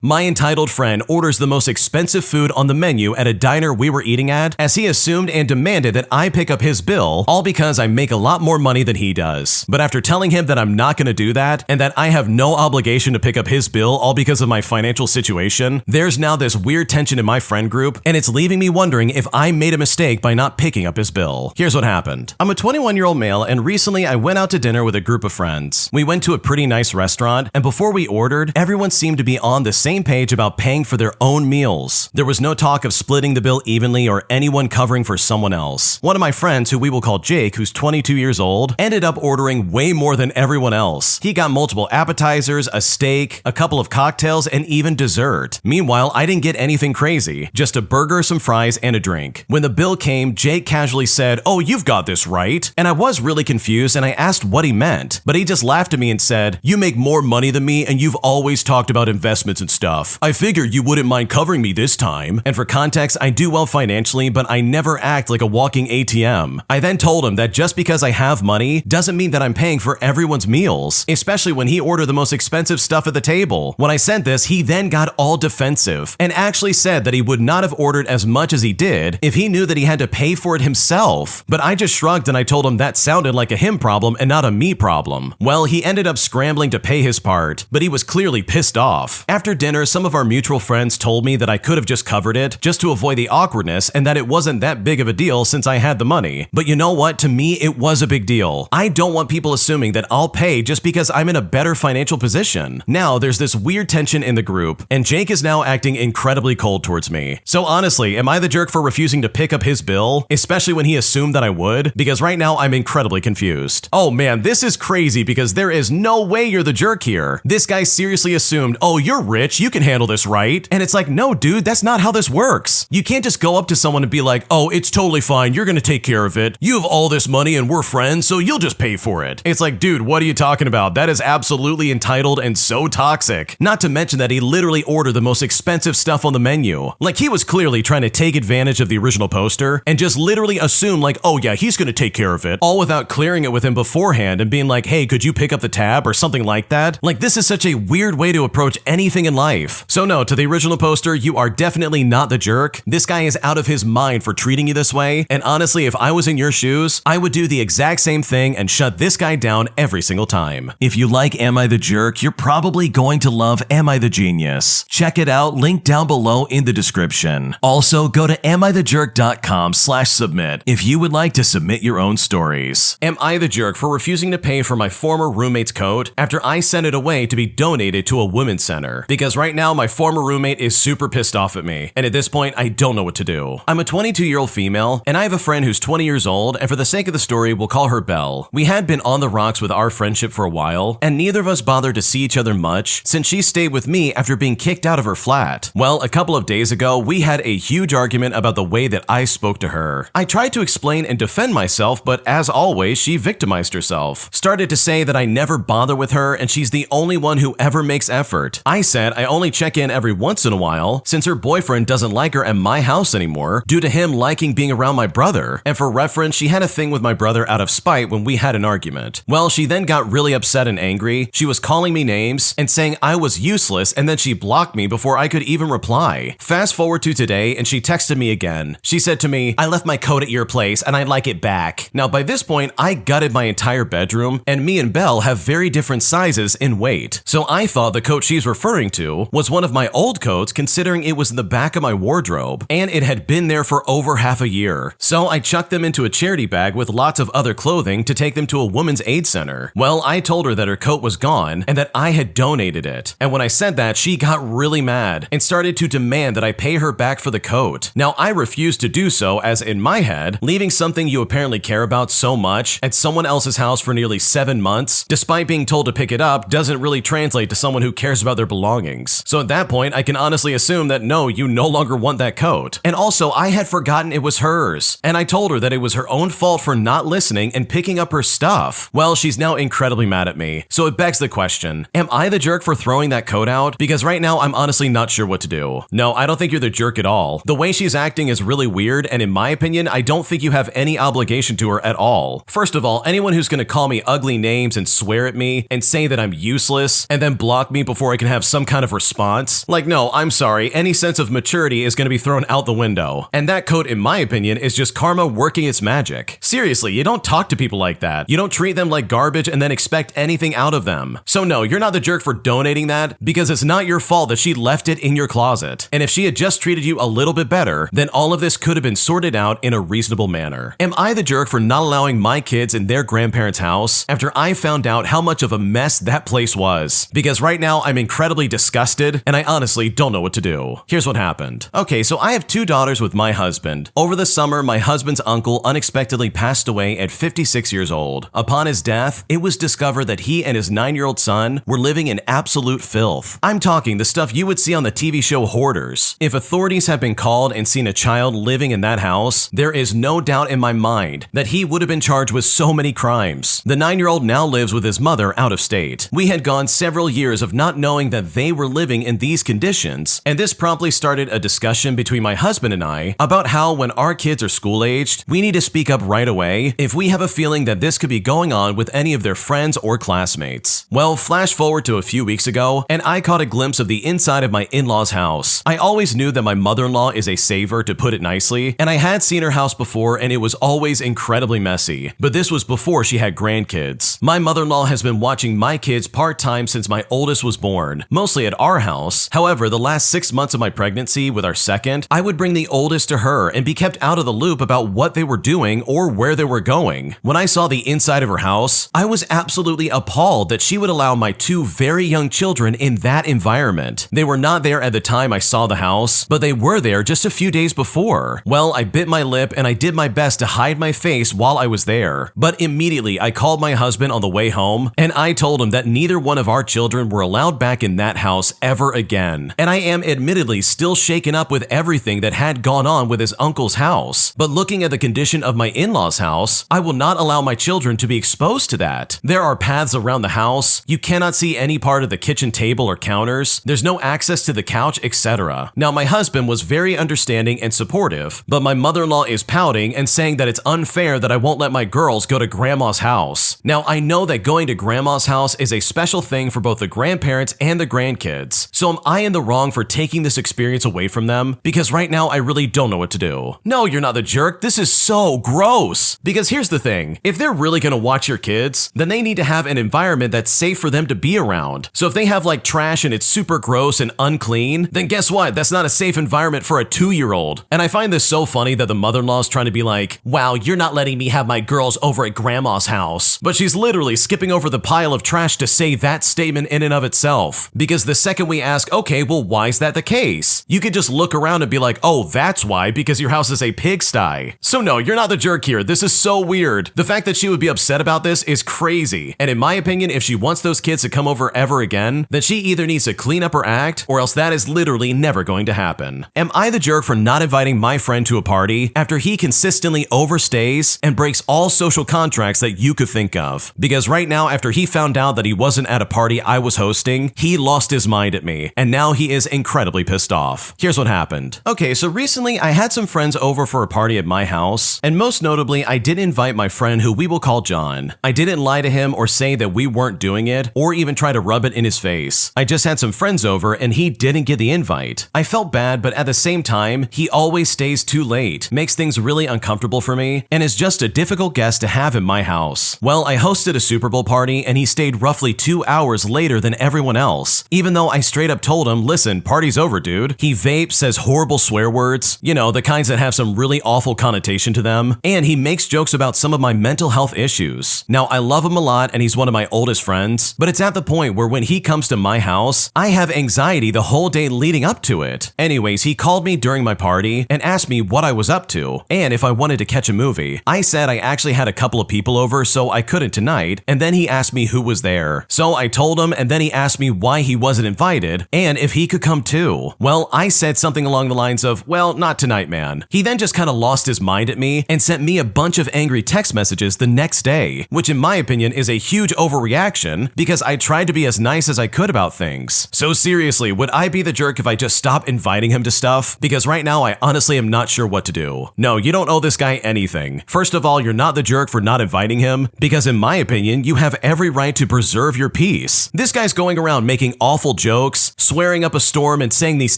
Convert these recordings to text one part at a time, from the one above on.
My entitled friend orders the most expensive food on the menu at a diner we were eating at, as he assumed and demanded that I pick up his bill, all because I make a lot more money than he does. But after telling him that I'm not going to do that, and that I have no obligation to pick up his bill all because of my financial situation, there's now this weird tension in my friend group, and it's leaving me wondering if I made a mistake by not picking up his bill. Here's what happened. I'm a 21-year-old male, and recently I went out to dinner with a group of friends. We went to a pretty nice restaurant, and before we ordered, everyone seemed to be on the same page about paying for their own meals. There was no talk of splitting the bill evenly or anyone covering for someone else. One of my friends, who we will call Jake, who's 22 years old, ended up ordering way more than everyone else. He got multiple appetizers, a steak, a couple of cocktails, and even dessert. Meanwhile, I didn't get anything crazy, just a burger, some fries, and a drink. When the bill came, Jake casually said, "Oh, you've got this right." And I was really confused and I asked what he meant, but he just laughed at me and said, "You make more money than me and you've always talked about investments and stuff. I figured you wouldn't mind covering me this time." And for context, I do well financially, but I never act like a walking ATM. I then told him that just because I have money doesn't mean that I'm paying for everyone's meals, especially when he ordered the most expensive stuff at the table. When I said this, he then got all defensive and actually said that he would not have ordered as much as he did if he knew that he had to pay for it himself. But I just shrugged and I told him that sounded like a him problem and not a me problem. Well, he ended up scrambling to pay his part, but he was clearly pissed off. After dinner, some of our mutual friends told me that I could have just covered it just to avoid the awkwardness and that it wasn't that big of a deal since I had the money. But you know what? To me, it was a big deal. I don't want people assuming that I'll pay just because I'm in a better financial position. Now, there's this weird tension in the group, and Jake is now acting incredibly cold towards me. So honestly, am I the jerk for refusing to pick up his bill, especially when he assumed that I would? Because right now, I'm incredibly confused. Oh man, this is crazy because there is no way you're the jerk here. This guy seriously assumed, "Oh, you're rich, you can handle this, right?" And it's like, no dude, that's not how this works. You can't just go up to someone and be like, "Oh, it's totally fine, you're gonna take care of it. You have all this money and we're friends, so you'll just pay for it." It's like, dude, what are you talking about? That is absolutely entitled and so toxic. Not to mention that he literally ordered the most expensive stuff on the menu. Like, he was clearly trying to take advantage of the original poster and just literally assume like, "Oh yeah, he's gonna take care of it," all without clearing it with him beforehand and being like, "Hey, could you pick up the tab?" or something like that. Like, this is such a weird way to approach anything in life. So no, to the original poster, you are definitely not the jerk. This guy is out of his mind for treating you this way, and honestly, if I was in your shoes, I would do the exact same thing and shut this guy down every single time. If you like Am I the Jerk, you're probably going to love Am I the Genius. Check it out, link down below in the description. Also, go to amithejerk.com/submit if you would like to submit your own stories. Am I the jerk for refusing to pay for my former roommate's coat after I sent it away to be donated to a women's center? Because right now, my former roommate is super pissed off at me, and at this point, I don't know what to do. I'm a 22-year-old female, and I have a friend who's 20 years old, and for the sake of the story, we'll call her Belle. We had been on the rocks with our friendship for a while, and neither of us bothered to see each other much since she stayed with me after being kicked out of her flat. Well, a couple of days ago, we had a huge argument about the way that I spoke to her. I tried to explain and defend myself, but as always, she victimized herself. Started to say that I never bother with her and she's the only one who ever makes effort. I said I only check in every once in a while since her boyfriend doesn't like her at my house anymore due to him liking being around my brother. And for reference, she had a thing with my brother out of spite when we had an argument. Well, she then got really upset and angry. She was calling me names and saying I was useless, and then she blocked me before I could even reply. Fast forward to today, and she texted me again. She said to me, "I left my coat at your place and I'd like it back." Now, by this point, I gutted my entire bedroom, and me and Belle have very different sizes in weight. So I thought the coat she's referring to was one of my old coats, considering it was in the back of my wardrobe, and it had been there for over half a year. So I chucked them into a charity bag with lots of other clothing to take them to a women's aid center. Well, I told her that her coat was gone and that I had donated it. And when I said that, she got really mad and started to demand that I pay her back for the coat. Now, I refused to do so, as in my head, leaving something you apparently care about so much at someone else's house for nearly 7 months, despite being told to pick it up, doesn't really translate to someone who cares about their belongings. So at that point, I can honestly assume that no, you no longer want that coat. And also, I had forgotten it was hers, and I told her that it was her own fault for not listening and picking up her stuff. Well, she's now incredibly mad at me. So it begs the question, am I the jerk for throwing that coat out? Because right now, I'm honestly not sure what to do. No, I don't think you're the jerk at all. The way she's acting is really weird, and in my opinion, I don't think you have any obligation to her at all. First of all, anyone who's gonna call me ugly names and swear at me and say that I'm useless and then block me before I can have some kind of of response. Like, no, I'm sorry, any sense of maturity is going to be thrown out the window. And that quote, in my opinion, is just karma working its magic. Seriously, you don't talk to people like that. You don't treat them like garbage and then expect anything out of them. So no, you're not the jerk for donating that, because it's not your fault that she left it in your closet. And if she had just treated you a little bit better, then all of this could have been sorted out in a reasonable manner. Am I the jerk for not allowing my kids in their grandparents' house after I found out how much of a mess that place was? Because right now I'm incredibly disgusted and I honestly don't know what to do. Here's what happened. Okay, so I have 2 daughters with my husband. Over the summer, my husband's uncle unexpectedly passed away at 56 years old. Upon his death, it was discovered that he and his 9-year-old son were living in absolute filth. I'm talking the stuff you would see on the TV show Hoarders. If authorities have been called and seen a child living in that house, there is no doubt in my mind that he would have been charged with so many crimes. The 9-year-old now lives with his mother out of state. We had gone several years of not knowing that they were living in these conditions, and this promptly started a discussion between my husband and I about how when our kids are school-aged, we need to speak up right away if we have a feeling that this could be going on with any of their friends or classmates. Well, flash forward to a few weeks ago, and I caught a glimpse of the inside of my in-laws' house. I always knew that my mother-in-law is a saver, to put it nicely, and I had seen her house before and it was always incredibly messy, but this was before she had grandkids. My mother-in-law has been watching my kids part-time since my oldest was born, mostly at our house. However, the last 6 months of my pregnancy with our second, I would bring the oldest to her and be kept out of the loop about what they were doing or where they were going. When I saw the inside of her house, I was absolutely appalled that she would allow my 2 very young children in that environment. They were not there at the time I saw the house, but they were there just a few days before. Well, I bit my lip and I did my best to hide my face while I was there. But immediately I called my husband on the way home and I told him that neither one of our children were allowed back in that house ever again. And I am admittedly still shaken up with everything that had gone on with his uncle's house. But looking at the condition of my in-laws' house, I will not allow my children to be exposed to that. There are paths around the house. You cannot see any part of the kitchen table or counters. There's no access to the couch, etc. Now, my husband was very understanding and supportive, but my mother-in-law is pouting and saying that it's unfair that I won't let my girls go to grandma's house. Now, I know that going to grandma's house is a special thing for both the grandparents and the grandkids. So am I in the wrong for taking this experience away from them? Because right now I really don't know what to do. No, you're not the jerk. This is so gross. Because here's the thing. If they're really gonna watch your kids, then they need to have an environment that's safe for them to be around. So if they have like trash and it's super gross and unclean, then guess what? That's not a safe environment for a 2-year-old. And I find this so funny that the mother-in-law is trying to be like, wow, you're not letting me have my girls over at grandma's house. But she's literally skipping over the pile of trash to say that statement in and of itself. Because the second we ask, okay, well, why is that the case? You could just look around and be like, oh, that's why, because your house is a pigsty. So no, you're not the jerk here. This is so weird. The fact that she would be upset about this is crazy. And in my opinion, if she wants those kids to come over ever again, then she either needs to clean up her act or else that is literally never going to happen. Am I the jerk for not inviting my friend to a party after he consistently overstays and breaks all social contracts that you could think of? Because right now, after he found out that he wasn't at a party I was hosting, he lost his mind at me, and now he is incredibly pissed off. Here's what happened. Okay, so recently I had some friends over for a party at my house, and most notably, I did invite my friend who we will call John. I didn't lie to him or say that we weren't doing it, or even try to rub it in his face. I just had some friends over and he didn't get the invite. I felt bad, but at the same time, he always stays too late, makes things really uncomfortable for me, and is just a difficult guest to have in my house. Well, I hosted a Super Bowl party and he stayed roughly 2 hours later than everyone else, even though I straight up told him, listen, party's over, dude. He vapes, says horrible swear words, you know, the kinds that have some really awful connotation to them, and he makes jokes about some of my mental health issues. Now, I love him a lot and he's one of my oldest friends, but it's at the point where when he comes to my house, I have anxiety the whole day leading up to it. Anyways, he called me during my party and asked me what I was up to and if I wanted to catch a movie. I said I actually had a couple of people over, so I couldn't tonight, and then he asked me who was there. So I told him, and then he asked me why he wasn't invited and if he could come too. Well, I said something along the lines of, well, not tonight, man. He then just kind of lost his mind at me and sent me a bunch of angry text messages the next day, which in my opinion is a huge overreaction because I tried to be as nice as I could about things. So seriously, would I be the jerk if I just stopped inviting him to stuff? Because right now I honestly am not sure what to do. No, you don't owe this guy anything. First of all, you're not the jerk for not inviting him because in my opinion, you have every right to preserve your peace. This guy's going around making awful jokes, swearing up a storm and saying these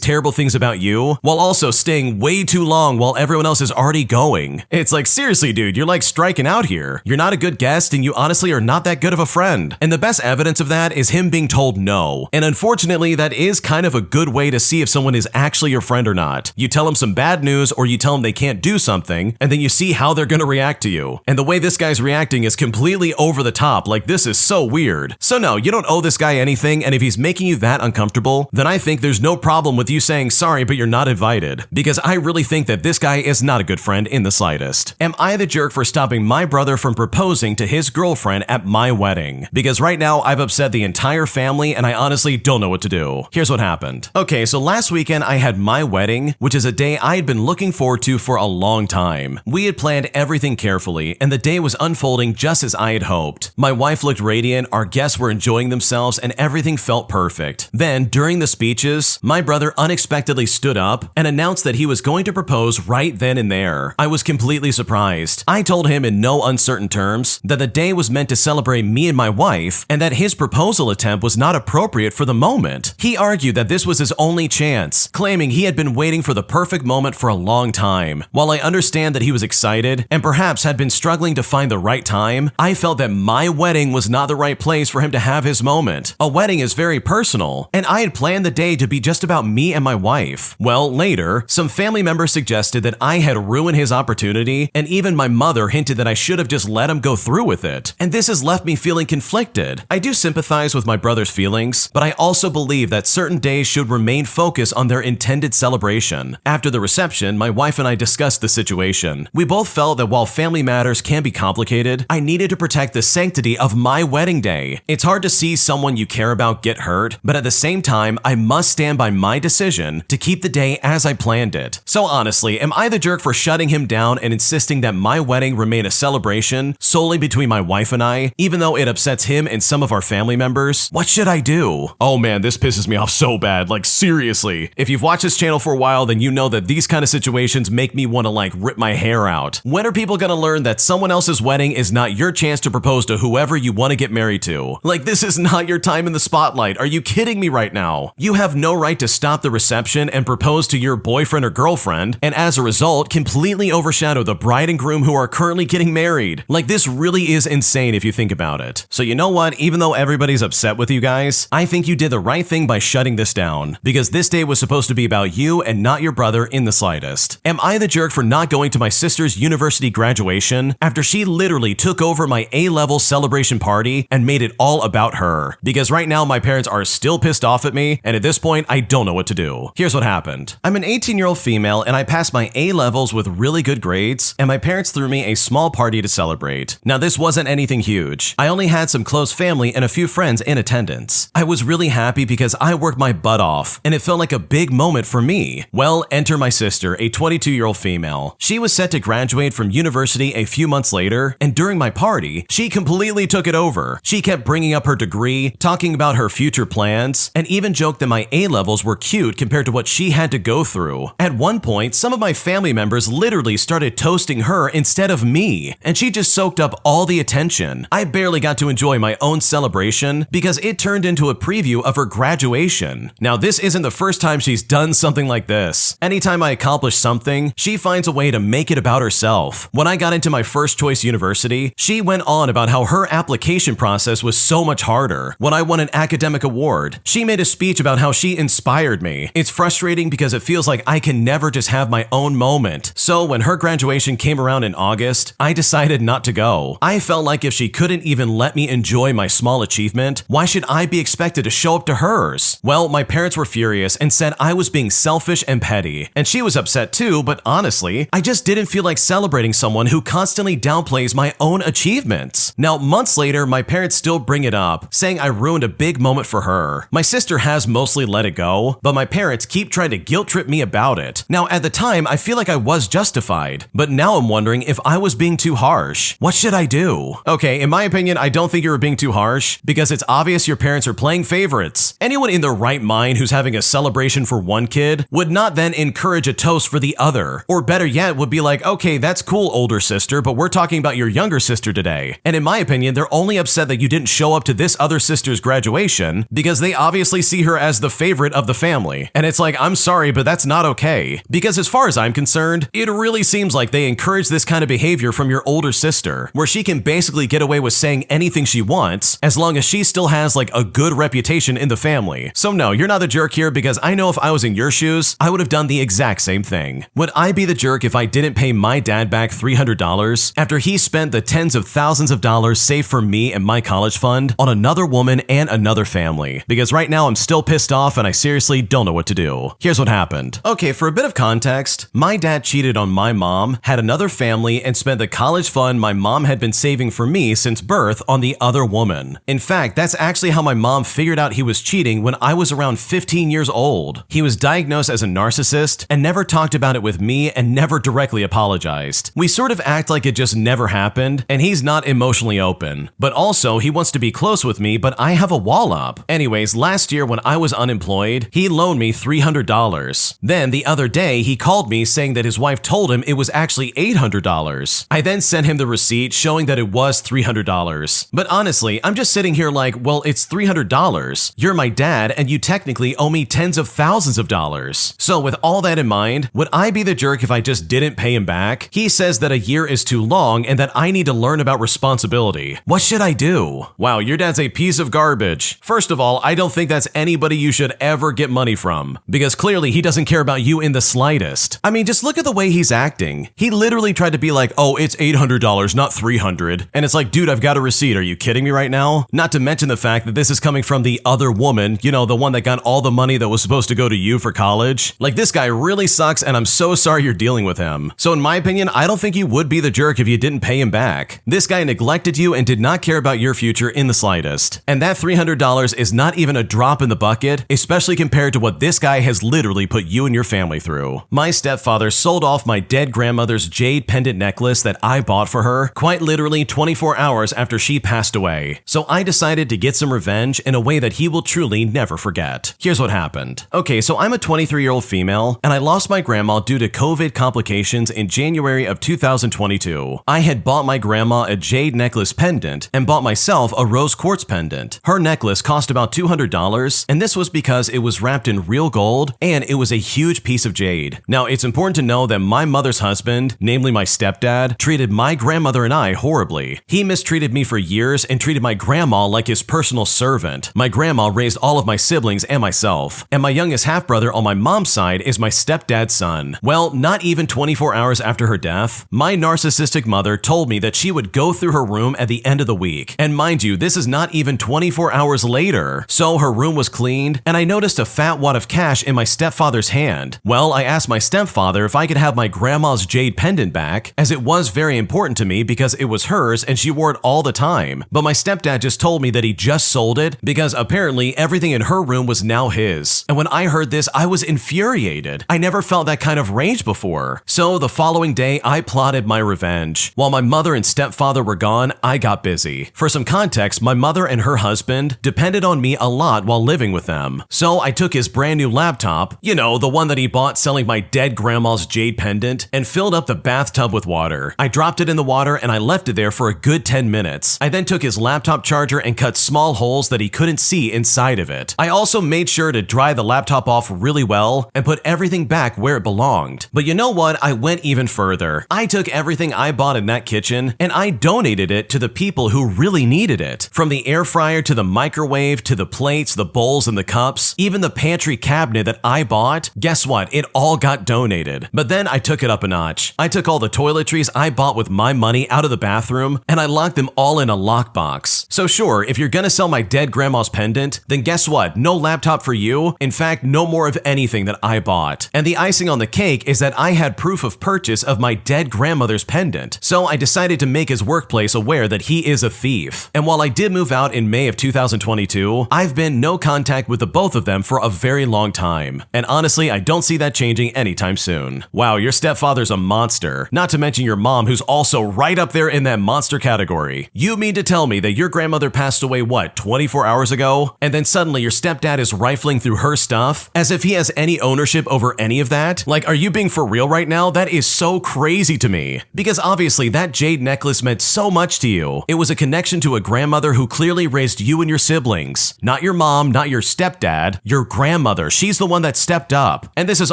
terrible things about you, while also staying way too long while everyone else is already going. It's like, seriously, dude, you're like striking out here. You're not a good guest and you honestly are not that good of a friend. And the best evidence of that is him being told no. And unfortunately, that is kind of a good way to see if someone is actually your friend or not. You tell them some bad news or you tell them they can't do something, and then you see how they're gonna react to you. And the way this guy's reacting is completely over the top, like this is so weird. So no, you don't owe this guy anything, and if he's making you that uncomfortable, then I think there's no problem with you saying sorry, but you're not invited. Because I really think that this guy is not a good friend in the slightest. Am I the jerk for stopping my brother from proposing to his girlfriend at my wedding? Because right now I've upset the entire family and I honestly don't know what to do. Here's what happened. Okay, so last weekend I had my wedding, which is a day I had been looking forward to for a long time. We had planned everything carefully and the day was unfolding just as I had hoped. My wife looked radiant, our guests were enjoying themselves, and everything felt perfect. Then, during the speeches, my brother unexpectedly stood up and announced that he was going to propose right then and there. I was completely surprised. I told him in no uncertain terms that the day was meant to celebrate me and my wife and that his proposal attempt was not appropriate for the moment. He argued that this was his only chance, claiming he had been waiting for the perfect moment for a long time. While I understand that he was excited and perhaps had been struggling to find the right time, I felt that my wedding was not the right place for him to have his moment. A wedding is very personal, and I had planned the day to be just about me and my wife. Well, later, some family members suggested that I had ruined his opportunity, and even my mother hinted that I should have just let him go through with it. And this has left me feeling conflicted. I do sympathize with my brother's feelings, but I also believe that certain days should remain focused on their intended celebration. After the reception, my wife and I discussed the situation. We both felt that while family matters can be complicated, I needed to protect the sanctity of my wedding day. It's hard to see someone you care about get hurt, but at the same time, I must stand by my decision to keep the day as I planned it. So honestly, am I the jerk for shutting him down and insisting that my wedding remain a celebration solely between my wife and I, even though it upsets him and some of our family members? What should I do? Oh man, this pisses me off so bad, like seriously. If you've watched this channel for a while, then you know that these kind of situations make me want to like rip my hair out. When are people gonna learn that someone else's wedding is not your chance to propose to whoever you want to get married to? Like, this is not your time in the spotlight. Are you kidding me right now? You have no right to stop the reception and propose to your boyfriend or girlfriend, and as a result, completely overshadow the bride and groom who are currently getting married. Like, this really is insane if you think about it. So you know what? Even though everybody's upset with you guys, I think you did the right thing by shutting this down, because this day was supposed to be about you and not your brother in the slightest. Am I the jerk for not going to my sister's university graduation after she literally took over my A-level celebration party and made it all about her? Because right now my parents are still pissed off at me, and at this point I don't know what to do. Here's what happened. I'm an 18-year-old female and I passed my A-levels with really good grades, and my parents threw me a small party to celebrate. Now this wasn't anything huge. I only had some close family and a few friends in attendance. I was really happy because I worked my butt off and it felt like a big moment for me. Well, enter my sister, a 22-year-old female. She was set to graduate from university a few months later, and during my party, she completely took it over. She kept bringing up her degree, talking about her future plans, and even joked that my A-levels were cute compared to what she had to go through. At one point, some of my family members literally started toasting her instead of me, and she just soaked up all the attention. I barely got to enjoy my own celebration because it turned into a preview of her graduation. Now, this isn't the first time she's done something like this. Anytime I accomplish something, she finds a way to make it about herself. When I got into my first choice university, she went on about how her application process was so much harder. When I won an academic award, she made a speech about how she inspired me. It's frustrating because it feels like I can never just have my own moment. So when her graduation came around in August, I decided not to go. I felt like if she couldn't even let me enjoy my small achievement, why should I be expected to show up to hers? Well, my parents were furious and said I was being selfish and petty. And she was upset too, but honestly, I just didn't feel like celebrating someone who constantly downplays my own achievements. Now, months later, my parents still bring it up, saying I ruined a big moment for her. My sister has mostly let it go, but my parents keep trying to guilt trip me about it. Now, at the time, I feel like I was justified, but now I'm wondering if I was being too harsh. What should I do? Okay, in my opinion, I don't think you were being too harsh because it's obvious your parents are playing favorites. Anyone in their right mind who's having a celebration for one kid would not then encourage a toast for the other, or better yet, would be like, okay, that's cool, older sister, but we're talking about your younger sister today. And in my opinion, they're only upset that you didn't show up to this other sister's graduation because they they obviously see her as the favorite of the family. And it's like, I'm sorry, but that's not okay. Because as far as I'm concerned, it really seems like they encourage this kind of behavior from your older sister, where she can basically get away with saying anything she wants, as long as she still has like a good reputation in the family. So no, you're not the jerk here, because I know if I was in your shoes, I would have done the exact same thing. Would I be the jerk if I didn't pay my dad back $300 after he spent the tens of thousands of dollars saved for me and my college fund on another woman and another family? Because right now I'm still pissed off and I seriously don't know what to do. Here's what happened. Okay, for a bit of context, my dad cheated on my mom, had another family, and spent the college fund my mom had been saving for me since birth on the other woman. In fact, that's actually how my mom figured out he was cheating when I was around 15 years old. He was diagnosed as a narcissist and never talked about it with me and never directly apologized. We sort of act like it just never happened, and he's not emotionally open. But also, he wants to be close with me, but I have a wall up. Anyways, last year when I was unemployed, he loaned me $300. Then the other day, he called me saying that his wife told him it was actually $800. I then sent him the receipt showing that it was $300. But honestly, I'm just sitting here like, well, it's $300. You're my dad, and you technically owe me tens of thousands of dollars. So with all that in mind, would I be the jerk if I just didn't pay him back? He says that a year is too long and that I need to learn about responsibility. What should I do? Wow, your dad's a piece of garbage. First of all, I don't think that's anybody you should ever get money from, because clearly he doesn't care about you in the slightest. I mean, just look at the way he's acting. He literally tried to be like, oh, it's $800, not $300. And it's like, dude, I've got a receipt. Are you kidding me right now? Not to mention the fact that this is coming from the other woman, you know, the one that got all the money that was supposed to go to you for college. Like, this guy really sucks, and I'm so sorry you're dealing with him. So in my opinion, I don't think you would be the jerk if you didn't pay him back. This guy neglected you and did not care about your future in the slightest. And that $300 is not even a drop in the bucket, especially compared to what this guy has literally put you and your family through. My stepfather sold off my dead grandmother's jade pendant necklace that I bought for her quite literally 24 hours after she passed away. So I decided to get some revenge in a way that he will truly never forget. Here's what happened. Okay, so I'm a 23-year-old female, and I lost my grandma due to COVID complications in January of 2022. I had bought my grandma a jade necklace pendant and bought myself a rose quartz pendant. Her necklace cost about $200, and this was because it was wrapped in real gold and it was a huge piece of jade. Now, it's important to know that my mother's husband, namely my stepdad, treated my grandmother and I horribly. He mistreated me for years and treated my grandma like his personal servant. My grandma raised all of my siblings and myself, and my youngest half-brother on my mom's side is my stepdad's son. Well, not even 24 hours after her death, my narcissistic mother told me that she would go through her room at the end of the week. And mind you, this is not even 24 hours later. So her room was cleaned, and I noticed a fat wad of cash in my stepfather's hand. Well, I asked my stepfather if I could have my grandma's jade pendant back, as it was very important to me because it was hers and she wore it all the time. But my stepdad just told me that he just sold it because apparently everything in her room was now his. And when I heard this, I was infuriated. I never felt that kind of rage before. So the following day, I plotted my revenge. While my mother and stepfather were gone, I got busy. For some context, my mother and her husband depended on me a lot while living with them. So I took his brand new laptop, you know, the one that he bought selling my dead grandma's jade pendant, and filled up the bathtub with water. I dropped it in the water and I left it there for a good 10 minutes. I then took his laptop charger and cut small holes that he couldn't see inside of it. I also made sure to dry the laptop off really well and put everything back where it belonged. But you know what? I went even further. I took everything I bought in that kitchen and I donated it to the people who really needed it. From the air fryer to the microwave to the plates, the bowls, and the cups, even the pantry cabinet that I bought, guess what? It all got donated. But then I took it up a notch. I took all the toiletries I bought with my money out of the bathroom and I locked them all in a lockbox. So sure, if you're gonna sell my dead grandma's pendant, then guess what? No laptop for you. In fact, no more of anything that I bought. And the icing on the cake is that I had proof of purchase of my dead grandmother's pendant. So I decided to make his workplace aware that he is a thief. And while I did move out in May of 2022, I've been no contact with the both of them for a very long time. And honestly, I don't see that changing anytime soon. Wow, your stepfather's a monster. Not to mention your mom, who's also right up there in that monster category. You mean to tell me that your grandmother passed away, what, 24 hours ago? And then suddenly your stepdad is rifling through her stuff as if he has any ownership over any of that? Like, are you being for real right now? That is so crazy to me. Because obviously that jade necklace meant so much to you. It was a connection to a grandmother who clearly raised you and your siblings. Not Not your mom, not your stepdad, your grandmother. She's the one that stepped up. And this is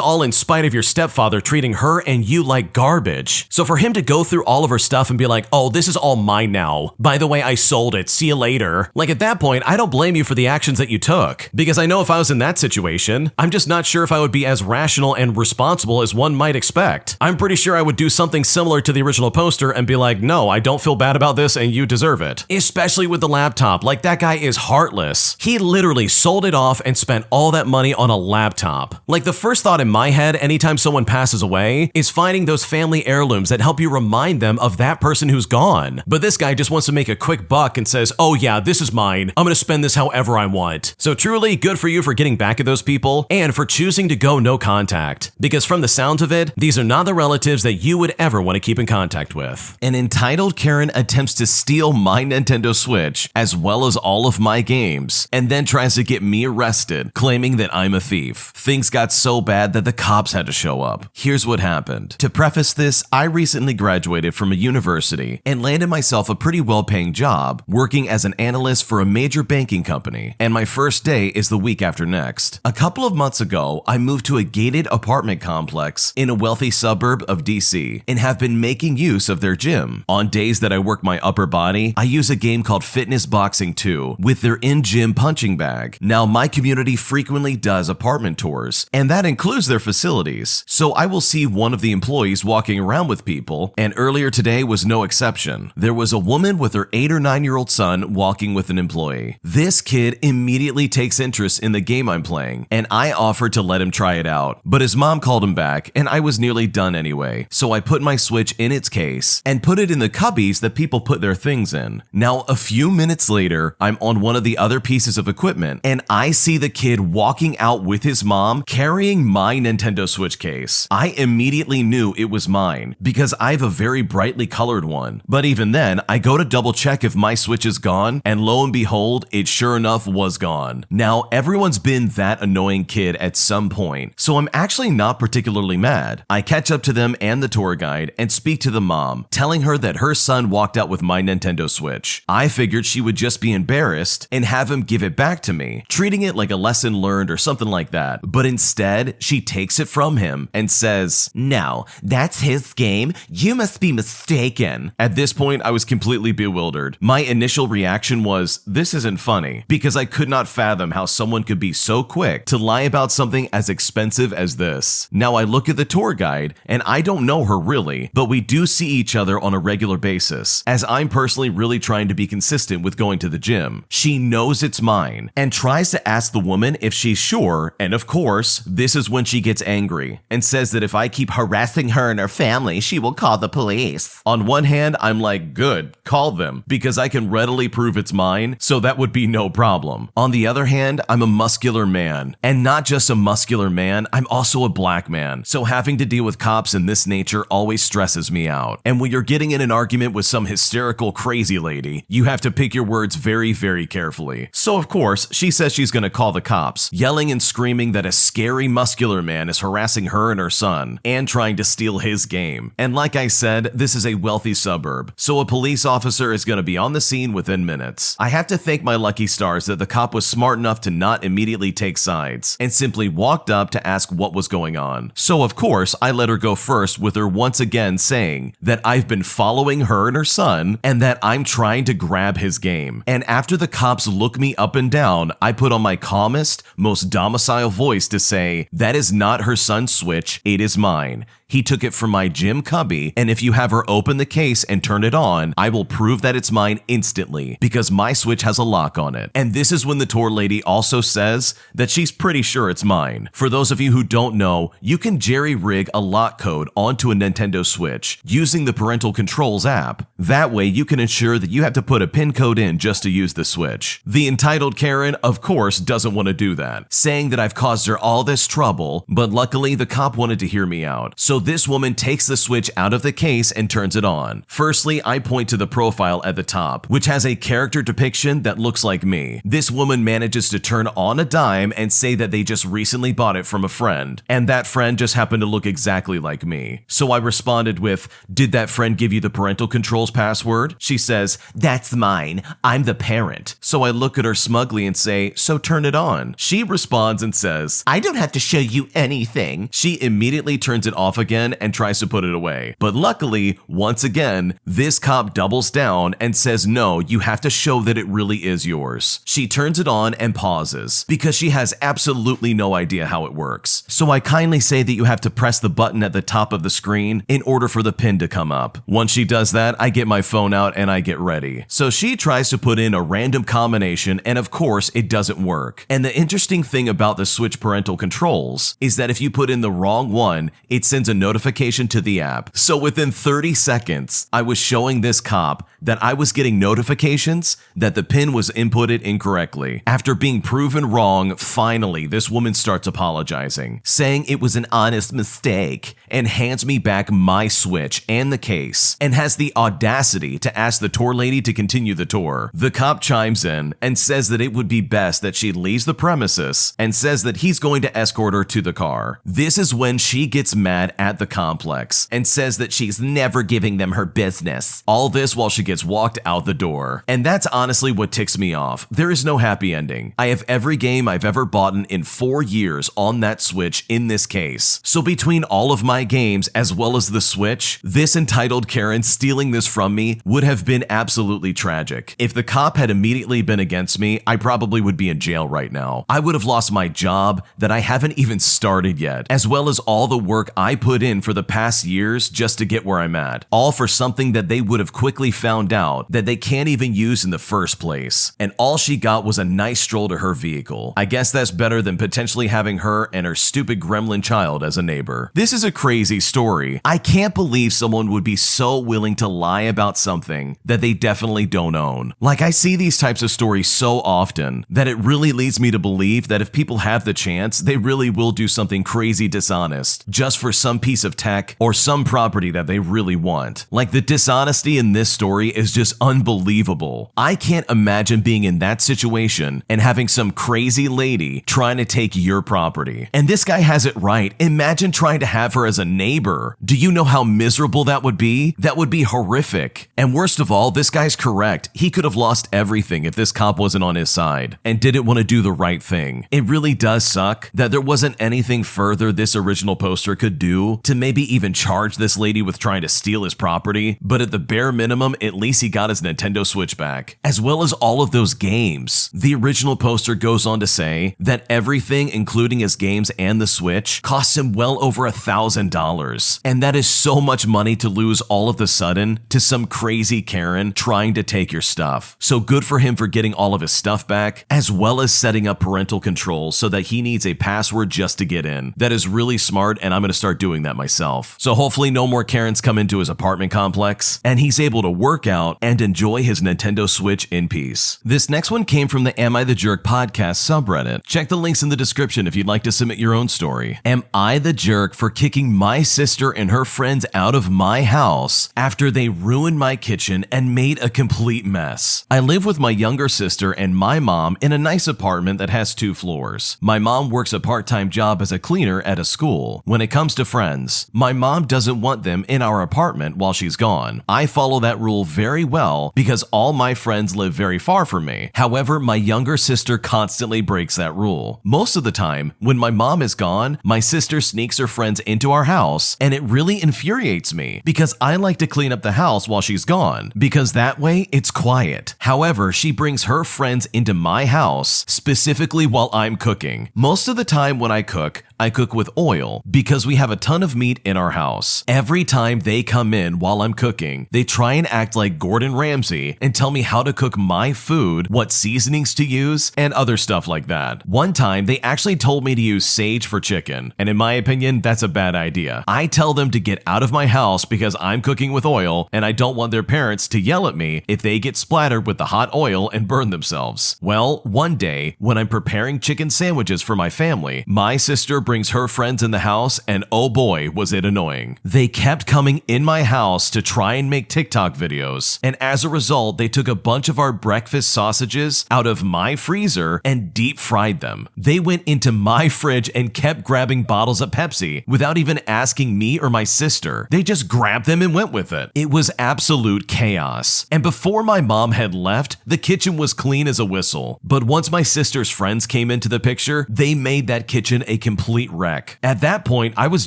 all in spite of your stepfather treating her and you like garbage. So for him to go through all of her stuff and be like, oh, this is all mine now. By the way, I sold it. See you later. Like at that point, I don't blame you for the actions that you took. Because I know if I was in that situation, I'm just not sure if I would be as rational and responsible as one might expect. I'm pretty sure I would do something similar to the original poster and be like, no, I don't feel bad about this and you deserve it. Especially with the laptop. Like that guy is heartless. He literally sold it off and spent all that money on a laptop. Like the first thought in my head anytime someone passes away is finding those family heirlooms that help you remind them of that person who's gone. But this guy just wants to make a quick buck and says, oh yeah, this is mine. I'm gonna spend this however I want. So truly good for you for getting back at those people and for choosing to go no contact. Because from the sounds of it, these are not the relatives that you would ever want to keep in contact with. An entitled Karen attempts to steal my Nintendo Switch as well as all of my games and then tries to get me arrested, claiming that I'm a thief. Things got so bad that the cops had to show up. Here's what happened. To preface this, I recently graduated from a university and landed myself a pretty well-paying job working as an analyst for a major banking company, and my first day is the week after next. A couple of months ago, I moved to a gated apartment complex in a wealthy suburb of DC and have been making use of their gym. On days that I work my upper body, I use a game called Fitness Boxing 2 with their in-gym punching bag. Now, my community frequently does apartment tours, and that includes their facilities. So I will see one of the employees walking around with people, and earlier today was no exception. There was a woman with her 8 or 9-year-old son walking with an employee. This kid immediately takes interest in the game I'm playing, and I offered to let him try it out, but his mom called him back, and I was nearly done anyway. So I put my Switch in its case and put it in the cubbies that people put their things in. Now, a few minutes later, I'm on one of the other pieces of equipment, and I see the kid walking out with his mom carrying my Nintendo Switch case. I immediately knew it was mine because I have a very brightly colored one. But even then, I go to double check if my Switch is gone, and lo and behold, it sure enough was gone. Now, everyone's been that annoying kid at some point, so I'm actually not particularly mad. I catch up to them and the tour guide and speak to the mom, telling her that her son walked out with my Nintendo Switch. I figured she would just be embarrassed and have him give it back to me, treating it like a lesson learned or something like that. But instead, she takes it from him and says, "No, that's his game. You must be mistaken." At this point, I was completely bewildered. My initial reaction was, this isn't funny, because I could not fathom how someone could be so quick to lie about something as expensive as this. Now I look at the tour guide, and I don't know her really, but we do see each other on a regular basis, as I'm personally really trying to be consistent with going to the gym. She knows it's mine, and tries to ask the woman if she's sure, and of course, this is when she gets angry, and says that if I keep harassing her and her family, she will call the police. On one hand, I'm like, good, call them, because I can readily prove it's mine, so that would be no problem. On the other hand, I'm a muscular man, and not just a muscular man, I'm also a black man, so having to deal with cops in this nature always stresses me out. And when you're getting in an argument with some hysterical crazy lady, you have to pick your words very, very carefully. So of course, she says she's gonna call the cops, yelling and screaming that a scary muscular man is harassing her and her son, and trying to steal his game. And like I said, this is a wealthy suburb, so a police officer is gonna be on the scene within minutes. I have to thank my lucky stars that the cop was smart enough to not immediately take sides, and simply walked up to ask what was going on. So of course, I let her go first, with her once again saying that I've been following her and her son, and that I'm trying to grab his game. And after the cops look me up and down, I put on my calmest, most domicile voice to say, that is not her son's Switch, it is mine. He took it from my gym cubby, and if you have her open the case and turn it on, I will prove that it's mine instantly, because my Switch has a lock on it. And this is when the tour lady also says that she's pretty sure it's mine. For those of you who don't know, you can jerry-rig a lock code onto a Nintendo Switch using the Parental Controls app. That way, you can ensure that you have to put a PIN code in just to use the Switch. The entitled Karen, of course, doesn't want to do that, saying that I've caused her all this trouble, but luckily the cop wanted to hear me out. So this woman takes the Switch out of the case and turns it on. Firstly, I point to the profile at the top, which has a character depiction that looks like me. This woman manages to turn on a dime and say that they just recently bought it from a friend, and that friend just happened to look exactly like me. So I responded with, "Did that friend give you the parental controls password?" She says, "That's mine. I'm the parent." So I look at her smugly and say, "So turn it on." She responds and says, "I don't have to show you anything." She immediately turns it off again and tries to put it away. But luckily, once again, this cop doubles down and says, "No, you have to show that it really is yours." She turns it on and pauses because she has absolutely no idea how it works. So I kindly say that you have to press the button at the top of the screen in order for the pin to come up. Once she does that, I get my phone out and I get ready. So she tries to put in a random combination, and of course it doesn't work. And the interesting thing about the Switch parental controls is that if you put in the wrong one, it sends a notification to the app. So within 30 seconds, I was showing this cop that I was getting notifications that the pin was inputted incorrectly. After being proven wrong, finally, this woman starts apologizing, saying it was an honest mistake, and hands me back my Switch and the case, and has the audacity to ask the tour lady to continue the tour. The cop chimes in and says that it would be best that she leaves the premises, and says that he's going to escort her to the car. This is when she gets mad at the complex and says that she's never giving them her business. All this while she gets walked out the door. And that's honestly what ticks me off. There is no happy ending. I have every game I've ever bought in 4 years on that Switch in this case. So between all of my games as well as the Switch, this entitled Karen stealing this from me would have been absolutely tragic. If the cop had immediately been against me, I probably would be in jail right now. I would have lost my job that I haven't even started yet, as well as all the work I put in for the past years just to get where I'm at. All for something that they would have quickly found out that they can't even use in the first place. And all she got was a nice stroll to her vehicle. I guess that's better than potentially having her and her stupid gremlin child as a neighbor. This is a crazy story. I can't believe someone would be so willing to lie about something that they definitely don't own. Like, I see these types of stories so often that it really leads me to believe that if people have the chance, they really will do something crazy dishonest just for some piece of tech or some property that they really want. Like, the dishonesty in this story is just unbelievable. I can't imagine being in that situation and having some crazy lady trying to take your property. And this guy has it right. Imagine trying to have her as a neighbor. Do you know how miserable that would be? That would be horrific. And worst of all, this guy's correct. He could have lost everything if this cop wasn't on his side and didn't want to do the right thing. It really does suck that there wasn't anything further this original poster could do to maybe even charge this lady with trying to steal his property, but at the bare minimum, at least he got his Nintendo Switch back, as well as all of those games. The original poster goes on to say that everything, including his games and the Switch, costs him well over $1,000. And that is so much money to lose all of the sudden to some crazy Karen trying to take your stuff. So good for him for getting all of his stuff back, as well as setting up parental controls so that he needs a password just to get in. That is really smart, and I'm going to start doing that myself. So hopefully no more Karens come into his apartment complex, and he's able to work out and enjoy his Nintendo Switch in peace. This next one came from the Am I the Jerk podcast subreddit. Check the links in the description if you'd like to submit your own story. Am I the jerk for kicking my sister and her friends out of my house after they ruined my kitchen and made a complete mess? I live with my younger sister and my mom in a nice apartment that has 2 floors. My mom works a part-time job as a cleaner at a school. When it comes to friends, my mom doesn't want them in our apartment while she's gone. I follow that rule very well because all my friends live very far from me. However, my younger sister constantly breaks that rule. Most of the time, when my mom is gone, my sister sneaks her friends into our house, and it really infuriates me because I like to clean up the house while she's gone, because that way it's quiet. However, she brings her friends into my house, specifically while I'm cooking. Most of the time when I cook with oil because we have a ton of meat in our house. Every time they come in while I'm cooking, they try and act like Gordon Ramsay and tell me how to cook my food, what seasonings to use, and other stuff like that. One time, they actually told me to use sage for chicken, and in my opinion, that's a bad idea. I tell them to get out of my house because I'm cooking with oil, and I don't want their parents to yell at me if they get splattered with the hot oil and burn themselves. Well, one day, when I'm preparing chicken sandwiches for my family, my sister brings her friends in the house, and oh boy, was it annoying. They kept coming in my house to try and make TikTok videos, and as a result, they took a bunch of our breakfast sausages out of my freezer and deep fried them. They went into my fridge and kept grabbing bottles of Pepsi without even asking me or my sister. They just grabbed them and went with it. It was absolute chaos. And before my mom had left, the kitchen was clean as a whistle. But once my sister's friends came into the picture, they made that kitchen a complete wreck. At that point, I was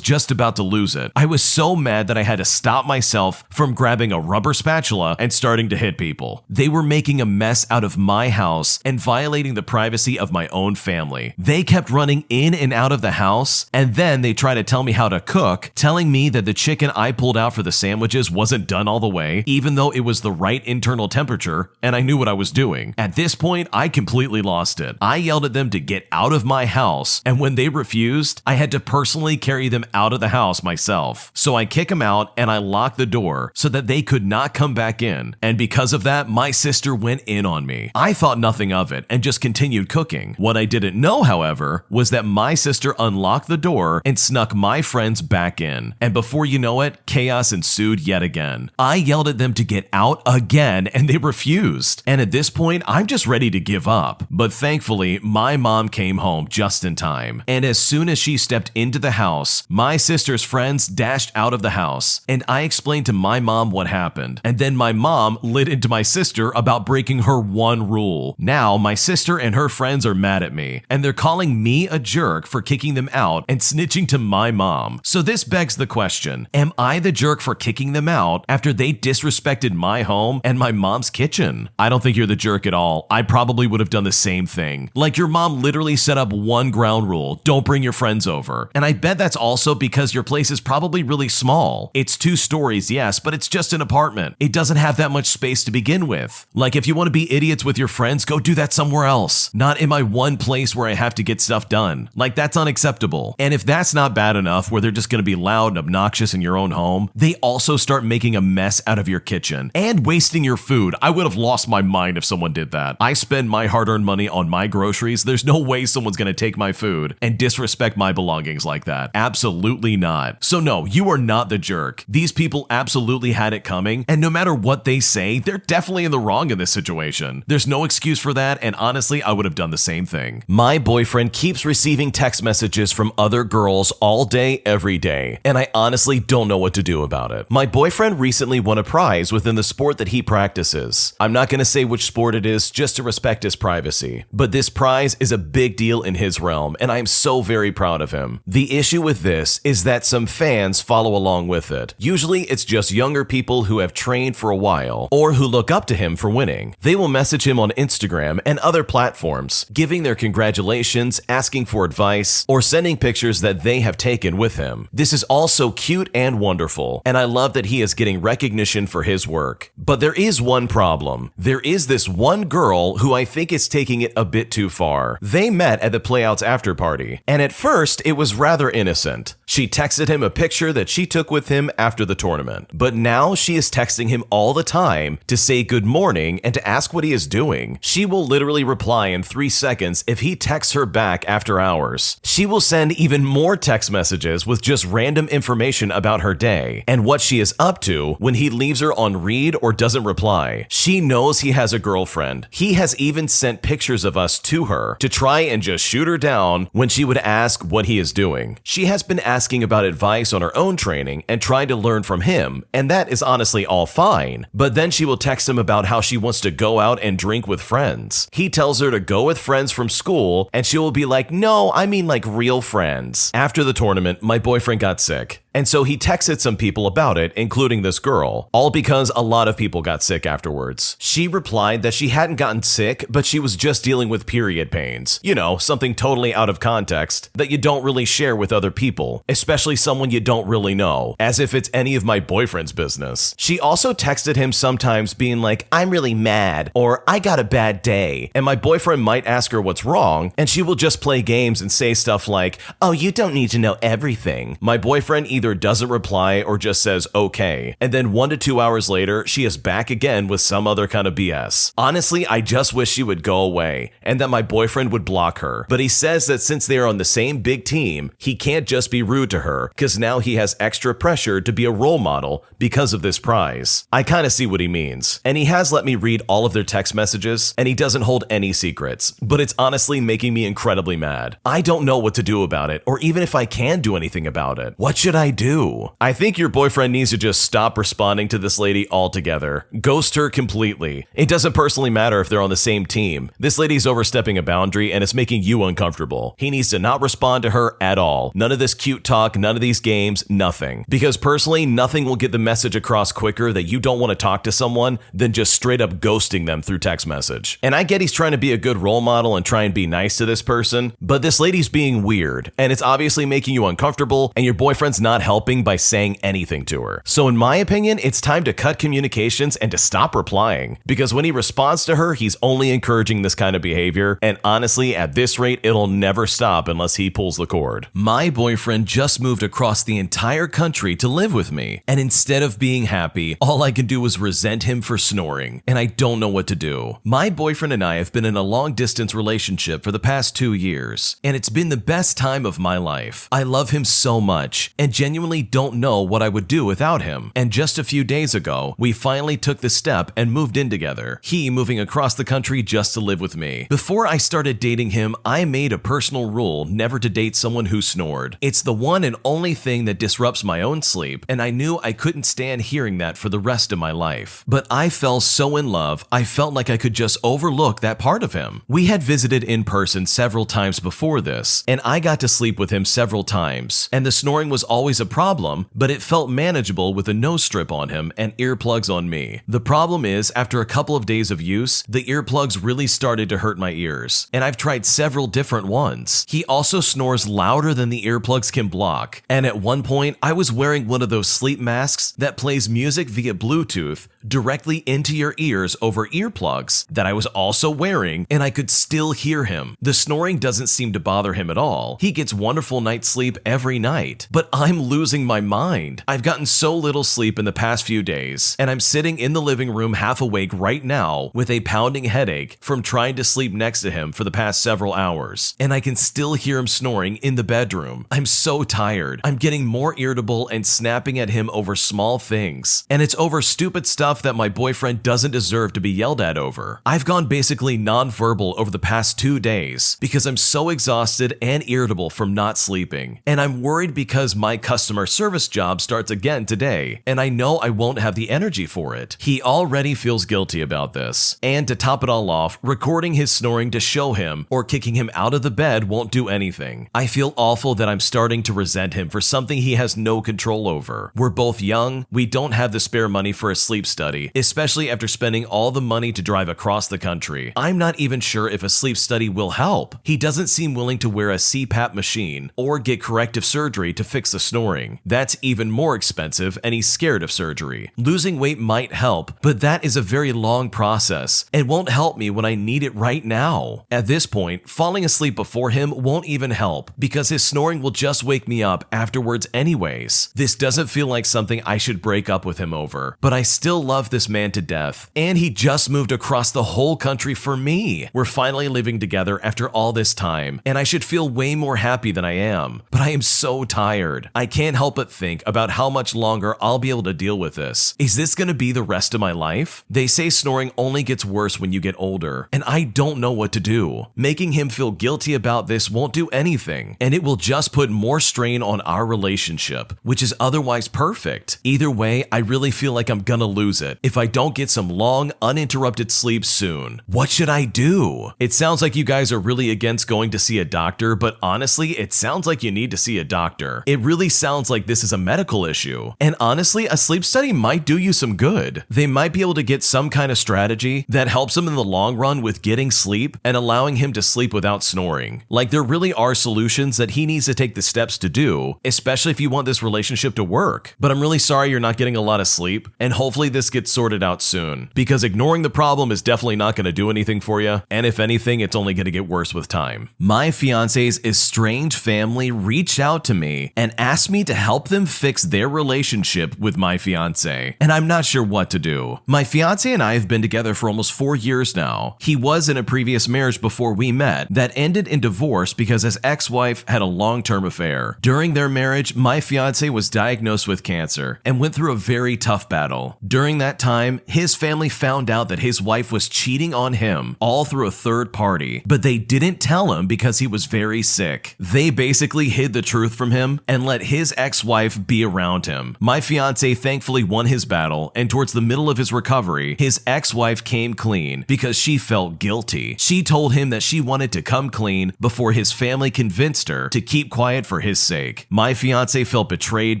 just about to lose it. I was so mad that I had to stop myself from grabbing a rubber spatula and starting to hit people. They were making a mess out of my house and violating the privacy of my own family. They kept running in and out of the house, and then they tried to tell me how to cook, telling me that the chicken I pulled out for the sandwiches wasn't done all the way, even though it was the right internal temperature, and I knew what I was doing. At this point, I completely lost it. I yelled at them to get out of my house, and when they refused, I had to personally carry them out of the house myself. So I kick them out and I lock the door so that they could not come back in, and because of that, my sister went in on me. I thought nothing of it and just continued cooking. What I didn't know, however, was that my sister unlocked the door and snuck my friends back in. And before you know it, chaos ensued yet again. I yelled at them to get out again and they refused. And at this point, I'm just ready to give up. But thankfully, my mom came home just in time. And as soon as she stepped into the house, my sister's friends dashed out of the house. And I explained to my mom what happened. And then my mom lit into my sister about breaking her one rule. Now, my sister and her friends are mad at me, and they're calling me a jerk for kicking them out and snitching to my mom. So this begs the question, am I the jerk for kicking them out after they disrespected my home and my mom's kitchen? I don't think you're the jerk at all. I probably would have done the same thing. Like, your mom literally set up one ground rule: don't bring your friends over. And I bet that's also because your place is probably really small. It's 2 stories, yes, but it's just an apartment. It doesn't have that much space to begin with. Like, if you want to be idiots with your friends, go do that somewhere else. Not in my one place where I have to get stuff done. Like, that's unacceptable. And if that's not bad enough, where they're just going to be loud and obnoxious in your own home, they also start making a mess out of your kitchen and wasting your food. I would have lost my mind if someone did that. I spend my hard-earned money on my groceries. There's no way someone's going to take my food and disrespect my belongings like that. Absolutely not. So no, you are not the jerk. These people absolutely had it coming, and no matter what they say, they're definitely in the wrong in this situation. There's no excuse for that, and honestly, I would have done the same thing. My boyfriend keeps receiving text messages from other girls all day, every day, and I honestly don't know what to do about it. My boyfriend recently won a prize within the sport that he practices. I'm not going to say which sport it is just to respect his privacy, but this prize is a big deal in his realm, and I'm so very proud of him. The issue with this is that some fans follow along with it. Usually, it's just younger people who have trained for a while or who look up to him for winning. They will message him on Instagram and other platforms, giving their congratulations, asking for advice, or sending pictures that they have taken with him. This is all so cute and wonderful, and I love that he is getting recognition for his work. But there is one problem. There is this one girl who I think is taking it a bit too far. They met at the Playouts after party, and at first it was rather innocent. She texted him a picture that she took with him after the tournament, but now she is texting him all the time to say good morning and to ask what he is doing. She will literally reply in 3 seconds if he texts her back after hours. She will send even more text messages with just random information about her day and what she is up to when he leaves her on read or doesn't reply. She knows he has a girlfriend. He has even sent pictures of us to her to try and just shoot her down when she would ask what he is doing. She has been asking about advice on her own training and trying to learn from him, and that is honestly all fine. But then she will text him about how she wants to go out and drink with friends. He tells her to go with friends from school, and she will be like, no, I mean like real friends. After the tournament, my boyfriend got sick. And so he texted some people about it, including this girl, all because a lot of people got sick afterwards. She replied that she hadn't gotten sick, but she was just dealing with period pains. You know, something totally out of context that you don't really share with other people, especially someone you don't really know, as if it's any of my boyfriend's business. She also texted him sometimes being like, I'm really mad, or I got a bad day, and my boyfriend might ask her what's wrong, and she will just play games and say stuff like, oh, you don't need to know everything. My boyfriend either either doesn't reply or just says okay, and then 1 to 2 hours later, she is back again with some other kind of BS. Honestly, I just wish she would go away and that my boyfriend would block her. But he says that since they are on the same big team, he can't just be rude to her because now he has extra pressure to be a role model because of this prize. I kind of see what he means. And he has let me read all of their text messages, and he doesn't hold any secrets, but it's honestly making me incredibly mad. I don't know what to do about it, or even if I can do anything about it. What should I do? I think your boyfriend needs to just stop responding to this lady altogether. Ghost her completely. It doesn't personally matter if they're on the same team. This lady's overstepping a boundary and it's making you uncomfortable. He needs to not respond to her at all. None of this cute talk, none of these games, nothing. Because personally, nothing will get the message across quicker that you don't want to talk to someone than just straight up ghosting them through text message. And I get he's trying to be a good role model and try and be nice to this person, but this lady's being weird, and it's obviously making you uncomfortable, and your boyfriend's not helping by saying anything to her. So in my opinion, it's time to cut communications and to stop replying, because when he responds to her, he's only encouraging this kind of behavior, and honestly, at this rate, it'll never stop unless he pulls the cord. My boyfriend just moved across the entire country to live with me, and instead of being happy, all I can do is resent him for snoring, and I don't know what to do. My boyfriend and I have been in a long-distance relationship for the past 2 years, and it's been the best time of my life. I love him so much, and genuinely don't know what I would do without him. And just a few days ago, we finally took the step and moved in together, he moving across the country just to live with me. Before I started dating him, I made a personal rule never to date someone who snored. It's the one and only thing that disrupts my own sleep, and I knew I couldn't stand hearing that for the rest of my life. But I fell so in love, I felt like I could just overlook that part of him. We had visited in person several times before this, and I got to sleep with him several times, and the snoring was always a problem, but it felt manageable with a nose strip on him and earplugs on me. The problem is, after a couple of days of use, the earplugs really started to hurt my ears, and I've tried several different ones. He also snores louder than the earplugs can block, and at one point, I was wearing one of those sleep masks that plays music via Bluetooth directly into your ears over earplugs that I was also wearing, and I could still hear him. The snoring doesn't seem to bother him at all. He gets wonderful night's sleep every night, but I'm losing my mind. I've gotten so little sleep in the past few days, and I'm sitting in the living room half awake right now with a pounding headache from trying to sleep next to him for the past several hours, and I can still hear him snoring in the bedroom. I'm so tired. I'm getting more irritable and snapping at him over small things, and it's over stupid stuff that my boyfriend doesn't deserve to be yelled at over. I've gone basically non-verbal over the past 2 days because I'm so exhausted and irritable from not sleeping, and I'm worried because my customer service job starts again today, and I know I won't have the energy for it. He already feels guilty about this, and to top it all off, recording his snoring to show him or kicking him out of the bed won't do anything. I feel awful that I'm starting to resent him for something he has no control over. We're both young, we don't have the spare money for a sleep study, especially after spending all the money to drive across the country. I'm not even sure if a sleep study will help. He doesn't seem willing to wear a CPAP machine or get corrective surgery to fix the snoring. That's even more expensive, and he's scared of surgery. Losing weight might help, but that is a very long process and won't help me when I need it right now. At this point, falling asleep before him won't even help because his snoring will just wake me up afterwards anyways. This doesn't feel like something I should break up with him over, but I still love this man to death, and he just moved across the whole country for me. We're finally living together after all this time, and I should feel way more happy than I am, but I am so tired. I can't help but think about how much longer I'll be able to deal with this. Is this gonna be the rest of my life? They say snoring only gets worse when you get older, and I don't know what to do. Making him feel guilty about this won't do anything, and it will just put more strain on our relationship, which is otherwise perfect. Either way, I really feel like I'm gonna lose it if I don't get some long, uninterrupted sleep soon. What should I do? It sounds like you guys are really against going to see a doctor, but honestly, it sounds like you need to see a doctor. It really sounds like this is a medical issue. And honestly, a sleep study might do you some good. They might be able to get some kind of strategy that helps him in the long run with getting sleep and allowing him to sleep without snoring. Like, there really are solutions that he needs to take the steps to do, especially if you want this relationship to work. But I'm really sorry you're not getting a lot of sleep, and hopefully this gets sorted out soon, because ignoring the problem is definitely not going to do anything for you, and if anything, it's only going to get worse with time. My fiance's estranged family reached out to me and asked me me to help them fix their relationship with my fiance, and I'm not sure what to do. My fiance and I have been together for almost 4 years now. He was in a previous marriage before we met that ended in divorce because his ex-wife had a long-term affair. During their marriage, my fiance was diagnosed with cancer and went through a very tough battle. During that time, his family found out that his wife was cheating on him, all through a third party, but they didn't tell him because he was very sick. They basically hid the truth from him and let his ex-wife be around him. My fiance thankfully won his battle, and towards the middle of his recovery, his ex-wife came clean because she felt guilty. She told him that she wanted to come clean before his family convinced her to keep quiet for his sake. My fiance felt betrayed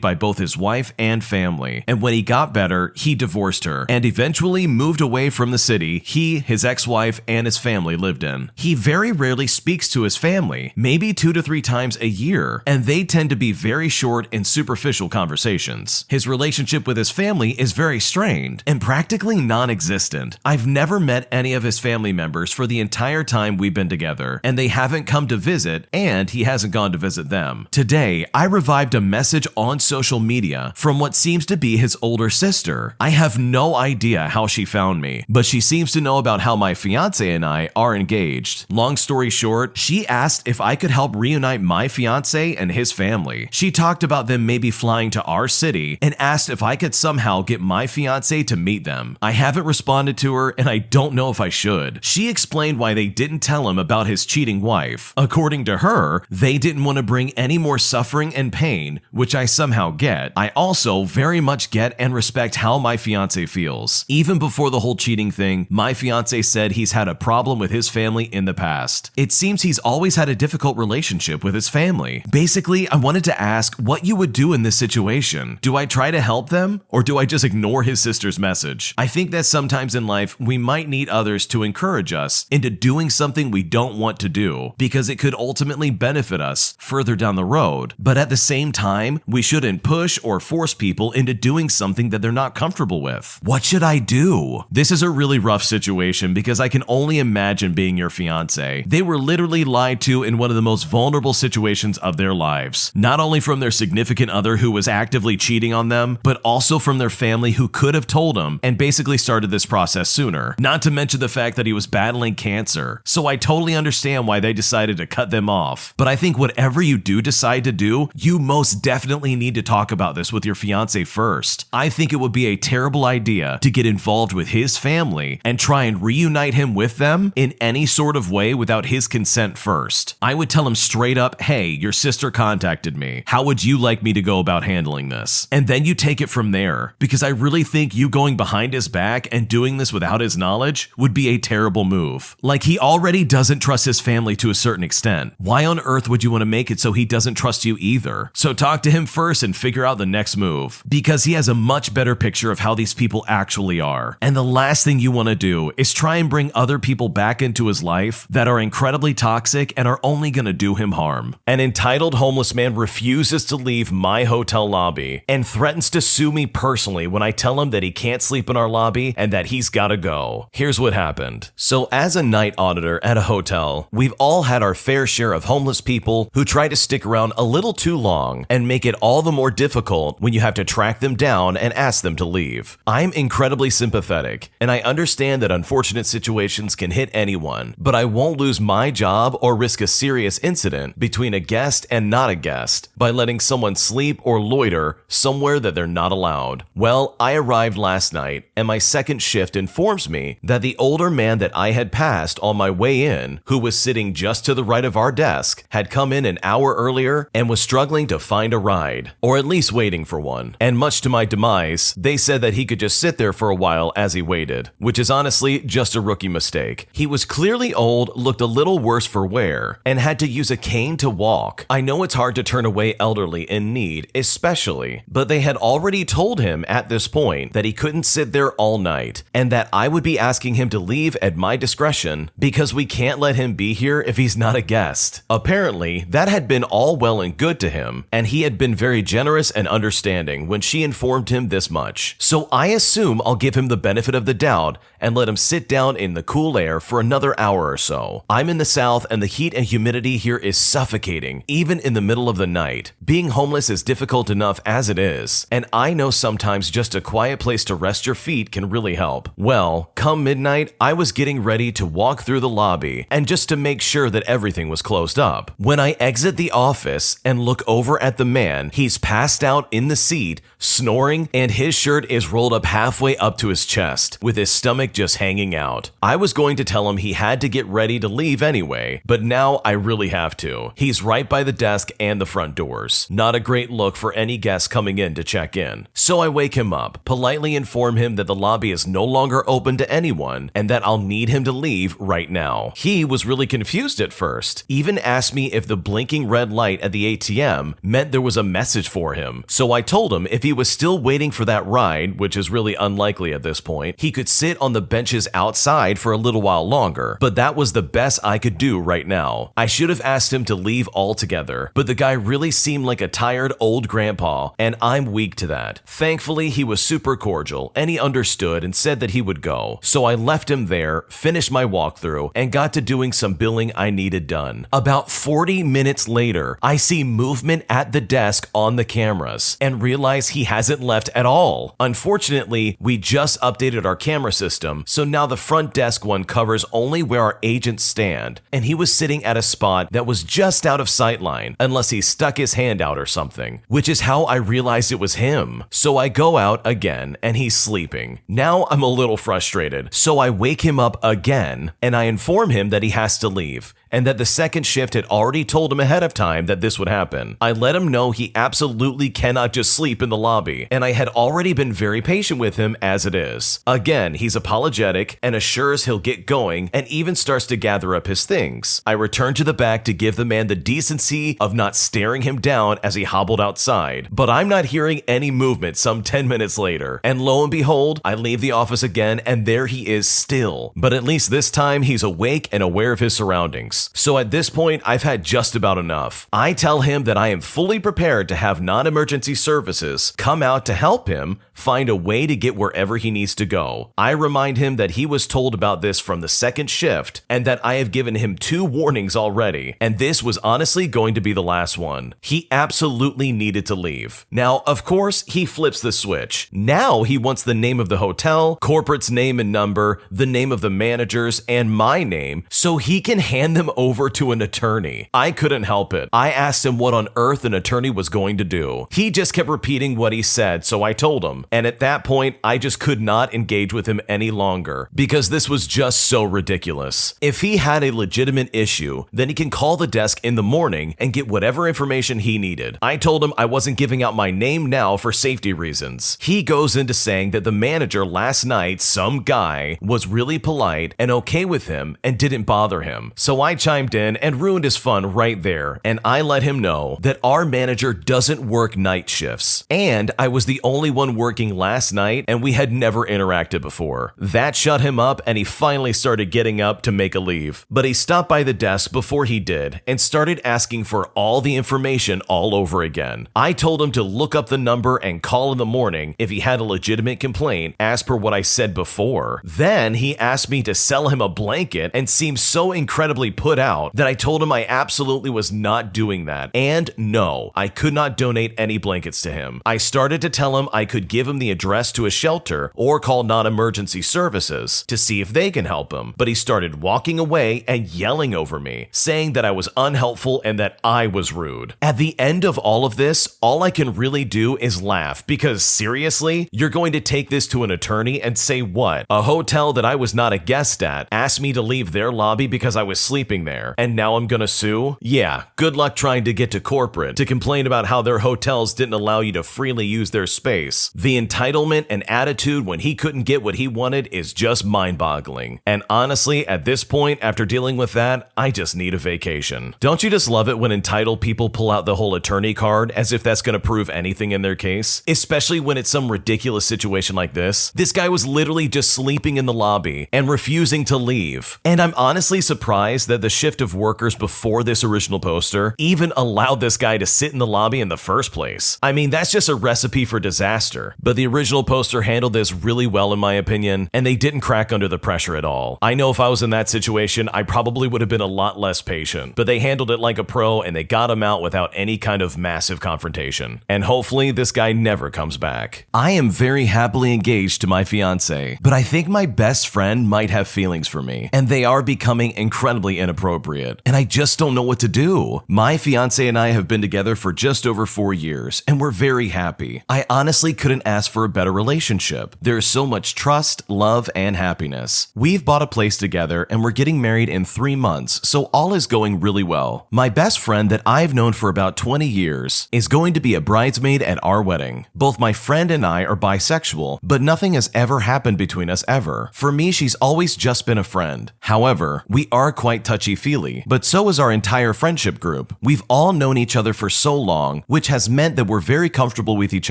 by both his wife and family, and when he got better, he divorced her and eventually moved away from the city he, his ex-wife, and his family lived in. He very rarely speaks to his family, maybe 2 to 3 times a year, and they tend to be very short and superficial conversations. His relationship with his family is very strained and practically non-existent. I've never met any of his family members for the entire time we've been together, and they haven't come to visit, and he hasn't gone to visit them. Today, I revived a message on social media from what seems to be his older sister. I have no idea how she found me, but she seems to know about how my fiance and I are engaged. Long story short, she asked if I could help reunite my fiance and his family. She talked about them maybe flying to our city and asked if I could somehow get my fiance to meet them. I haven't responded to her, and I don't know if I should. She explained why they didn't tell him about his cheating wife. According to her, they didn't want to bring any more suffering and pain, which I somehow get. I also very much get and respect how my fiance feels. Even before the whole cheating thing, my fiance said he's had a problem with his family in the past. It seems he's always had a difficult relationship with his family. Basically, I wanted to ask what you would do in this situation. Do I try to help them, or do I just ignore his sister's message? I think that sometimes in life, we might need others to encourage us into doing something we don't want to do, because it could ultimately benefit us further down the road. But at the same time, we shouldn't push or force people into doing something that they're not comfortable with. What should I do? This is a really rough situation because I can only imagine being your fiance. They were literally lied to in one of the most vulnerable situations of their lives. Not only from their significant other who was actively cheating on them, but also from their family who could have told them and basically started this process sooner. Not to mention the fact that he was battling cancer. So I totally understand why they decided to cut them off. But I think whatever you do decide to do, you most definitely need to talk about this with your fiance first. I think it would be a terrible idea to get involved with his family and try and reunite him with them in any sort of way without his consent first. I would tell him straight up, hey, your sister contacted me. How would you like me to go about handling this? And then you take it from there, because I really think you going behind his back and doing this without his knowledge would be a terrible move. Like, he already doesn't trust his family to a certain extent. Why on earth would you want to make it so he doesn't trust you either? So talk to him first and figure out the next move, because he has a much better picture of how these people actually are. And the last thing you want to do is try and bring other people back into his life that are incredibly toxic and are only going to do him harm. An entitled homeless man refuses to leave my hotel lobby and threatens to sue me personally when I tell him that he can't sleep in our lobby and that he's gotta go. Here's what happened. So as a night auditor at a hotel, we've all had our fair share of homeless people who try to stick around a little too long and make it all the more difficult when you have to track them down and ask them to leave. I'm incredibly sympathetic, and I understand that unfortunate situations can hit anyone, but I won't lose my job or risk a serious incident between a guest and not a guest by letting someone sleep or loiter somewhere that they're not allowed. Well, I arrived last night, and my second shift informs me that the older man that I had passed on my way in, who was sitting just to the right of our desk, had come in an hour earlier and was struggling to find a ride, or at least waiting for one. And much to my demise, they said that he could just sit there for a while as he waited, which is honestly just a rookie mistake. He was clearly old, looked a little worse for wear, and had to use a cane to walk. I know it's hard to turn away elderly in need, especially, but they had already told him at this point that he couldn't sit there all night, and that I would be asking him to leave at my discretion because we can't let him be here if he's not a guest. Apparently, that had been all well and good to him, and he had been very generous and understanding when she informed him this much. So I assume I'll give him the benefit of the doubt and let him sit down in the cool air for another hour or so. I'm in the South, and the heat and humidity here is suffocating, even in the middle of the night. Being homeless is difficult enough as it is, and I know sometimes just a quiet place to rest your feet can really help. Well, come midnight, I was getting ready to walk through the lobby, and just to make sure that everything was closed up. When I exit the office and look over at the man, he's passed out in the seat, snoring, and his shirt is rolled up halfway up to his chest, with his stomach just hanging out. I was going to tell him he had to get ready to leave anyway, but now I really have to. He's right by the desk and the front doors. Not a great look for any guest coming in to check in. So I wake him up, politely inform him that the lobby is no longer open to anyone and that I'll need him to leave right now. He was really confused at first, even asked me if the blinking red light at the ATM meant there was a message for him. So I told him if he was still waiting for that ride, which is really unlikely at this point, he could sit on the benches outside for a little while longer, but that was the best I could do right now. I should have asked him to leave altogether, but the guy really seemed like a tired old grandpa, and I'm weak to that. Thankfully, he was super cordial, and he understood and said that he would go. So I left him there, finished my walkthrough, and got to doing some billing I needed done. About 40 minutes later, I see movement at the desk on the cameras, and realize he hasn't left at all. Unfortunately, we just updated our camera system, so now the front desk one covers only where our agents stand, and he was sitting at a spot that was just out of sightline, unless he stuck his hand out or something, which is how I realized it was him. So I go out again, and he's sleeping. Now I'm a little frustrated, so I wake him up again, and I inform him that he has to leave, and that the second shift had already told him ahead of time that this would happen. I let him know he absolutely cannot just sleep in the lobby, and I had already been very patient with him as it is. Again, he's apologetic and assures he'll get going and even starts to gather up his things. I return to the back to give the man the decency of not staring him down as he hobbled outside, but I'm not hearing any movement some 10 minutes later, and lo and behold, I leave the office again and there he is still. But at least this time he's awake and aware of his surroundings. So at this point, I've had just about enough. I tell him that I am fully prepared to have non-emergency services come out to help him find a way to get wherever he needs to go. I remind him that he was told about this from the second shift and that I have given him 2 warnings already, and this was honestly going to be the last one. He absolutely needed to leave. Now, of course, he flips the switch. Now he wants the name of the hotel, corporate's name and number, the name of the managers, and my name so he can hand them over to an attorney. I couldn't help it. I asked him what on earth an attorney was going to do. He just kept repeating what he said, so I told him. And at that point, I just could not engage with him any longer because this was just so ridiculous. If he had a legitimate issue, then he can call the desk in the morning and get whatever information he needed. I told him I wasn't giving out my name now for safety reasons. He goes into saying that the manager last night, some guy, was really polite and okay with him and didn't bother him. So I chimed in and ruined his fun right there, and I let him know that our manager doesn't work night shifts, and I was the only one working last night and we had never interacted before. That shut him up and he finally started getting up to make a leave. But he stopped by the desk before he did and started asking for all the information all over again. I told him to look up the number and call in the morning if he had a legitimate complaint as per what I said before. Then he asked me to sell him a blanket and seemed so incredibly put out that I told him I absolutely was not doing that. And no, I could not donate any blankets to him. I started to tell him I could give him the address to a shelter or call non-emergency services to see if they can help him. But he started walking away and yelling over me, saying that I was unhelpful and that I was rude. At the end of all of this, all I can really do is laugh because seriously, you're going to take this to an attorney and say what? A hotel that I was not a guest at asked me to leave their lobby because I was sleeping there, and now I'm gonna sue? Yeah, good luck trying to get to corporate to complain about how their hotels didn't allow you to freely use their space. The entitlement and attitude when he couldn't get what he wanted is just mind-boggling. And honestly, at this point, after dealing with that, I just need a vacation. Don't you just love it when entitled people pull out the whole attorney card as if that's gonna prove anything in their case? Especially when it's some ridiculous situation like this. This guy was literally just sleeping in the lobby and refusing to leave. And I'm honestly surprised that the shift of workers before this original poster even allowed this guy to sit in the lobby in the first place. I mean, that's just a recipe for disaster. But the original poster handled this really well in my opinion, and they didn't crack under the pressure at all. I know if I was in that situation, I probably would have been a lot less patient, but they handled it like a pro and they got him out without any kind of massive confrontation. And hopefully this guy never comes back. I am very happily engaged to my fiance, but I think my best friend might have feelings for me, and they are becoming incredibly inappropriate, and I just don't know what to do. My fiance and I have been together for just over 4 years, and we're very happy. I honestly couldn't ask for a better relationship. There's so much trust, love, and happiness. We've bought a place together, and we're getting married in 3 months, so all is going really well. My best friend that I've known for about 20 years is going to be a bridesmaid at our wedding. Both my friend and I are bisexual, but nothing has ever happened between us ever. For me, she's always just been a friend. However, we are quite touchy-feely, but so is our entire friendship group. We've all known each other for so long, which has meant that we're very comfortable with each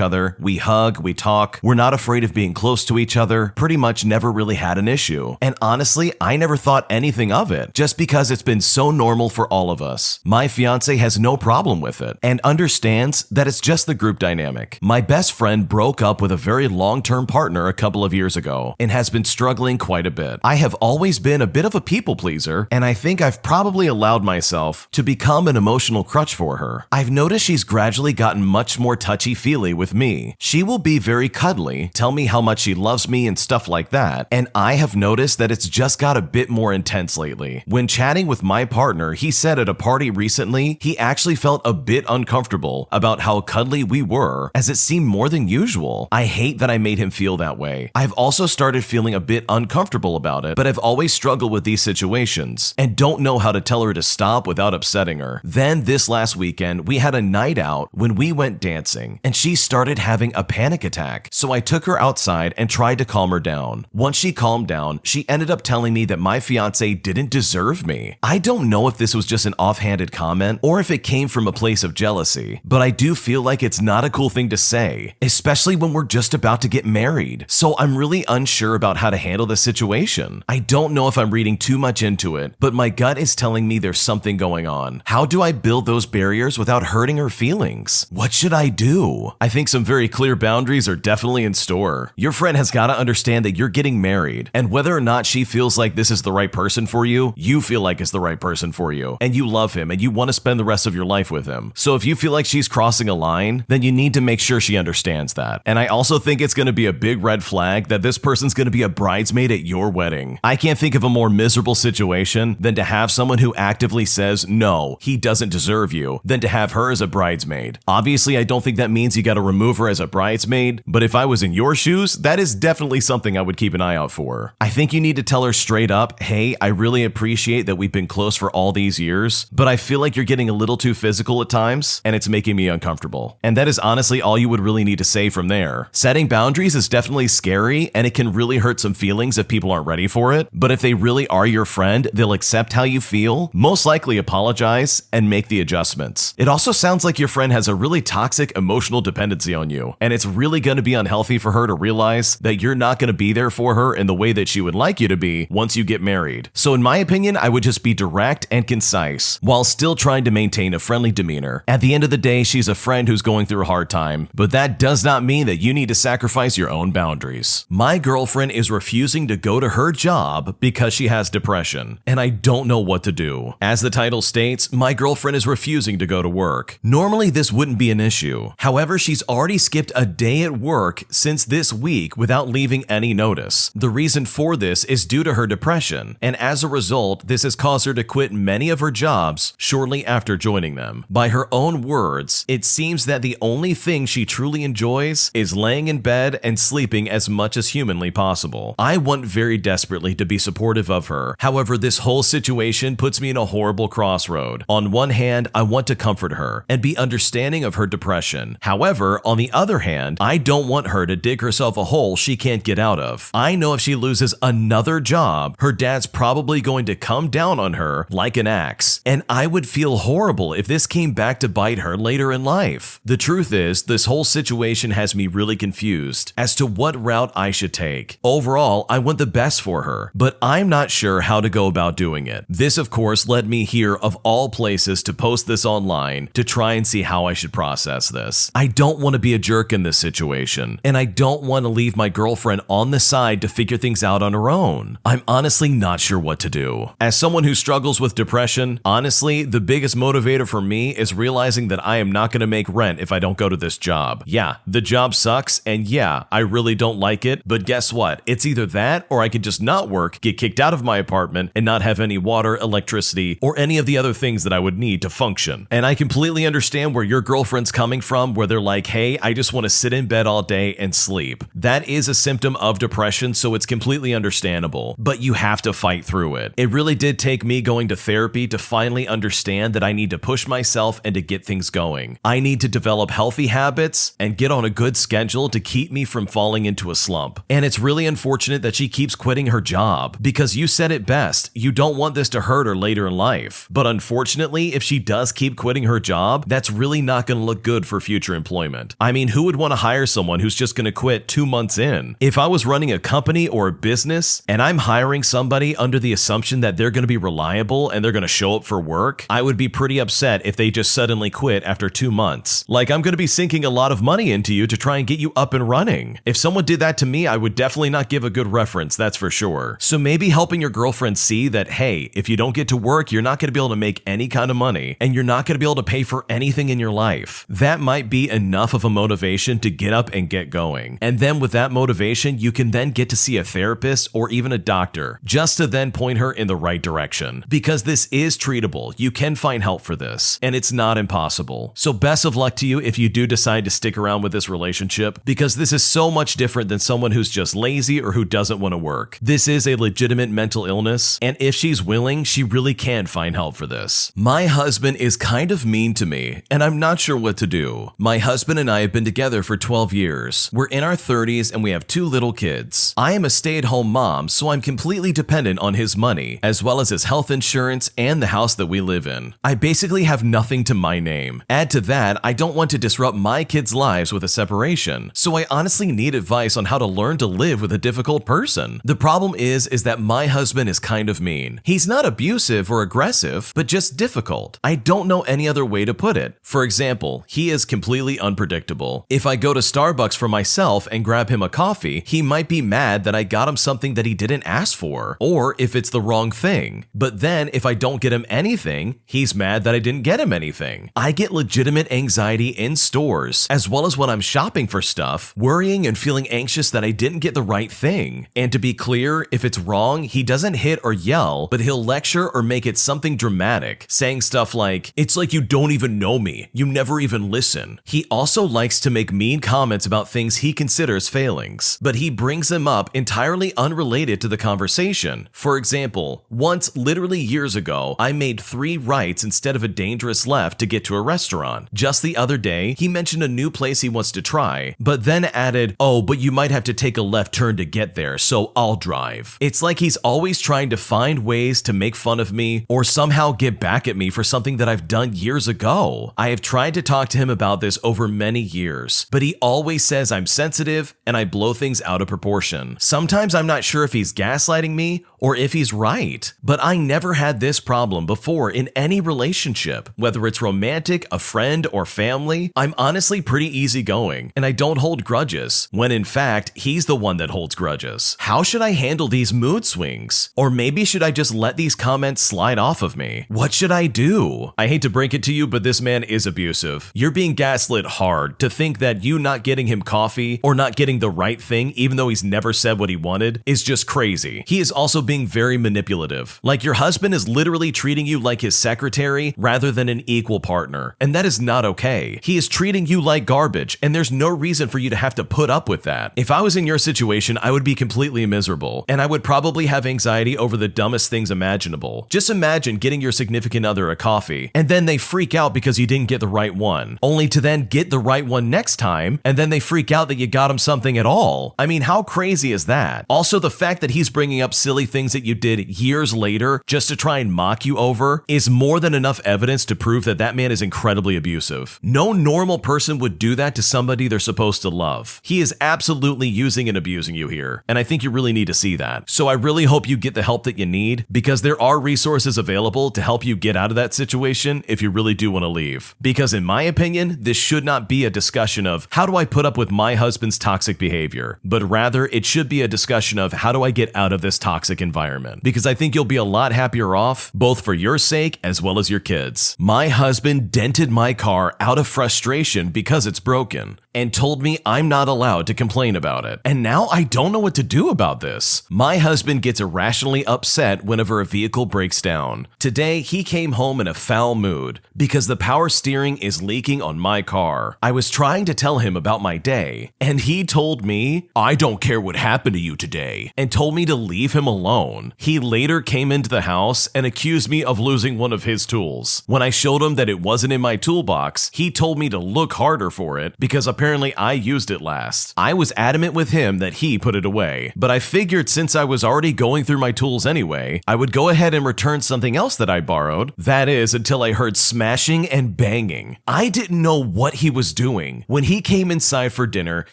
other. We hug, we talk, we're not afraid of being close to each other, pretty much never really had an issue. And honestly, I never thought anything of it, just because it's been so normal for all of us. My fiance has no problem with it, and understands that it's just the group dynamic. My best friend broke up with a very long-term partner a couple of years ago, and has been struggling quite a bit. I have always been a bit of a people pleaser, and I think I've probably allowed myself to become an emotional crutch for her. I've noticed she's gradually gotten much more touchy-feely with me. She will be very cuddly, tell me how much she loves me and stuff like that, and I have noticed that it's just got a bit more intense lately. When chatting with my partner, he said at a party recently, he actually felt a bit uncomfortable about how cuddly we were, as it seemed more than usual. I hate that I made him feel that way. I've also started feeling a bit uncomfortable about it, but I've always struggled with these situations, and don't know how to tell her to stop without upsetting her. Then this last weekend, we had a night out when we went dancing, and she started having a panic attack, so I took her outside and tried to calm her down. Once she calmed down, she ended up telling me that my fiance didn't deserve me. I don't know if this was just an offhanded comment, or if it came from a place of jealousy, but I do feel like it's not a cool thing to say, especially when we're just about to get married. So I'm really unsure about how to handle the situation. I don't know if I'm reading too much into it, but my gut is telling me there's something going on. How do I build those barriers without hurting her feelings? What should I do? I think some very clear boundaries are definitely in store. Your friend has got to understand that you're getting married, and whether or not she feels like this is the right person for you, you feel like it's the right person for you, and you love him and you want to spend the rest of your life with him. So if you feel like she's crossing a line, then you need to make sure she understands that. And I also think it's going to be a big red flag that this person's going to be a bridesmaid at your wedding. I can't think of a more miserable situation than to have someone who actively says, no, he doesn't deserve you, than to have her as a bridesmaid. Obviously, I don't think that means you got to remove her as a bridesmaid, but if I was in your shoes, that is definitely something I would keep an eye out for. I think you need to tell her straight up, hey, I really appreciate that we've been close for all these years, but I feel like you're getting a little too physical at times, and it's making me uncomfortable. And that is honestly all you would really need to say from there. Setting boundaries is definitely scary, and it can really hurt some feelings if people aren't ready for it, but if they really are your friend, they'll accept how you feel, most likely apologize, and make the adjustments. It also sounds like your friend has a really toxic emotional dependency on you, and it's really going to be unhealthy for her to realize that you're not going to be there for her in the way that she would like you to be once you get married. So in my opinion, I would just be direct and concise, while still trying to maintain a friendly demeanor. At the end of the day, she's a friend who's going through a hard time, but that does not mean that you need to sacrifice your own boundaries. My girlfriend is refusing to go to her job because she has depression, and I don't know what to do. As the title states, my girlfriend is refusing to go to work. Normally, this wouldn't be an issue. However, she's already skipped a day at work since this week without leaving any notice. The reason for this is due to her depression, and as a result, this has caused her to quit many of her jobs shortly after joining them. By her own words, it seems that the only thing she truly enjoys is laying in bed and sleeping as much as humanly possible. I want very desperately to be supportive of her. However, this whole situation puts me in a horrible crossroad. On one hand, I want to comfort her and be understanding of her depression. However, on the other hand, I don't want her to dig herself a hole she can't get out of. I know if she loses another job, her dad's probably going to come down on her like an axe, and I would feel horrible if this came back to bite her later in life. The truth is, this whole situation has me really confused as to what route I should take. Overall, I want the best for her, but I'm not sure how to go about doing it. it. This, of course, led me here, of all places, to post this online to try and see how I should process this. I don't want to be a jerk in this situation, and I don't want to leave my girlfriend on the side to figure things out on her own. I'm honestly not sure what to do. As someone who struggles with depression, honestly, the biggest motivator for me is realizing that I am not going to make rent if I don't go to this job. Yeah, the job sucks, and yeah, I really don't like it, but guess what? It's either that or I could just not work, get kicked out of my apartment, and not have any water, electricity, or any of the other things that I would need to function. And I completely understand where your girlfriend's coming from, where they're like, hey, I just want to sit in bed all day and sleep. That is a symptom of depression, so it's completely understandable, but you have to fight through it. It really did take me going to therapy to finally understand that I need to push myself and to get things going. I need to develop healthy habits and get on a good schedule to keep me from falling into a slump. And it's really unfortunate that she keeps quitting her job, because you said it best. You don't want this to hurt her later in life. But unfortunately, if she does keep quitting her job, that's really not going to look good for future employment. I mean, who would want to hire someone who's just going to quit 2 months in? If I was running a company or a business and I'm hiring somebody under the assumption that they're going to be reliable and they're going to show up for work, I would be pretty upset if they just suddenly quit after 2 months. Like, I'm going to be sinking a lot of money into you to try and get you up and running. If someone did that to me, I would definitely not give a good reference, that's for sure. So maybe helping your girlfriend see that, hey, if you don't get to work, you're not going to be able to make any kind of money, and you're not going to be able to pay for anything in your life. That might be enough of a motivation to get up and get going. And then with that motivation, you can then get to see a therapist or even a doctor, just to then point her in the right direction. Because this is treatable. You can find help for this, and it's not impossible. So best of luck to you if you do decide to stick around with this relationship, because this is so much different than someone who's just lazy or who doesn't want to work. This is a legitimate mental illness, and if she's willing, she really can find help for this. My husband is kind of mean to me, and I'm not sure what to do. My husband and I have been together for 12 years. We're in our 30s and we have 2 little kids. I am a stay-at-home mom, so I'm completely dependent on his money, as well as his health insurance and the house that we live in. I basically have nothing to my name. Add to that, I don't want to disrupt my kids' lives with a separation, so I honestly need advice on how to learn to live with a difficult person. The problem is that my husband is kind of mean. He's not abusive or aggressive, but just difficult. I don't know any other way to put it. For example, he is completely unpredictable. If I go to Starbucks for myself and grab him a coffee, he might be mad that I got him something that he didn't ask for, or if it's the wrong thing. But then if I don't get him anything, he's mad that I didn't get him anything. I get legitimate anxiety in stores, as well as when I'm shopping for stuff, worrying and feeling anxious that I didn't get the right thing. And to be clear, if it's wrong, he doesn't hit or yell, but he'll lecture or make it something dramatic, saying stuff like, "It's like you don't even know me. You never even listen." He also likes to make mean comments about things he considers failings, but he brings them up entirely unrelated to the conversation. For example, once, literally years ago, I made 3 rights instead of a dangerous left to get to a restaurant. Just the other day, he mentioned a new place he wants to try, but then added, "Oh, but you might have to take a left turn to get there, so I'll drive." It's like he's always trying to find ways to make fun of me or somehow get back at me for something that I've done years ago. I have tried to talk to him about this over many years, but he always says I'm sensitive and I blow things out of proportion. Sometimes I'm not sure if he's gaslighting me or if he's right, but I never had this problem before in any relationship, whether it's romantic, a friend, or family. I'm honestly pretty easygoing, and I don't hold grudges, when in fact, he's the one that holds grudges. How should I handle these mood swings? Or maybe should I just let these comments slide off of me? What should I do? I hate to break it to you, but this man is abusive. You're being gaslit hard to think that you not getting him coffee or not getting the right thing, even though he's never said what he wanted, is just crazy. He is also being very manipulative. Like, your husband is literally treating you like his secretary rather than an equal partner, and that is not okay. He is treating you like garbage, and there's no reason for you to have to put up with that. If I was in your situation, I would be completely miserable, and I would probably have anxiety over the dumbest things imaginable. Just imagine getting your significant other a coffee, and then they freak out because you didn't get the right one, only to then get the right one next time, and then they freak out that you got them something at all. I mean, how crazy is that? Also, the fact that he's bringing up silly things that you did years later just to try and mock you over is more than enough evidence to prove that that man is incredibly abusive. No normal person would do that to somebody they're supposed to love. He is absolutely using and abusing you here, and I think you really need to see that. So I really hope you get the help that you need, because because there are resources available to help you get out of that situation if you really do want to leave. Because in my opinion, this should not be a discussion of how do I put up with my husband's toxic behavior, but rather it should be a discussion of how do I get out of this toxic environment. Because I think you'll be a lot happier off, both for your sake as well as your kids. My husband dented my car out of frustration because it's broken and told me I'm not allowed to complain about it. And now I don't know what to do about this. My husband gets irrationally upset whenever a vehicle breaks down. Today, he came home in a foul mood because the power steering is leaking on my car. I was trying to tell him about my day, and he told me, "I don't care what happened to you today," and told me to leave him alone. He later came into the house and accused me of losing one of his tools. When I showed him that it wasn't in my toolbox, he told me to look harder for it because apparently I used it last. I was adamant with him that he put it away, but I figured since I was already going through my tools anyway, I would go ahead and return something else that I borrowed. That is, until I heard smashing and banging. I didn't know what he was doing. When he came inside for dinner,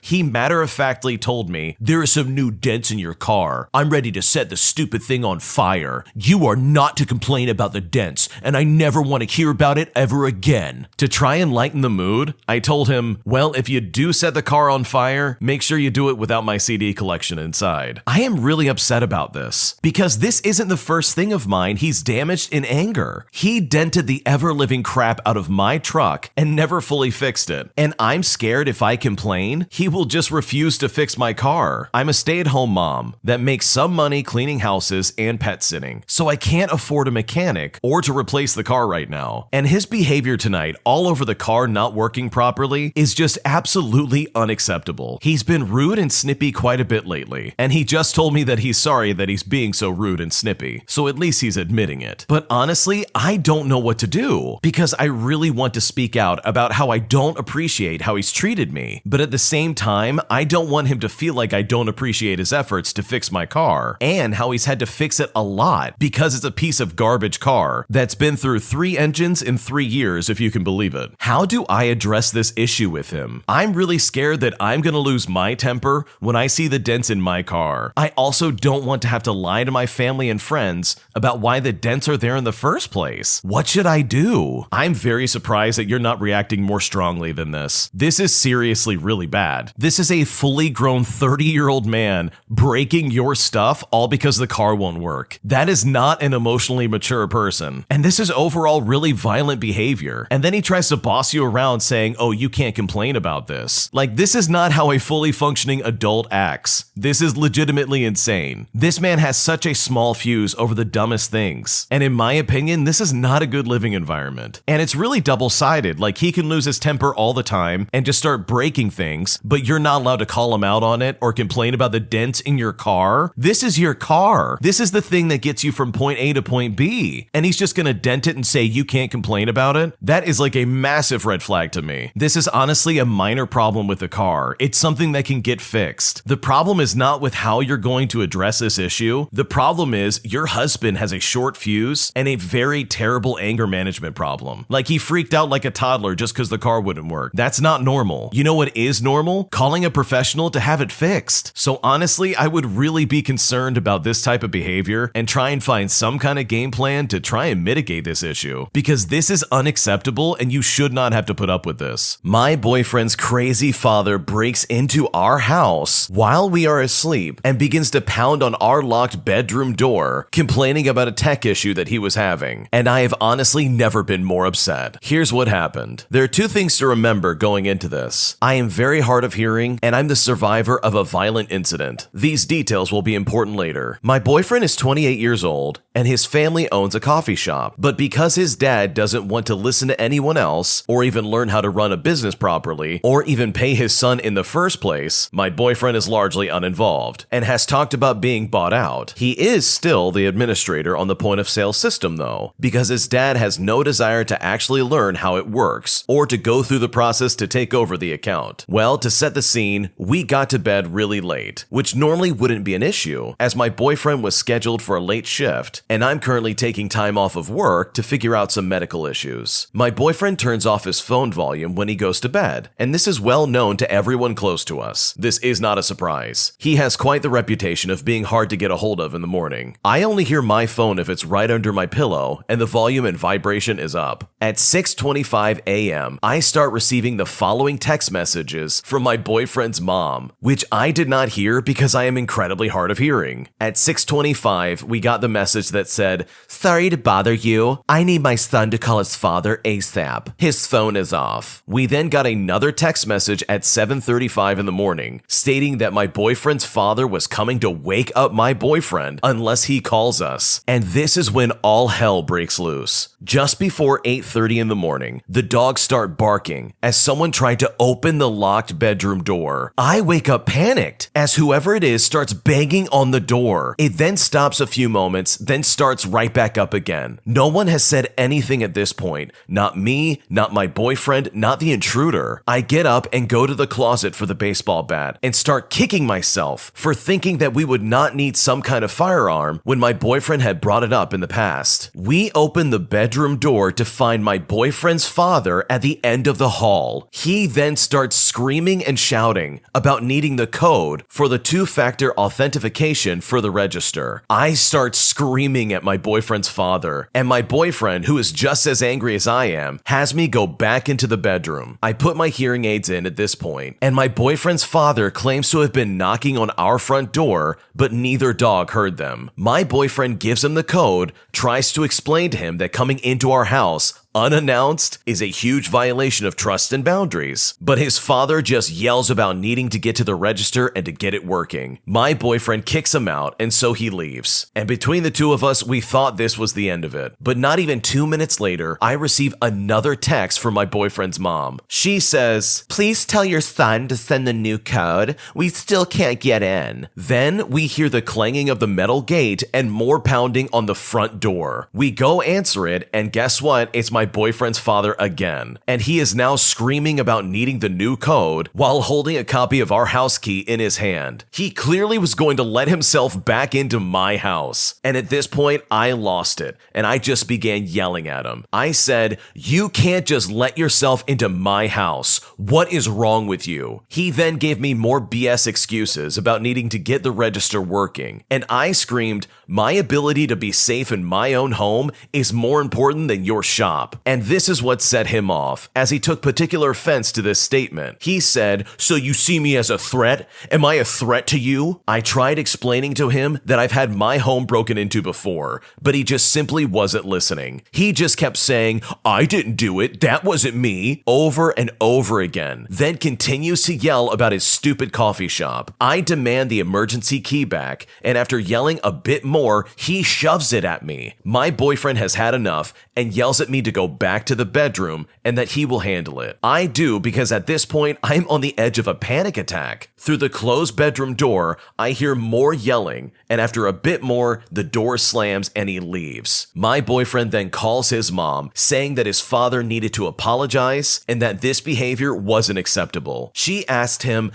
he matter-of-factly told me, "There are some new dents in your car. I'm ready to set the stupid thing on fire. You are not to complain about the dents, and I never want to hear about it ever again." To try and lighten the mood, I told him, "Well, if you do set the car on fire, make sure you do it without my CD collection inside." I am really upset about this, because this isn't the first thing of mine he's damaged in anger. He dented the ever-living crap out of my truck and never fully fixed it. And I'm scared if I complain, he will just refuse to fix my car. I'm a stay-at-home mom that makes some money cleaning houses and pet sitting, so I can't afford a mechanic or to replace the car right now. And his behavior tonight, all over the car not working properly, is just absolutely unacceptable. He's been rude and snippy quite a bit lately, and he just told me that he's sorry that he's being so rude and snippy, so at least he's admitting it. But honestly, I don't know what to do, because I really want to speak out about how I don't appreciate how he's treated me, but at the same time, I don't want him to feel like I don't appreciate his efforts to fix my car, and how he's had to fix it a lot because it's a piece of garbage car that's been through 3 engines in 3 years, if you can believe it. How do I address this issue with him? I'm really scared that I'm gonna lose my temper when I see the dents in my car. I also don't want to have to lie to my family and friends about why the dents are there in the first place. What should I do? I'm very surprised that you're not reacting more strongly than this. This is seriously really bad. This is a fully grown 30-year-old man breaking your stuff all because the car won't work. That is not an emotionally mature person. And this is overall really violent behavior. And then he tries to boss you around saying, "Oh, you can't complain about this." Like, this is not how a fully functioning adult acts. This is legitimately insane. This man has such a small fuse over the dumbest things. And in my opinion, this is not a good living environment. And it's really double-sided. Like, he can lose his temper all the time and just start breaking things, but you're not allowed to call him out on it or complain about the dents in your car. This is your car. This is the thing that gets you from point A to point B. And he's just gonna dent it and say you can't complain about it? That is like a massive red flag to me. This is honestly a minor problem with the car. It's something that can get fixed. The problem is not with how you're going to address this issue. The problem is your husband has a short fuse and a very terrible anger management problem. Like, he freaked out like a toddler just because the car wouldn't work. That's not normal. You know what is normal? Calling a professional to have it fixed. So honestly, I would really be concerned about this type of behavior and try and find some kind of game plan to try and mitigate this issue, because this is unacceptable and you should not have to put up with this. My boyfriend's crazy father breaks into our house while we are asleep and begins to pound on our locked bedroom door, complaining about a tech issue that he was having. And I have honestly never been more upset. Here's what happened. There are 2 things to remember going into this. I am very hard of hearing, and I'm the survivor of a violent incident. These details will be important later. My boyfriend is 28 years old, and his family owns a coffee shop. But because his dad doesn't want to listen to anyone else, or even learn how to run a business properly, or even pay his son in the first place, my boyfriend is largely uninvolved, and has talked about being bought out. He is still the administrator on the point of sale system though, because his dad has no desire to actually learn how it works, or to go through the process to take over the account. Well, to set the scene, we got to bed really late, which normally wouldn't be an issue, as my boyfriend was scheduled for a late shift, and I'm currently taking time off of work to figure out some medical issues. My boyfriend turns off his phone volume when he goes to bed, and this is well known to everyone close to us. This is not a surprise. He has quite the reputation of being hard to get a hold of in the morning. I only only hear my phone if it's right under my pillow and the volume and vibration is up. At 6:25 a.m., I start receiving the following text messages from my boyfriend's mom, which I did not hear because I am incredibly hard of hearing. At 6:25, we got the message that said, "Sorry to bother you. I need my son to call his father ASAP. His phone is off." We then got another text message at 7:35 in the morning stating that my boyfriend's father was coming to wake up my boyfriend unless he calls us. And this is when all hell breaks loose. Just before 8:30 in the morning, the dogs start barking as someone tried to open the locked bedroom door. I wake up panicked as whoever it is starts banging on the door. It then stops a few moments, then starts right back up again. No one has said anything at this point. Not me, not my boyfriend, not the intruder. I get up and go to the closet for the baseball bat and start kicking myself for thinking that we would not need some kind of firearm when my boyfriend had brought it up in the past. We open the bedroom door to find my boyfriend's father at the end of the hall. He then starts screaming and shouting about needing the code for the two-factor authentication for the register. I start screaming at my boyfriend's father, and my boyfriend, who is just as angry as I am, has me go back into the bedroom. I put my hearing aids in at this point, and my boyfriend's father claims to have been knocking on our front door, but neither dog heard them. My boyfriend gives him the code, tries to explain to him that coming into our house unannounced is a huge violation of trust and boundaries, but his father just yells about needing to get to the register and to get it working. My boyfriend kicks him out, and so he leaves. And between the two of us, we thought this was the end of it. But not even 2 minutes later, I receive another text from my boyfriend's mom. She says, "Please tell your son to send the new code. We still can't get in." Then we hear the clanging of the metal gate and more pounding on the front door. We go answer it, and guess what? It's my boyfriend's father again, and he is now screaming about needing the new code while holding a copy of our house key in his hand. He clearly was going to let himself back into my house, and at this point I lost it, and I just began yelling at him. I said, "You can't just let yourself into my house. What is wrong with you?" He then gave me more BS excuses about needing to get the register working, and I screamed, "My ability to be safe in my own home is more important than your shop." And this is what set him off, as he took particular offense to this statement. He said, "So you see me as a threat? Am I a threat to you?" I tried explaining to him that I've had my home broken into before, but he just simply wasn't listening. He just kept saying, "I didn't do it, that wasn't me," over and over again, then continues to yell about his stupid coffee shop. I demand the emergency key back, and after yelling a bit more, he shoves it at me. My boyfriend has had enough and yells at me to go back to the bedroom and that he will handle it. I do, because at this point, I'm on the edge of a panic attack. Through the closed bedroom door, I hear more yelling, and after a bit more, the door slams and he leaves. My boyfriend then calls his mom, saying that his father needed to apologize and that this behavior wasn't acceptable. She asked him,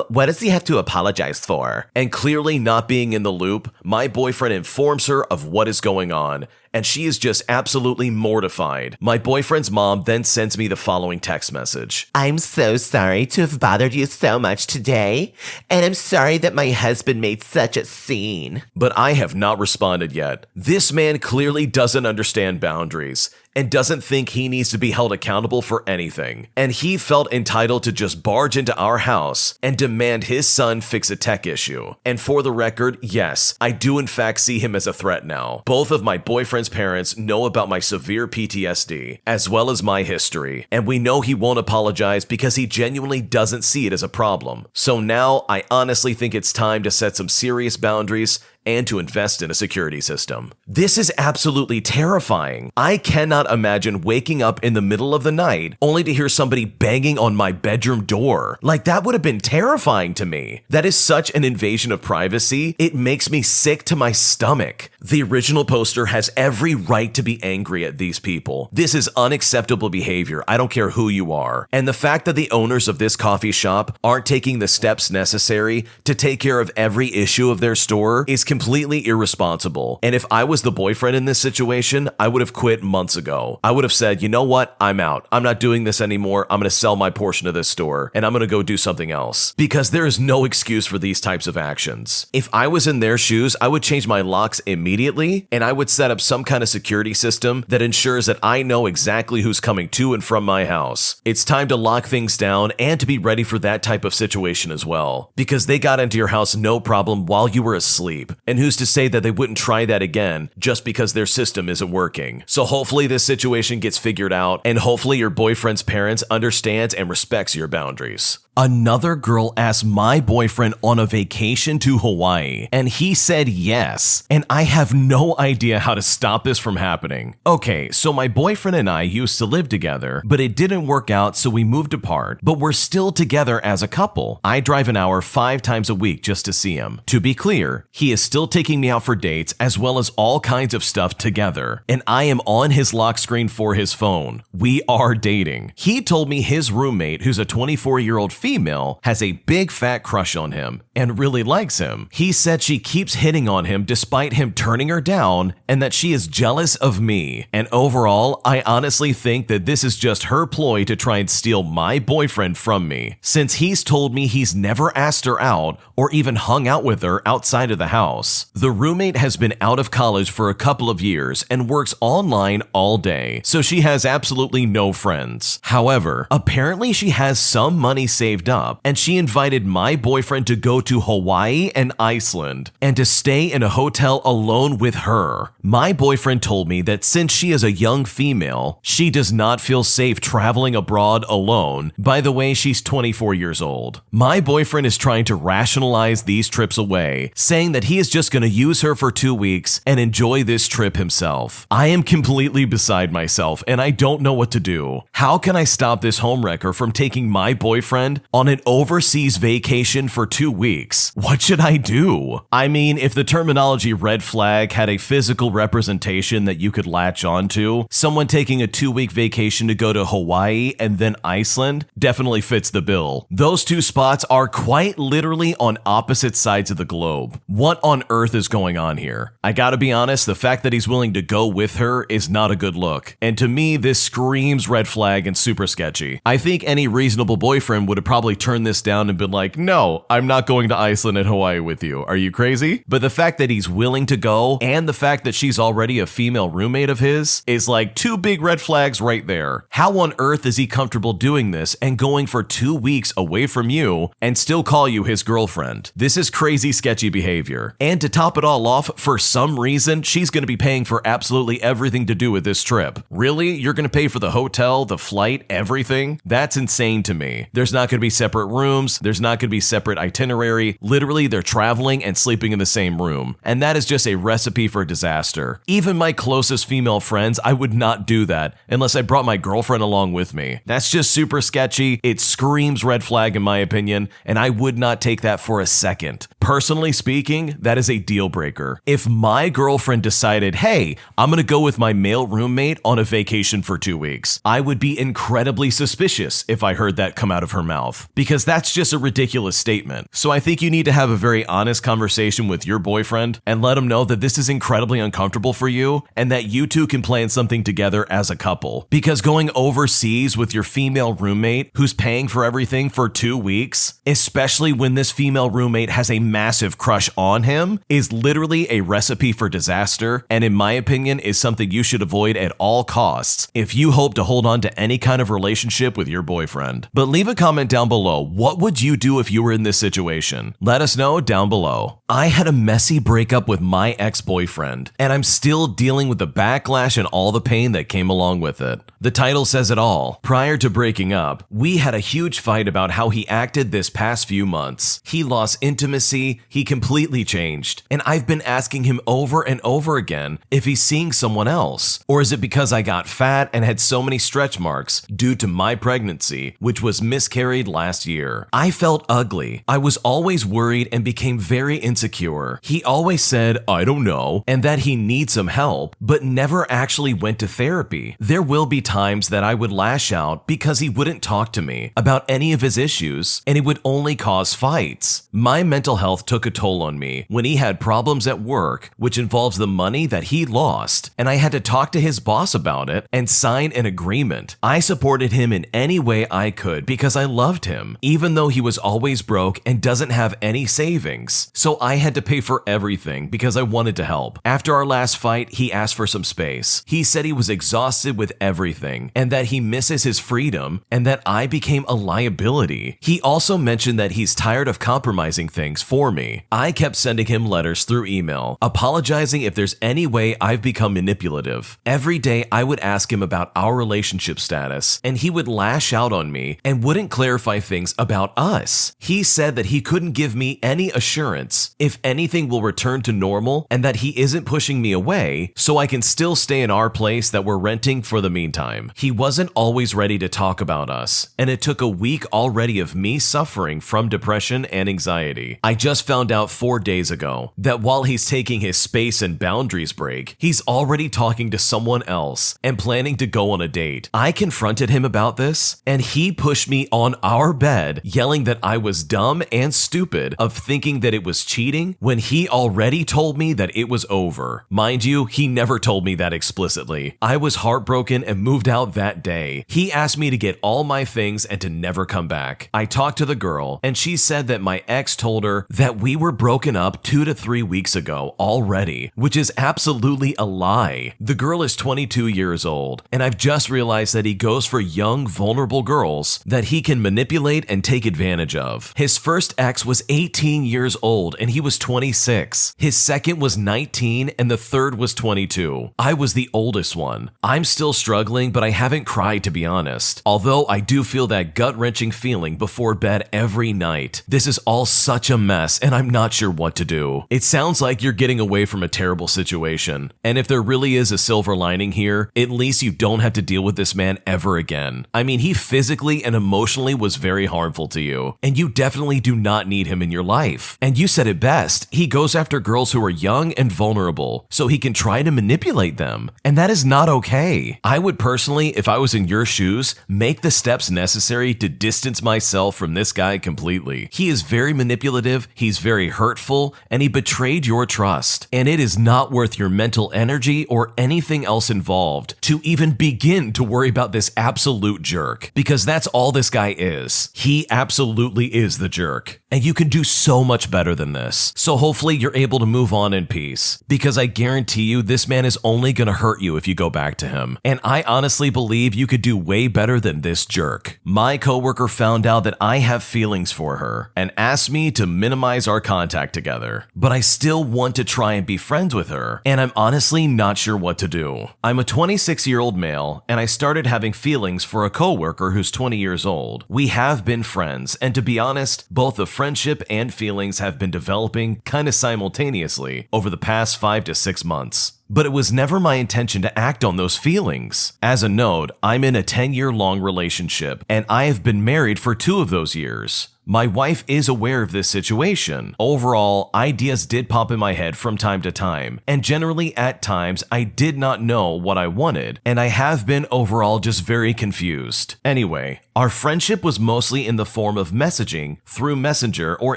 what does he have to apologize for?" And clearly not being in the loop, my boyfriend informs her of what is going on, and she is just absolutely mortified. My boyfriend's mom then sends me the following text message. "I'm so sorry to have bothered you so much today, and I'm sorry that my husband made such a scene." But I have not responded yet. This man clearly doesn't understand boundaries and doesn't think he needs to be held accountable for anything. And he felt entitled to just barge into our house and demand his son fix a tech issue. And for the record, yes, I do in fact see him as a threat now. Both of my boyfriend's parents know about my severe PTSD, as well as my history, and we know he won't apologize because he genuinely doesn't see it as a problem. So now I honestly think it's time to set some serious boundaries and to invest in a security system. This is absolutely terrifying. I cannot imagine waking up in the middle of the night only to hear somebody banging on my bedroom door. Like, that would have been terrifying to me. That is such an invasion of privacy, it makes me sick to my stomach. The original poster has every right to be angry at these people. This is unacceptable behavior, I don't care who you are. And the fact that the owners of this coffee shop aren't taking the steps necessary to take care of every issue of their store is completely irresponsible. And if I was the boyfriend in this situation, I would have quit months ago. I would have said, you know what? I'm out. I'm not doing this anymore. I'm going to sell my portion of this store and I'm going to go do something else. Because there is no excuse for these types of actions. If I was in their shoes, I would change my locks immediately and I would set up some kind of security system that ensures that I know exactly who's coming to and from my house. It's time to lock things down and to be ready for that type of situation as well. Because they got into your house no problem while you were asleep. And who's to say that they wouldn't try that again just because their system isn't working? So hopefully this situation gets figured out and hopefully your boyfriend's parents understands and respects your boundaries. Another girl asked my boyfriend on a vacation to Hawaii, and he said yes, and I have no idea how to stop this from happening. Okay, so my boyfriend and I used to live together, but it didn't work out, so we moved apart, but we're still together as a couple. I drive an hour 5 times a week just to see him. To be clear, he is still taking me out for dates as well as all kinds of stuff together, and I am on his lock screen for his phone. We are dating. He told me his roommate, who's a 24-year-old female, has a big fat crush on him and really likes him. He said she keeps hitting on him despite him turning her down and that she is jealous of me. And overall, I honestly think that this is just her ploy to try and steal my boyfriend from me, since he's told me he's never asked her out or even hung out with her outside of the house. The roommate has been out of college for a couple of years and works online all day, so she has absolutely no friends. However, apparently she has some money saved up, and she invited my boyfriend to go to Hawaii and Iceland and to stay in a hotel alone with her. My boyfriend told me that since she is a young female, she does not feel safe traveling abroad alone. By the way, she's 24 years old. My boyfriend is trying to rationalize these trips away, saying that he is just going to use her for 2 weeks and enjoy this trip himself. I am completely beside myself and I don't know what to do. How can I stop this homewrecker from taking my boyfriend on an overseas vacation for 2 weeks? What should I do? I mean, if the terminology red flag had a physical representation that you could latch onto, someone taking a 2-week vacation to go to Hawaii and then Iceland definitely fits the bill. Those two spots are quite literally on opposite sides of the globe. What on earth is going on here? I gotta be honest, the fact that he's willing to go with her is not a good look. And to me, this screams red flag and super sketchy. I think any reasonable boyfriend would have probably turned this down and been like, no, I'm not going to Iceland and Hawaii with you. Are you crazy? But the fact that he's willing to go and the fact that she's already a female roommate of his is like 2 big red flags right there. How on earth is he comfortable doing this and going for 2 weeks away from you and still call you his girlfriend? This is crazy sketchy behavior. And to top it all off, for some reason, she's going to be paying for absolutely everything to do with this trip. Really? You're going to pay for the hotel, the flight, everything? That's insane to me. There's not going to be separate rooms. There's not going to be separate itinerary. Literally, they're traveling and sleeping in the same room. And that is just a recipe for disaster. Even my closest female friends, I would not do that unless I brought my girlfriend along with me. That's just super sketchy. It screams red flag in my opinion, and I would not take that for a second. Personally speaking, that is a deal breaker. If my girlfriend decided, hey, I'm going to go with my male roommate on a vacation for 2 weeks, I would be incredibly suspicious if I heard that come out of her mouth, because that's just a ridiculous statement. So I think you need to have a very honest conversation with your boyfriend and let him know that this is incredibly uncomfortable for you and that you two can plan something together as a couple. Because going overseas with your female roommate who's paying for everything for 2 weeks, especially when this female roommate has a massive crush on him, is literally a recipe for disaster, and in my opinion is something you should avoid at all costs if you hope to hold on to any kind of relationship with your boyfriend. But leave a comment down below. What would you do if you were in this situation? Let us know down below. I had a messy breakup with my ex-boyfriend, and I'm still dealing with the backlash and all the pain that came along with it. The title says it all. Prior to breaking up, we had a huge fight about how he acted this past few months. He lost intimacy, he completely changed, and I've been asking him over and over again if he's seeing someone else. Or is it because I got fat and had so many stretch marks due to my pregnancy, which was miscarried last year? I felt ugly. I was always worried and became very insecure. He always said, I don't know, and that he needs some help, but never actually went to therapy. There will be times that I would lash out because he wouldn't talk to me about any of his issues, and it would only cause fights. My mental health health took a toll on me when he had problems at work, which involves the money that he lost, and I had to talk to his boss about it and sign an agreement. I supported him in any way I could because I loved him, even though he was always broke and doesn't have any savings. So I had to pay for everything because I wanted to help. After our last fight, he asked for some space. He said he was exhausted with everything and that he misses his freedom and that I became a liability. He also mentioned that he's tired of compromising things for me. I kept sending him letters through email, apologizing if there's any way I've become manipulative. Every day I would ask him about our relationship status, and he would lash out on me and wouldn't clarify things about us. He said that he couldn't give me any assurance if anything will return to normal and that he isn't pushing me away so I can still stay in our place that we're renting for the meantime. He wasn't always ready to talk about us, and it took a week already of me suffering from depression and anxiety. I just found out 4 days ago that while he's taking his space and boundaries break, he's already talking to someone else and planning to go on a date. I confronted him about this, and he pushed me on our bed, yelling that I was dumb and stupid of thinking that it was cheating when he already told me that it was over. Mind you, he never told me that explicitly. I was heartbroken and moved out that day. He asked me to get all my things and to never come back. I talked to the girl, and she said that my ex told her that we were broken up 2 to 3 weeks ago already, which is absolutely a lie. The girl is 22 years old, and I've just realized that he goes for young, vulnerable girls that he can manipulate and take advantage of. His first ex was 18 years old, and he was 26. His second was 19, and the third was 22. I was the oldest one. I'm still struggling, but I haven't cried, to be honest. Although I do feel that gut-wrenching feeling before bed every night. This is all such a mess, and I'm not sure what to do. It sounds like you're getting away from a terrible situation. And if there really is a silver lining here, at least you don't have to deal with this man ever again. I mean, he physically and emotionally was very harmful to you, and you definitely do not need him in your life. And you said it best. He goes after girls who are young and vulnerable, so he can try to manipulate them. And that is not okay. I would personally, if I was in your shoes, make the steps necessary to distance myself from this guy completely. He is very manipulative, he's very hurtful, and he betrayed your trust. And it is not worth your mental energy or anything else involved to even begin to worry about this absolute jerk, because that's all this guy is. He absolutely is the jerk. And you can do so much better than this. So hopefully you're able to move on in peace, because I guarantee you this man is only going to hurt you if you go back to him. And I honestly believe you could do way better than this jerk. My coworker found out that I have feelings for her and asked me to minimize our contact together, but I still want to try and be friends with her, and I'm honestly not sure what to do. I'm a 26-year-old male, and I started having feelings for a coworker who's 20 years old. We have been friends, and to be honest, both the friendship and feelings have been developing kind of simultaneously over the past 5 to 6 months. But it was never my intention to act on those feelings. As a note, I'm in a 10-year-long relationship, and I have been married for 2 of those years. My wife is aware of this situation. Overall, ideas did pop in my head from time to time, and generally at times I did not know what I wanted, and I have been overall just very confused. Anyway, our friendship was mostly in the form of messaging through Messenger or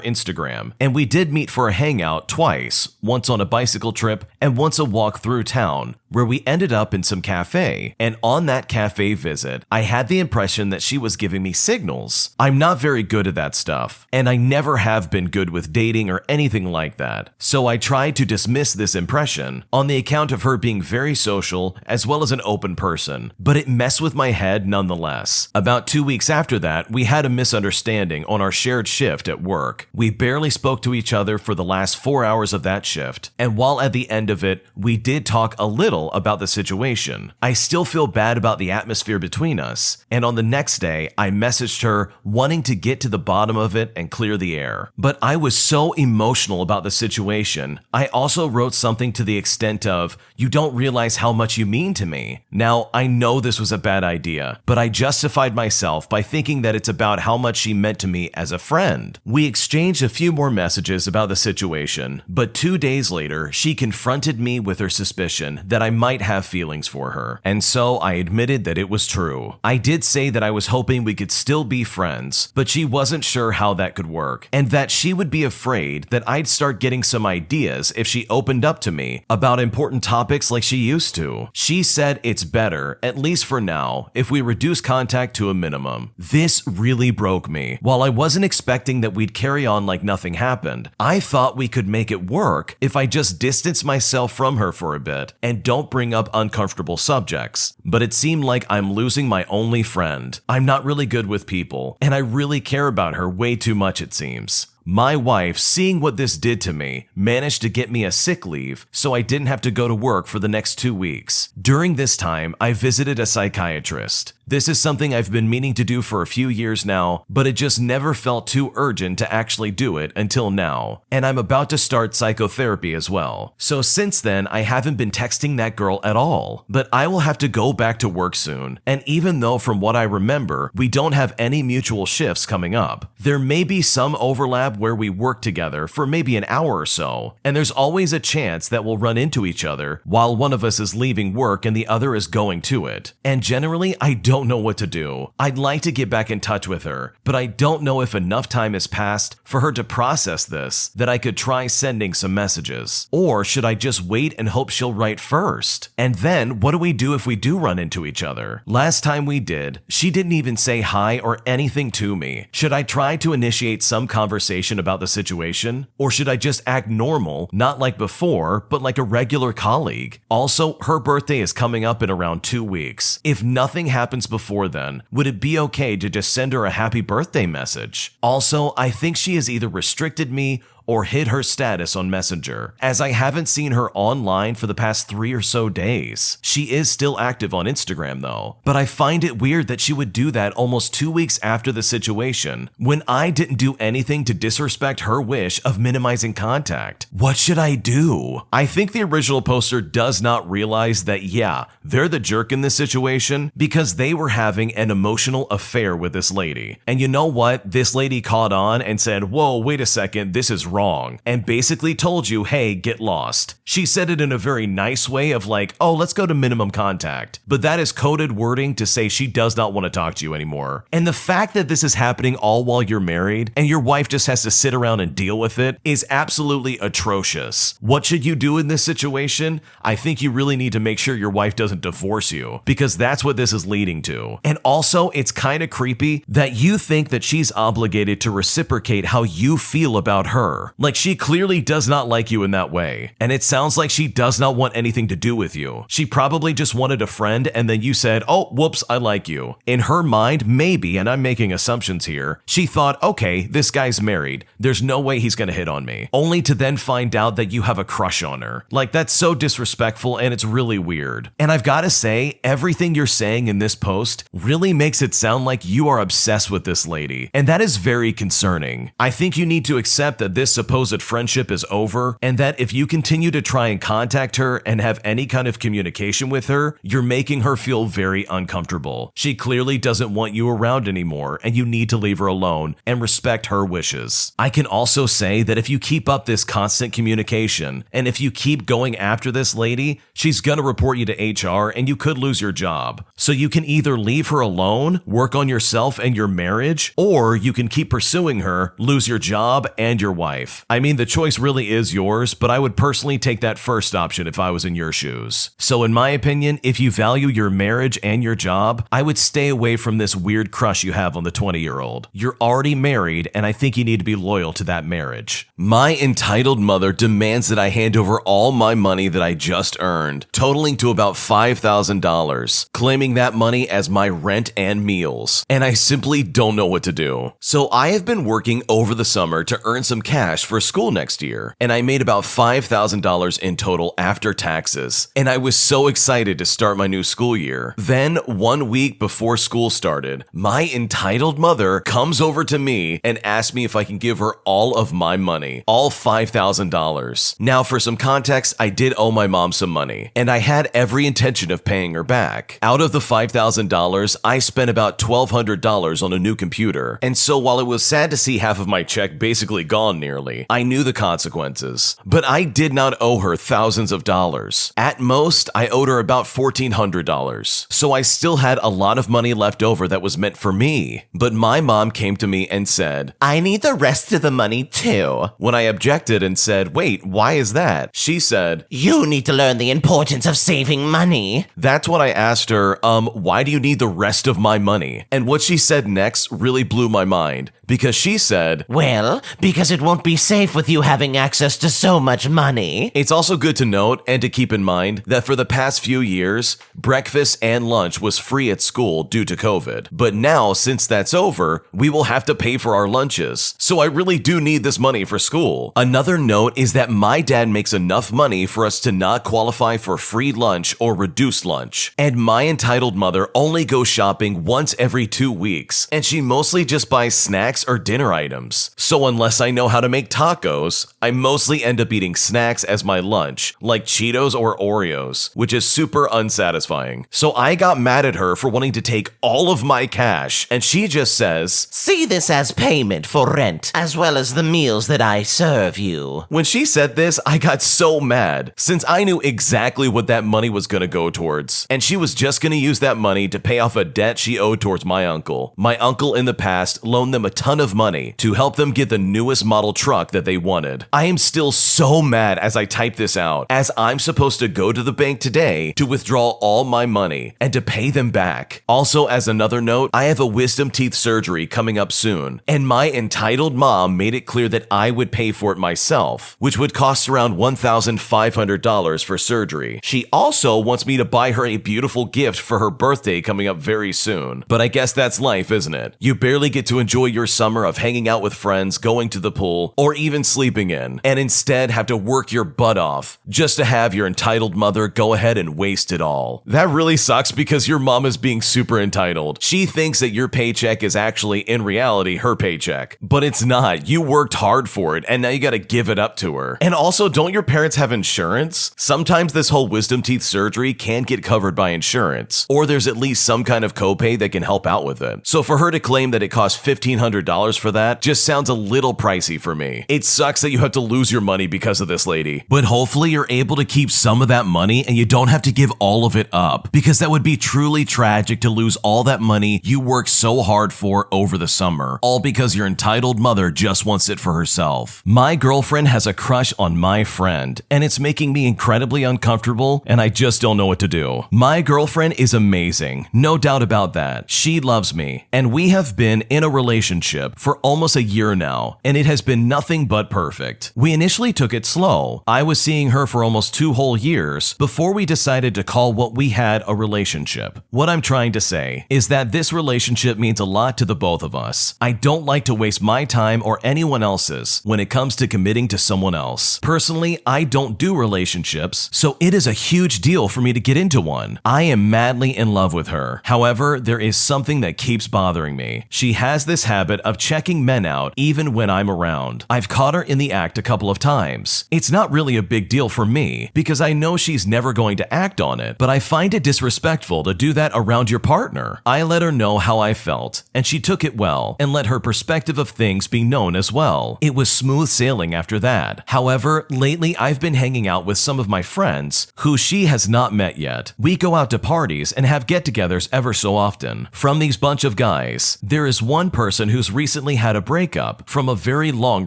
Instagram, and we did meet for a hangout twice, once on a bicycle trip and once a walk through town, where we ended up in some cafe. And on that cafe visit, I had the impression that she was giving me signals. I'm not very good at that stuff, and I never have been good with dating or anything like that. So I tried to dismiss this impression on the account of her being very social as well as an open person, but it messed with my head nonetheless. About 2 weeks after that, we had a misunderstanding on our shared shift at work. We barely spoke to each other for the last 4 hours of that shift, and while at the end of it, we did talk a little about the situation. I still feel bad about the atmosphere between us, and on the next day, I messaged her wanting to get to the bottom of it and clear the air. But I was so emotional about the situation, I also wrote something to the extent of, "You don't realize how much you mean to me." Now, I know this was a bad idea, but I justified myself by thinking that it's about how much she meant to me as a friend. We exchanged a few more messages about the situation, but 2 days later, she confronted me with her suspicion that I might have feelings for her, and so I admitted that it was true. I did say that I was hoping we could still be friends, but she wasn't sure how that could work, and that she would be afraid that I'd start getting some ideas if she opened up to me about important topics like she used to. She said it's better, at least for now, if we reduce contact to a minimum. This really broke me. While I wasn't expecting that we'd carry on like nothing happened, I thought we could make it work if I just distance myself from her for a bit and don't bring up uncomfortable subjects. But it seemed like I'm losing my only friend. I'm not really good with people, and I really care about her way too much, it seems. My wife, seeing what this did to me, managed to get me a sick leave so I didn't have to go to work for the next 2 weeks. During this time, I visited a psychiatrist. This is something I've been meaning to do for a few years now, but it just never felt too urgent to actually do it until now. And I'm about to start psychotherapy as well. So since then, I haven't been texting that girl at all. But I will have to go back to work soon. And even though from what I remember, we don't have any mutual shifts coming up, there may be some overlap where we work together for maybe an hour or so. And there's always a chance that we'll run into each other while one of us is leaving work and the other is going to it. And generally, I don't know what to do. I'd like to get back in touch with her, but I don't know if enough time has passed for her to process this that I could try sending some messages. Or should I just wait and hope she'll write first? And then what do we do if we do run into each other? Last time we did, she didn't even say hi or anything to me. Should I try to initiate some conversation about the situation? Or should I just act normal, not like before, but like a regular colleague? Also, her birthday is coming up in around 2 weeks. If nothing happens before then, would it be okay to just send her a happy birthday message? Also, I think she has either restricted me or hid her status on Messenger, as I haven't seen her online for the past 3 or so days. She is still active on Instagram though, but I find it weird that she would do that almost 2 weeks after the situation, when I didn't do anything to disrespect her wish of minimizing contact. What should I do? I think the original poster does not realize that yeah, they're the jerk in this situation because they were having an emotional affair with this lady. And you know what? This lady caught on and said, whoa, wait a second, this is wrong, and basically told you, hey, get lost. She said it in a very nice way of like, oh, let's go to minimum contact. But that is coded wording to say she does not want to talk to you anymore. And the fact that this is happening all while you're married and your wife just has to sit around and deal with it is absolutely atrocious. What should you do in this situation? I think you really need to make sure your wife doesn't divorce you, because that's what this is leading to. And also, it's kind of creepy that you think that she's obligated to reciprocate how you feel about her. Like she clearly does not like you in that way. And it sounds like she does not want anything to do with you. She probably just wanted a friend and then you said, oh, whoops, I like you. In her mind, maybe, and I'm making assumptions here, she thought, okay, this guy's married. There's no way he's gonna hit on me. Only to then find out that you have a crush on her. Like that's so disrespectful and it's really weird. And I've gotta say, everything you're saying in this post really makes it sound like you are obsessed with this lady. And that is very concerning. I think you need to accept that this supposed friendship is over, and that if you continue to try and contact her and have any kind of communication with her, you're making her feel very uncomfortable. She clearly doesn't want you around anymore, and you need to leave her alone and respect her wishes. I can also say that if you keep up this constant communication, and if you keep going after this lady, she's gonna report you to HR and you could lose your job. So you can either leave her alone, work on yourself and your marriage, or you can keep pursuing her, lose your job and your wife. I mean, the choice really is yours, but I would personally take that first option if I was in your shoes. So in my opinion, if you value your marriage and your job, I would stay away from this weird crush you have on the 20-year-old. You're already married, and I think you need to be loyal to that marriage. My entitled mother demands that I hand over all my money that I just earned, totaling to about $5,000, claiming that money as my rent and meals. And I simply don't know what to do. So I have been working over the summer to earn some cash for school next year, and I made about $5,000 in total after taxes, and I was so excited to start my new school year. Then, 1 week before school started, my entitled mother comes over to me and asks me if I can give her all of my money, all $5,000. Now, for some context, I did owe my mom some money, and I had every intention of paying her back. Out of the $5,000, I spent about $1,200 on a new computer, and so while it was sad to see half of my check basically gone nearly, nearly. I knew the consequences. But I did not owe her thousands of dollars. At most, I owed her about $1,400. So I still had a lot of money left over that was meant for me. But my mom came to me and said, "I need the rest of the money too." When I objected and said, "Wait, why is that?" she said, "You need to learn the importance of saving money." That's what I asked her, why do you need the rest of my money? And what she said next really blew my mind, because she said, "Well, because it won't be safe with you having access to so much money." It's also good to note and to keep in mind that for the past few years, breakfast and lunch was free at school due to COVID. But now, since that's over, we will have to pay for our lunches. So I really do need this money for school. Another note is that my dad makes enough money for us to not qualify for free lunch or reduced lunch. And my entitled mother only goes shopping once every 2 weeks, and she mostly just buys snacks or dinner items. So unless I know how to make tacos, I mostly end up eating snacks as my lunch, like Cheetos or Oreos, which is super unsatisfying. So I got mad at her for wanting to take all of my cash, and she just says, "See this as payment for rent, as well as the meals that I serve you." When she said this, I got so mad, since I knew exactly what that money was gonna go towards. And she was just gonna use that money to pay off a debt she owed towards my uncle. My uncle in the past loaned them a ton of money to help them get the newest model truck that they wanted. I am still so mad as I type this out, as I'm supposed to go to the bank today to withdraw all my money and to pay them back. Also, as another note, I have a wisdom teeth surgery coming up soon, and my entitled mom made it clear that I would pay for it myself, which would cost around $1,500 for surgery. She also wants me to buy her a beautiful gift for her birthday coming up very soon. But I guess that's life, isn't it? You barely get to enjoy your summer of hanging out with friends, going to the pool, or even sleeping in, and instead have to work your butt off just to have your entitled mother go ahead and waste it all. That really sucks because your mom is being super entitled. She thinks that your paycheck is actually, in reality, her paycheck. But it's not. You worked hard for it, and now you gotta give it up to her. And also, don't your parents have insurance? Sometimes this whole wisdom teeth surgery can get covered by insurance, or there's at least some kind of copay that can help out with it. So for her to claim that it costs $1,500 for that just sounds a little pricey for me. It sucks that you have to lose your money because of this lady. But hopefully you're able to keep some of that money and you don't have to give all of it up, because that would be truly tragic to lose all that money you worked so hard for over the summer, all because your entitled mother just wants it for herself. My girlfriend has a crush on my friend, and it's making me incredibly uncomfortable, and I just don't know what to do. My girlfriend is amazing, no doubt about that. She loves me, and we have been in a relationship for almost a year now, and it has been nothing but perfect. We initially took it slow. I was seeing her for almost 2 whole years before we decided to call what we had a relationship. What I'm trying to say is that this relationship means a lot to the both of us. I don't like to waste my time or anyone else's when it comes to committing to someone else. Personally, I don't do relationships, so it is a huge deal for me to get into one. I am madly in love with her. However, there is something that keeps bothering me. She has this habit of checking men out even when I'm around. I've caught her in the act a couple of times. It's not really a big deal for me because I know she's never going to act on it, but I find it disrespectful to do that around your partner. I let her know how I felt, and she took it well and let her perspective of things be known as well. It was smooth sailing after that. However, lately I've been hanging out with some of my friends who she has not met yet. We go out to parties and have get-togethers ever so often. From these bunch of guys, there is one person who's recently had a breakup from a very long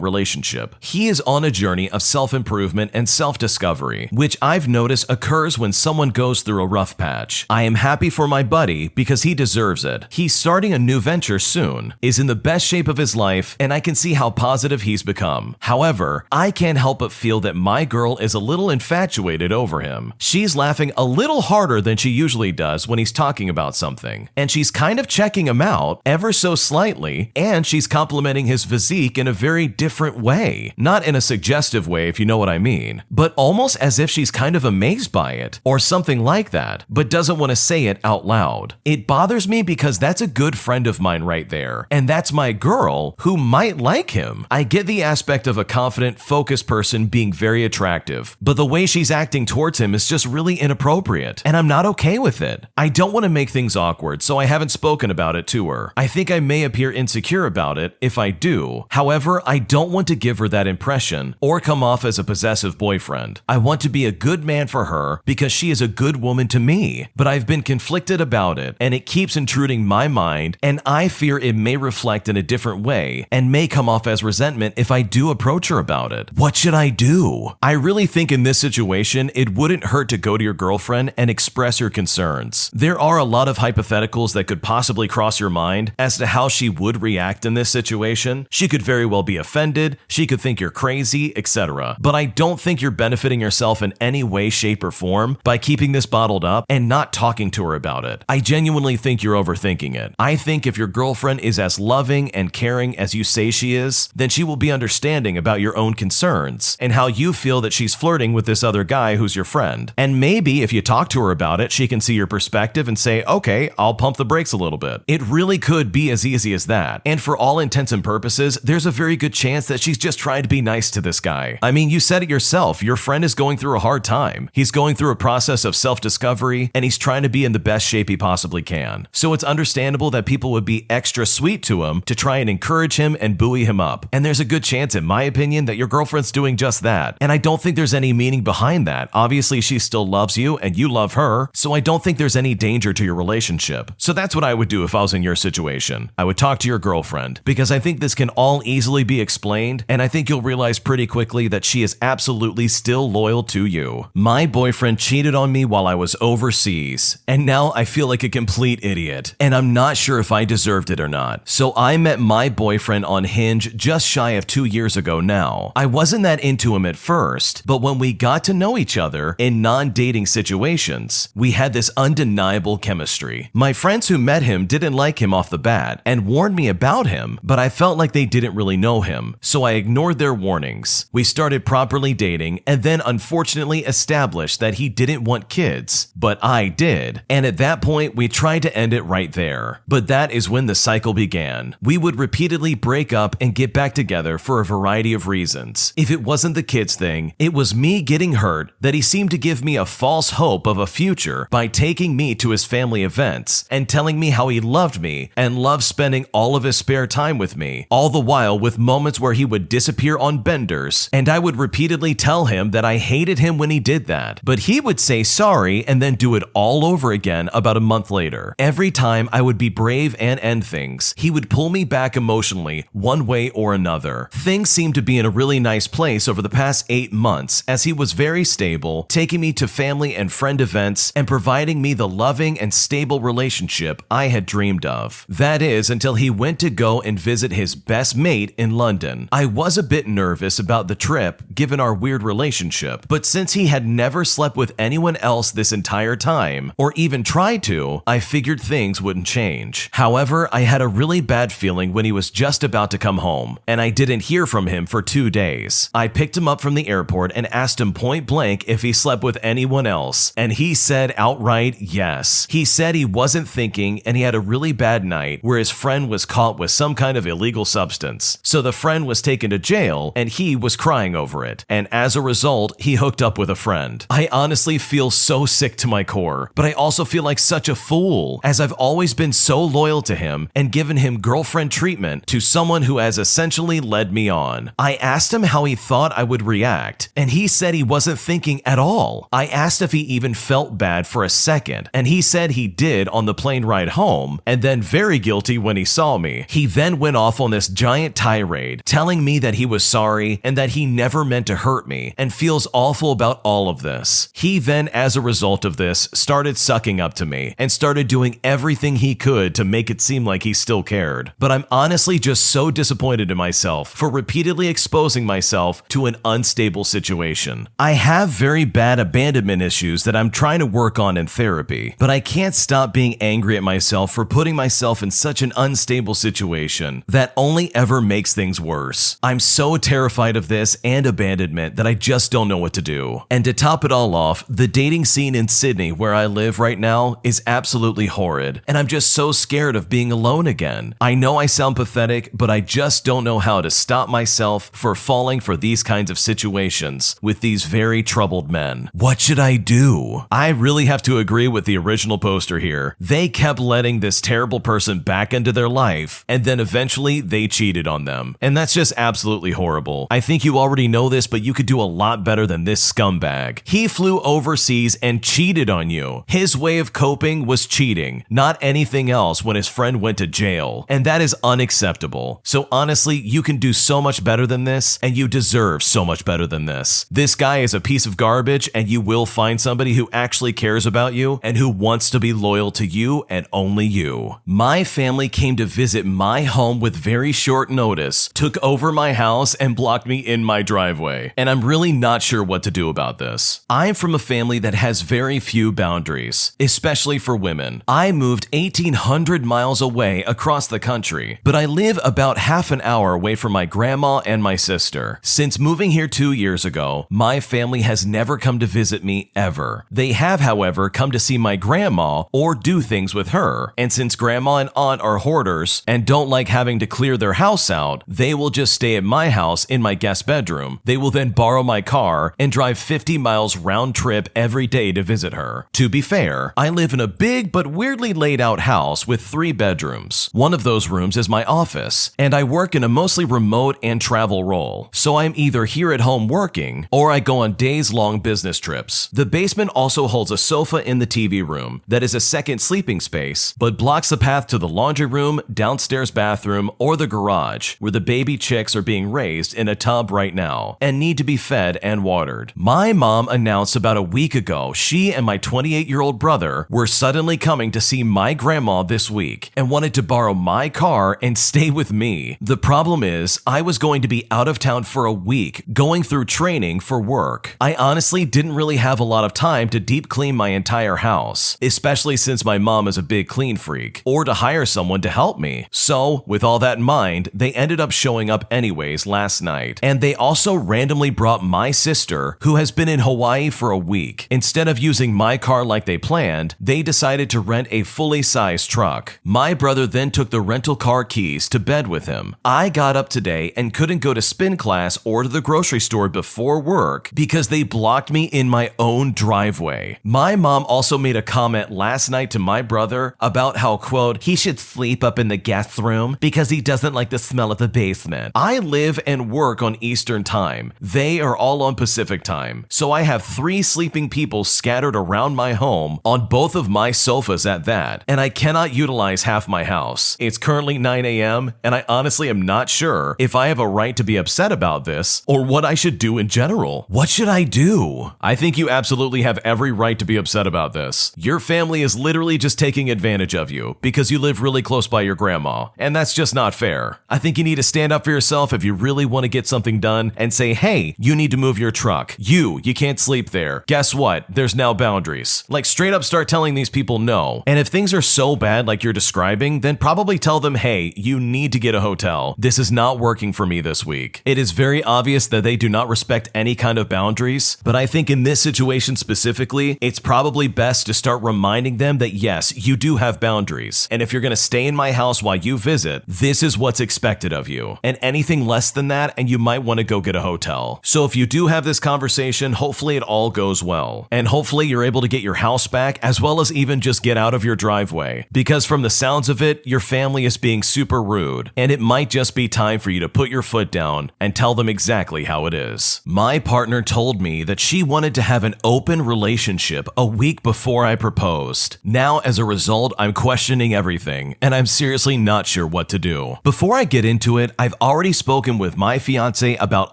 relationship. He is on a journey of self-improvement and self-discovery, which I've noticed occurs when someone goes through a rough patch. I am happy for my buddy because he deserves it. He's starting a new venture soon, is in the best shape of his life, and I can see how positive he's become. However, I can't help but feel that my girl is a little infatuated over him. She's laughing a little harder than she usually does when he's talking about something, and she's kind of checking him out ever so slightly, and she's complimenting his physique in a very different way. Not in a suggestive way, if you know what I mean, but almost as if she's kind of amazed by it, or something like that, but doesn't want to say it out loud. It bothers me because that's a good friend of mine right there, and that's my girl who might like him. I get the aspect of a confident, focused person being very attractive, but the way she's acting towards him is just really inappropriate, and I'm not okay with it. I don't want to make things awkward, so I haven't spoken about it to her. I think I may appear insecure about it if I do. However, I don't don't want to give her that impression or come off as a possessive boyfriend. I want to be a good man for her because she is a good woman to me, but I've been conflicted about it and it keeps intruding my mind, and I fear it may reflect in a different way and may come off as resentment if I do approach her about it. What should I do? I really think in this situation, it wouldn't hurt to go to your girlfriend and express your concerns. There are a lot of hypotheticals that could possibly cross your mind as to how she would react in this situation. She could very well be offended, she could think you're crazy, etc. But I don't think you're benefiting yourself in any way, shape, or form by keeping this bottled up and not talking to her about it. I genuinely think you're overthinking it. I think if your girlfriend is as loving and caring as you say she is, then she will be understanding about your own concerns and how you feel that she's flirting with this other guy who's your friend. And maybe if you talk to her about it, she can see your perspective and say, okay, I'll pump the brakes a little bit. It really could be as easy as that. And for all intents and purposes, there's a very good chance that she's just trying to be nice to this guy. I mean, you said it yourself. Your friend is going through a hard time. He's going through a process of self-discovery, and he's trying to be in the best shape he possibly can. So it's understandable that people would be extra sweet to him to try and encourage him and buoy him up. And there's a good chance, in my opinion, that your girlfriend's doing just that. And I don't think there's any meaning behind that. Obviously, she still loves you and you love her, so I don't think there's any danger to your relationship. So that's what I would do if I was in your situation. I would talk to your girlfriend, because I think this can all easily be explained, and I think you'll realize pretty quickly that she is absolutely still loyal to you. My boyfriend cheated on me while I was overseas, and now I feel like a complete idiot, and I'm not sure if I deserved it or not. So I met my boyfriend on Hinge just shy of 2 years ago now. I wasn't that into him at first, but when we got to know each other in non-dating situations, we had this undeniable chemistry. My friends who met him didn't like him off the bat and warned me about him, but I felt like they didn't really know him, so I ignored their warnings. We started properly dating and then unfortunately established that he didn't want kids, but I did. And at that point, we tried to end it right there. But that is when the cycle began. We would repeatedly break up and get back together for a variety of reasons. If it wasn't the kids thing, it was me getting hurt that he seemed to give me a false hope of a future by taking me to his family events and telling me how he loved me and loved spending all of his spare time with me, all the while with moments where he would disappear on benders, and I would repeatedly tell him that I hated him when he did that, but he would say sorry and then do it all over again about a month later. Every time I would be brave and end things, he would pull me back emotionally one way or another. Things seemed to be in a really nice place over the past 8 months as he was very stable, taking me to family and friend events and providing me the loving and stable relationship I had dreamed of. That is, until he went to go and visit his best mate in London. I was a bit nervous about the trip given our weird relationship, but since he had never slept with anyone else this entire time, or even tried to, I figured things wouldn't change. However, I had a really bad feeling when he was just about to come home, and I didn't hear from him for 2 days. I picked him up from the airport and asked him point blank if he slept with anyone else, and he said outright yes. He said he wasn't thinking and he had a really bad night where his friend was caught with some kind of illegal substance. So the friend was taken to jail and he was crying over it, and as a result, he hooked up with a friend. I honestly feel so sick to my core, but I also feel like such a fool, as I've always been so loyal to him and given him girlfriend treatment to someone who has essentially led me on. I asked him how he thought I would react, and he said he wasn't thinking at all. I asked if he even felt bad for a second, and he said he did on the plane ride home, and then very guilty when he saw me. He then went off on this giant tirade, telling me that he was sorry and that he never meant to hurt me and feels awful about all of this. He then, as a result of this, started sucking up to me and started doing everything he could to make it seem like he still cared. But I'm honestly just so disappointed in myself for repeatedly exposing myself to an unstable situation. I have very bad abandonment issues that I'm trying to work on in therapy, but I can't stop being angry at myself for putting myself in such an unstable situation that only ever makes things worse. I'm so terrified of this and abandonment that I just don't know what to do. And to top it all off, the dating scene in Sydney where I live right now is absolutely horrid, and I'm just so scared of being alone again. I know I sound pathetic, but I just don't know how to stop myself for falling for these kinds of situations with these very troubled men. What should I do? I really have to agree with the original poster here. They kept letting this terrible person back into their life, and then eventually they cheated on them. And that's That's just absolutely horrible. I think you already know this, but you could do a lot better than this scumbag. He flew overseas and cheated on you. His way of coping was cheating, not anything else when his friend went to jail. And that is unacceptable. So honestly, you can do so much better than this, and you deserve so much better than this. This guy is a piece of garbage, and you will find somebody who actually cares about you and who wants to be loyal to you and only you. My family came to visit my home with very short notice, took over my house, and blocked me in my driveway. And I'm really not sure what to do about this. I'm from a family that has very few boundaries, especially for women. I moved 1,800 miles away across the country, but I live about half an hour away from my grandma and my sister. Since moving here 2 years ago, my family has never come to visit me ever. They have, however, come to see my grandma or do things with her. And since grandma and aunt are hoarders and don't like having to clear their house out, they will just stay at my house in my guest bedroom. They will then borrow my car and drive 50 miles round trip every day to visit her. To be fair, I live in a big but weirdly laid out house with 3 bedrooms. One of those rooms is my office, and I work in a mostly remote and travel role. So I'm either here at home working, or I go on days-long business trips. The basement also holds a sofa in the TV room that is a second sleeping space, but blocks the path to the laundry room, downstairs bathroom, or the garage, where the baby chicks are being raised in a tub right now and need to be fed and watered. My mom announced about a week ago she and my 28-year-old brother were suddenly coming to see my grandma this week and wanted to borrow my car and stay with me. The problem is, I was going to be out of town for a week, going through training for work. I honestly didn't really have a lot of time to deep clean my entire house, especially since my mom is a big clean freak, or to hire someone to help me. So, with all that in mind, they ended up showing up anyways last night. And they also randomly brought my sister, who has been in Hawaii for a week. Instead of using my car like they planned, they decided to rent a fully sized truck. My brother then took the rental car keys to bed with him. I got up today and couldn't go to spin class or to the grocery store before work because they blocked me in my own driveway. My mom also made a comment last night to my brother about how, quote, he should sleep up in the guest room because he doesn't like the smell of the basement. I live and work on Eastern time. They are all on Pacific time. So I have 3 sleeping people scattered around my home on both of my sofas at that, and I cannot utilize half my house. It's currently 9 a.m., and I honestly am not sure if I have a right to be upset about this or what I should do in general. What should I do? I think you absolutely have every right to be upset about this. Your family is literally just taking advantage of you because you live really close by your grandma, and that's just not fair. I think you need to stand up for yourself if you really want to get something done and say, hey, you need to move your truck. You can't sleep there. Guess what? There's now boundaries. Like, straight up start telling these people no. And if things are so bad like you're describing, then probably tell them, hey, you need to get a hotel. This is not working for me this week. It is very obvious that they do not respect any kind of boundaries, but I think in this situation specifically, it's probably best to start reminding them that yes, you do have boundaries. And if you're going to stay in my house while you visit, this is what's expected of you. And anything less than that, and you might want to go get a hotel. So if you do have this conversation, hopefully it all goes well. And hopefully you're able to get your house back, as well as even just get out of your driveway. Because from the sounds of it, your family is being super rude, and it might just be time for you to put your foot down and tell them exactly how it is. My partner told me that she wanted to have an open relationship a week before I proposed. Now, as a result, I'm questioning everything, and I'm seriously not sure what to do. Before I get into it, I've already spoken with my fiance about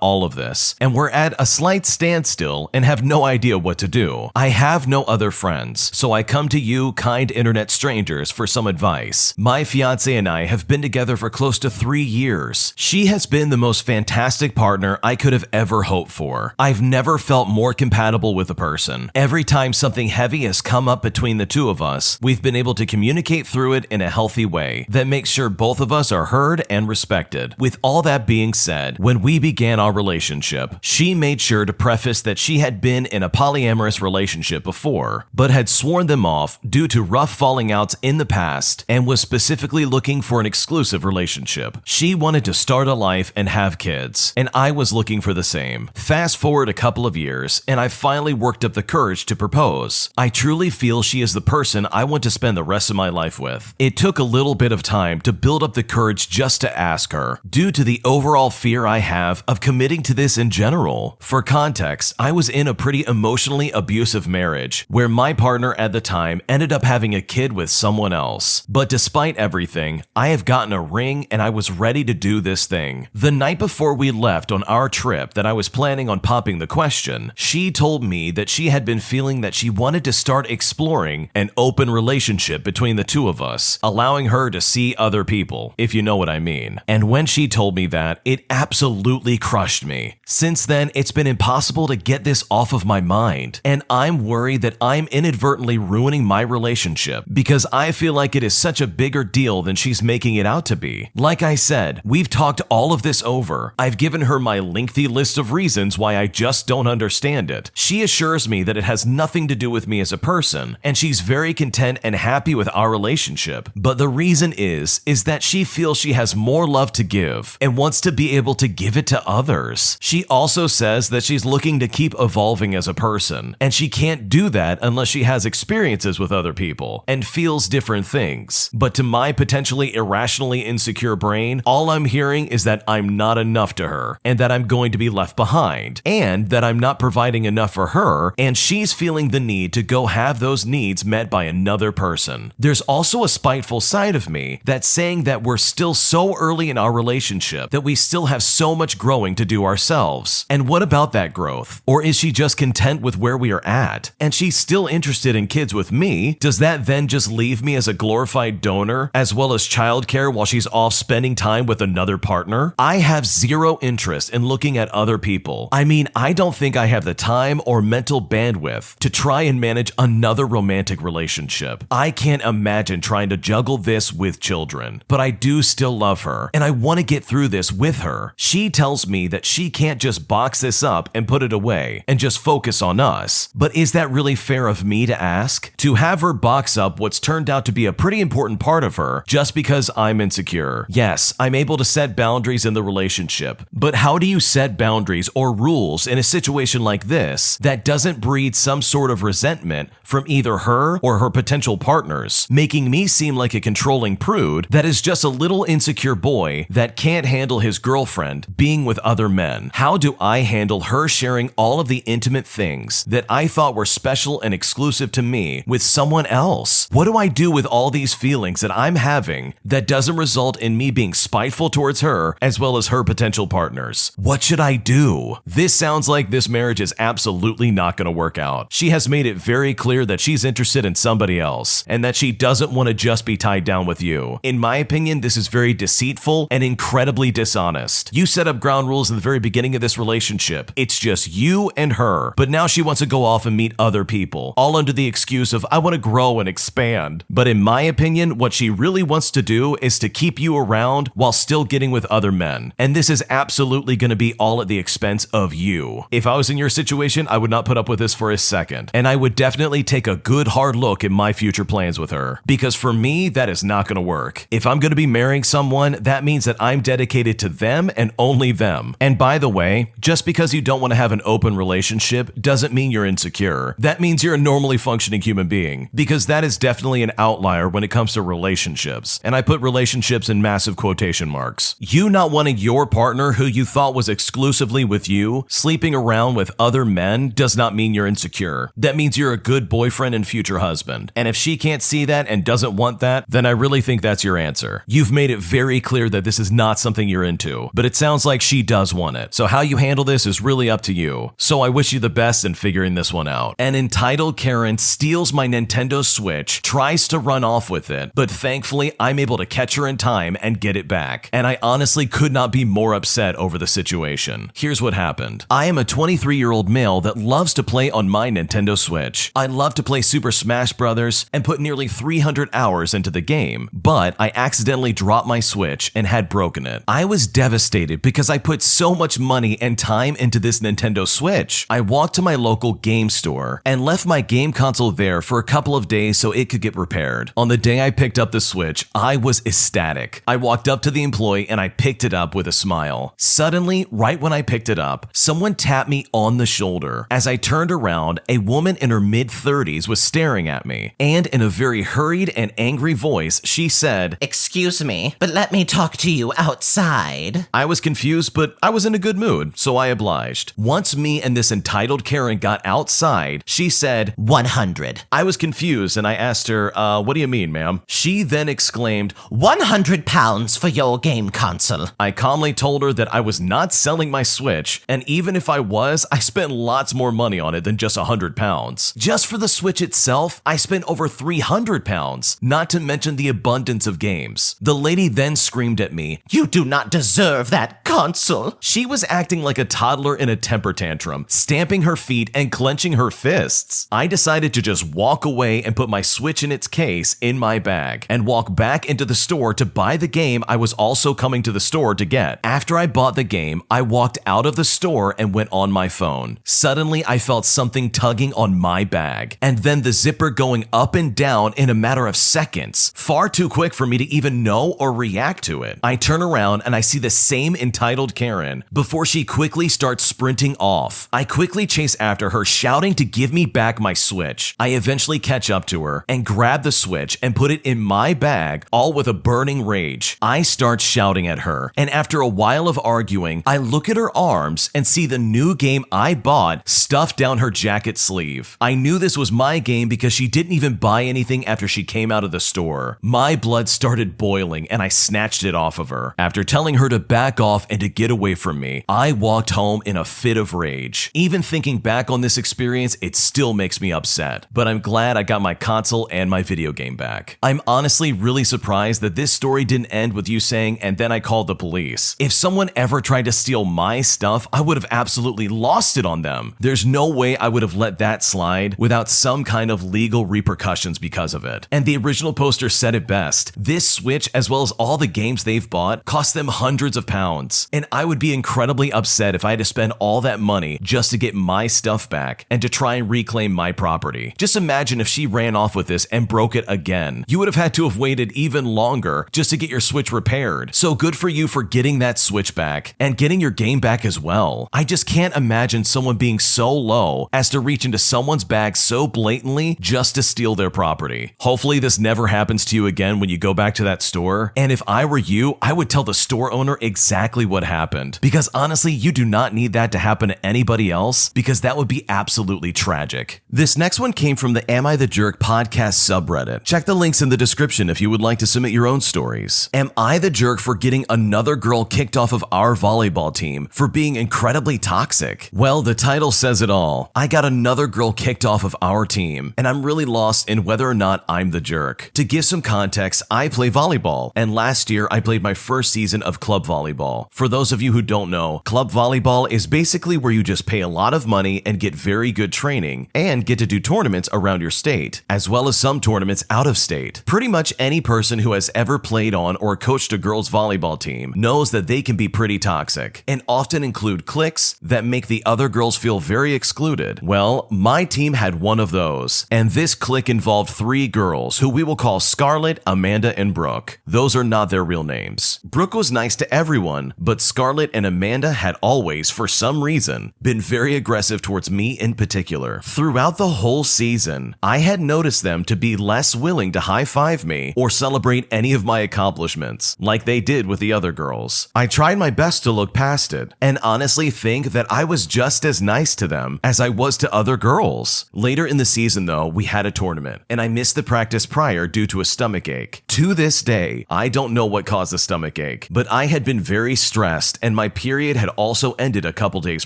all of this, and we're at a slight standstill and have no idea what to do. I have no other friends, so I come to you, kind internet strangers, for some advice. My fiance and I have been together for close to 3 years. She has been the most fantastic partner I could have ever hoped for. I've never felt more compatible with a person. Every time something heavy has come up between the two of us, we've been able to communicate through it in a healthy way that makes sure both of us are heard and respected. With all that being said, when we began our relationship, she made sure to preface that she had been in a polyamorous relationship before, but had sworn them off due to rough falling outs in the past and was specifically looking for an exclusive relationship. She wanted to start a life and have kids, and I was looking for the same. Fast forward a couple of years, and I finally worked up the courage to propose. I truly feel she is the person I want to spend the rest of my life with. It took a little bit of time to build up the courage just to ask her. Due due to the overall fear I have of committing to this in general. For context, I was in a pretty emotionally abusive marriage where my partner at the time ended up having a kid with someone else. But despite everything, I have gotten a ring and I was ready to do this thing. The night before we left on our trip that I was planning on popping the question, she told me that she had been feeling that she wanted to start exploring an open relationship between the two of us, allowing her to see other people, if you know what I mean. And when she told me that, it absolutely crushed me. Since then, it's been impossible to get this off of my mind, and I'm worried that I'm inadvertently ruining my relationship because I feel like it is such a bigger deal than she's making it out to be. Like I said, we've talked all of this over. I've given her my lengthy list of reasons why I just don't understand it. She assures me that it has nothing to do with me as a person, and she's very content and happy with our relationship. But the reason is that she feels she has more love to give and wants to be able to give it to others. She also says that she's looking to keep evolving as a person, and she can't do that unless she has experiences with other people and feels different things. But to my potentially irrationally insecure brain, all I'm hearing is that I'm not enough to her and that I'm going to be left behind and that I'm not providing enough for her, and she's feeling the need to go have those needs met by another person. There's also a spiteful side of me that's saying that we're still so early in our relationship that we still have so much growing to do ourselves. And what about that growth? Or is she just content with where we are at? And she's still interested in kids with me? Does that then just leave me as a glorified donor as well as childcare while she's off spending time with another partner? I have zero interest in looking at other people. I mean, I don't think I have the time or mental bandwidth to try and manage another romantic relationship. I can't imagine trying to juggle this with children, but I do still love her and I want to get through this with her. She tells me that she can't just box this up and put it away and just focus on us. But is that really fair of me to ask? To have her box up what's turned out to be a pretty important part of her just because I'm insecure? Yes, I'm able to set boundaries in the relationship, but how do you set boundaries or rules in a situation like this that doesn't breed some sort of resentment from either her or her potential partners, making me seem like a controlling prude that is just a little insecure boy that can't handle his girlfriend being with other men? How do I handle her sharing all of the intimate things that I thought were special and exclusive to me with someone else? What do I do with all these feelings that I'm having that doesn't result in me being spiteful towards her as well as her potential partners? What should I do? This sounds like this marriage is absolutely not going to work out. She has made it very clear that she's interested in somebody else and that she doesn't want to just be tied down with you. In my opinion, this is very deceitful and incredibly dishonest. You set up ground rules in the very beginning of this relationship. It's just you and her, but now she wants to go off and meet other people, all under the excuse of I want to grow and expand. But in my opinion, what she really wants to do is to keep you around while still getting with other men. And this is absolutely going to be all at the expense of you. If I was in your situation, I would not put up with this for a second. And I would definitely take a good hard look at my future plans with her. Because for me, that is not going to work. If I'm going to be marrying someone, that means that I'm dedicated to them and only them. And by the way, just because you don't want to have an open relationship doesn't mean you're insecure. That means you're a normally functioning human being. Because that is definitely an outlier when it comes to relationships. And I put relationships in massive quotation marks. You not wanting your partner who you thought was exclusively with you sleeping around with other men does not mean you're insecure. That means you're a good boyfriend and future husband. And if she can't see that and doesn't want that, then I really think that's your answer. You've made it very clear that this is not something you're into, but it sounds like she does want it. So how you handle this is really up to you. So I wish you the best in figuring this one out. An entitled Karen steals my Nintendo Switch, tries to run off with it, but thankfully I'm able to catch her in time and get it back. And I honestly could not be more upset over the situation. Here's what happened. I am a 23-year-old male that loves to play on my Nintendo Switch. I love to play Super Smash Bros. And put nearly 300 hours into the game, but I accidentally dropped my Switch and had broken it. I was devastated because I put so much money and time into this Nintendo Switch. I walked to my local game store and left my game console there for a couple of days so it could get repaired. On the day I picked up the Switch, I was ecstatic. I walked up to the employee and I picked it up with a smile. Suddenly, right when I picked it up, someone tapped me on the shoulder. As I turned around, a woman in her mid-30s was staring at me, and in a very hurried and angry voice, she said, "Excuse me, but let me talk to you outside? I was confused, but I was in a good mood, so I obliged. Once me and this entitled Karen got outside, she said, 100. I was confused and I asked her, what do you mean, ma'am? She then exclaimed, 100 pounds for your game console. I calmly told her that I was not selling my Switch, and even if I was, I spent lots more money on it than just 100 pounds. Just for the Switch itself, I spent over 300 pounds, not to mention the abundance of games. The lady then screamed at me, You do not deserve that console. She was acting like a toddler in a temper tantrum, stamping her feet and clenching her fists. I decided to just walk away and put my Switch in its case in my bag and walk back into the store to buy the game I was also coming to the store to get. After I bought the game, I walked out of the store and went on my phone. Suddenly, I felt something tugging on my bag, and then the zipper going up and down in a matter of seconds, far too quick for me to even know or react to it. I turn around and I see the same entitled Karen before she quickly starts sprinting off. I quickly chase after her, shouting to give me back my Switch. I eventually catch up to her and grab the Switch and put it in my bag, all with a burning rage. I start shouting at her, and after a while of arguing, I look at her arms and see the new game I bought stuffed down her jacket sleeve. I knew this was my game because she didn't even buy anything after she came out of the store. My blood started boiling and I snatched it off of her. After telling her to back off and to get away from me, I walked home in a fit of rage. Even thinking back on this experience, it still makes me upset. But I'm glad I got my console and my video game back. I'm honestly really surprised that this story didn't end with you saying, and then I called the police. If someone ever tried to steal my stuff, I would have absolutely lost it on them. There's no way I would have let that slide without some kind of legal repercussions because of it. And the original poster said it best. This Switch, as well as all the games they've bought, cost them hundreds of pounds. And I would be incredibly upset if I had to spend all that money just to get my stuff back and to try and reclaim my property. Just imagine if she ran off with this and broke it again. You would have had to have waited even longer just to get your Switch repaired. So good for you for getting that Switch back and getting your game back as well. I just can't imagine someone being so low as to reach into someone's bag so blatantly just to steal their property. Hopefully this never happens to you again when you go back to that store. And if I were you, I would tell the store owner exactly what happened. Because honestly, you do not need that to happen to anybody else, because that would be absolutely tragic. This next one came from the Am I the Jerk podcast subreddit. Check the links in the description if you would like to submit your own stories. Am I the jerk for getting another girl kicked off of our volleyball team for being incredibly toxic? Well, the title says it all. I got another girl kicked off of our team, and I'm really lost in whether or not I'm the jerk. To give some context, I play volleyball, and last year I played my first season of club volleyball. For those of you who don't know, club volleyball is basically where you just pay a lot of money and get very good training, and get to do tournaments around your state, as well as some tournaments out of state. Pretty much any person who has ever played on or coached a girls volleyball team knows that they can be pretty toxic, and often include cliques that make the other girls feel very excluded. Well, my team had one of those, and this clique involved 3 girls who we will call Scarlett, Amanda, and Brooke. Those are not their real names. Brooke was nice to everyone, but Scarlett and Amanda had always, for some reason, been very aggressive towards me in particular. Throughout the whole season, I had noticed them to be less willing to high-five me or celebrate any of my accomplishments, like they did with the other girls. I tried my best to look past it, and honestly think that I was just as nice to them as I was to other girls. Later in the season though, we had a tournament, and I missed the practice prior due to a stomach ache. To this day, I don't know what caused the stomach ache, but I had been very stressed, and my period had also ended a couple days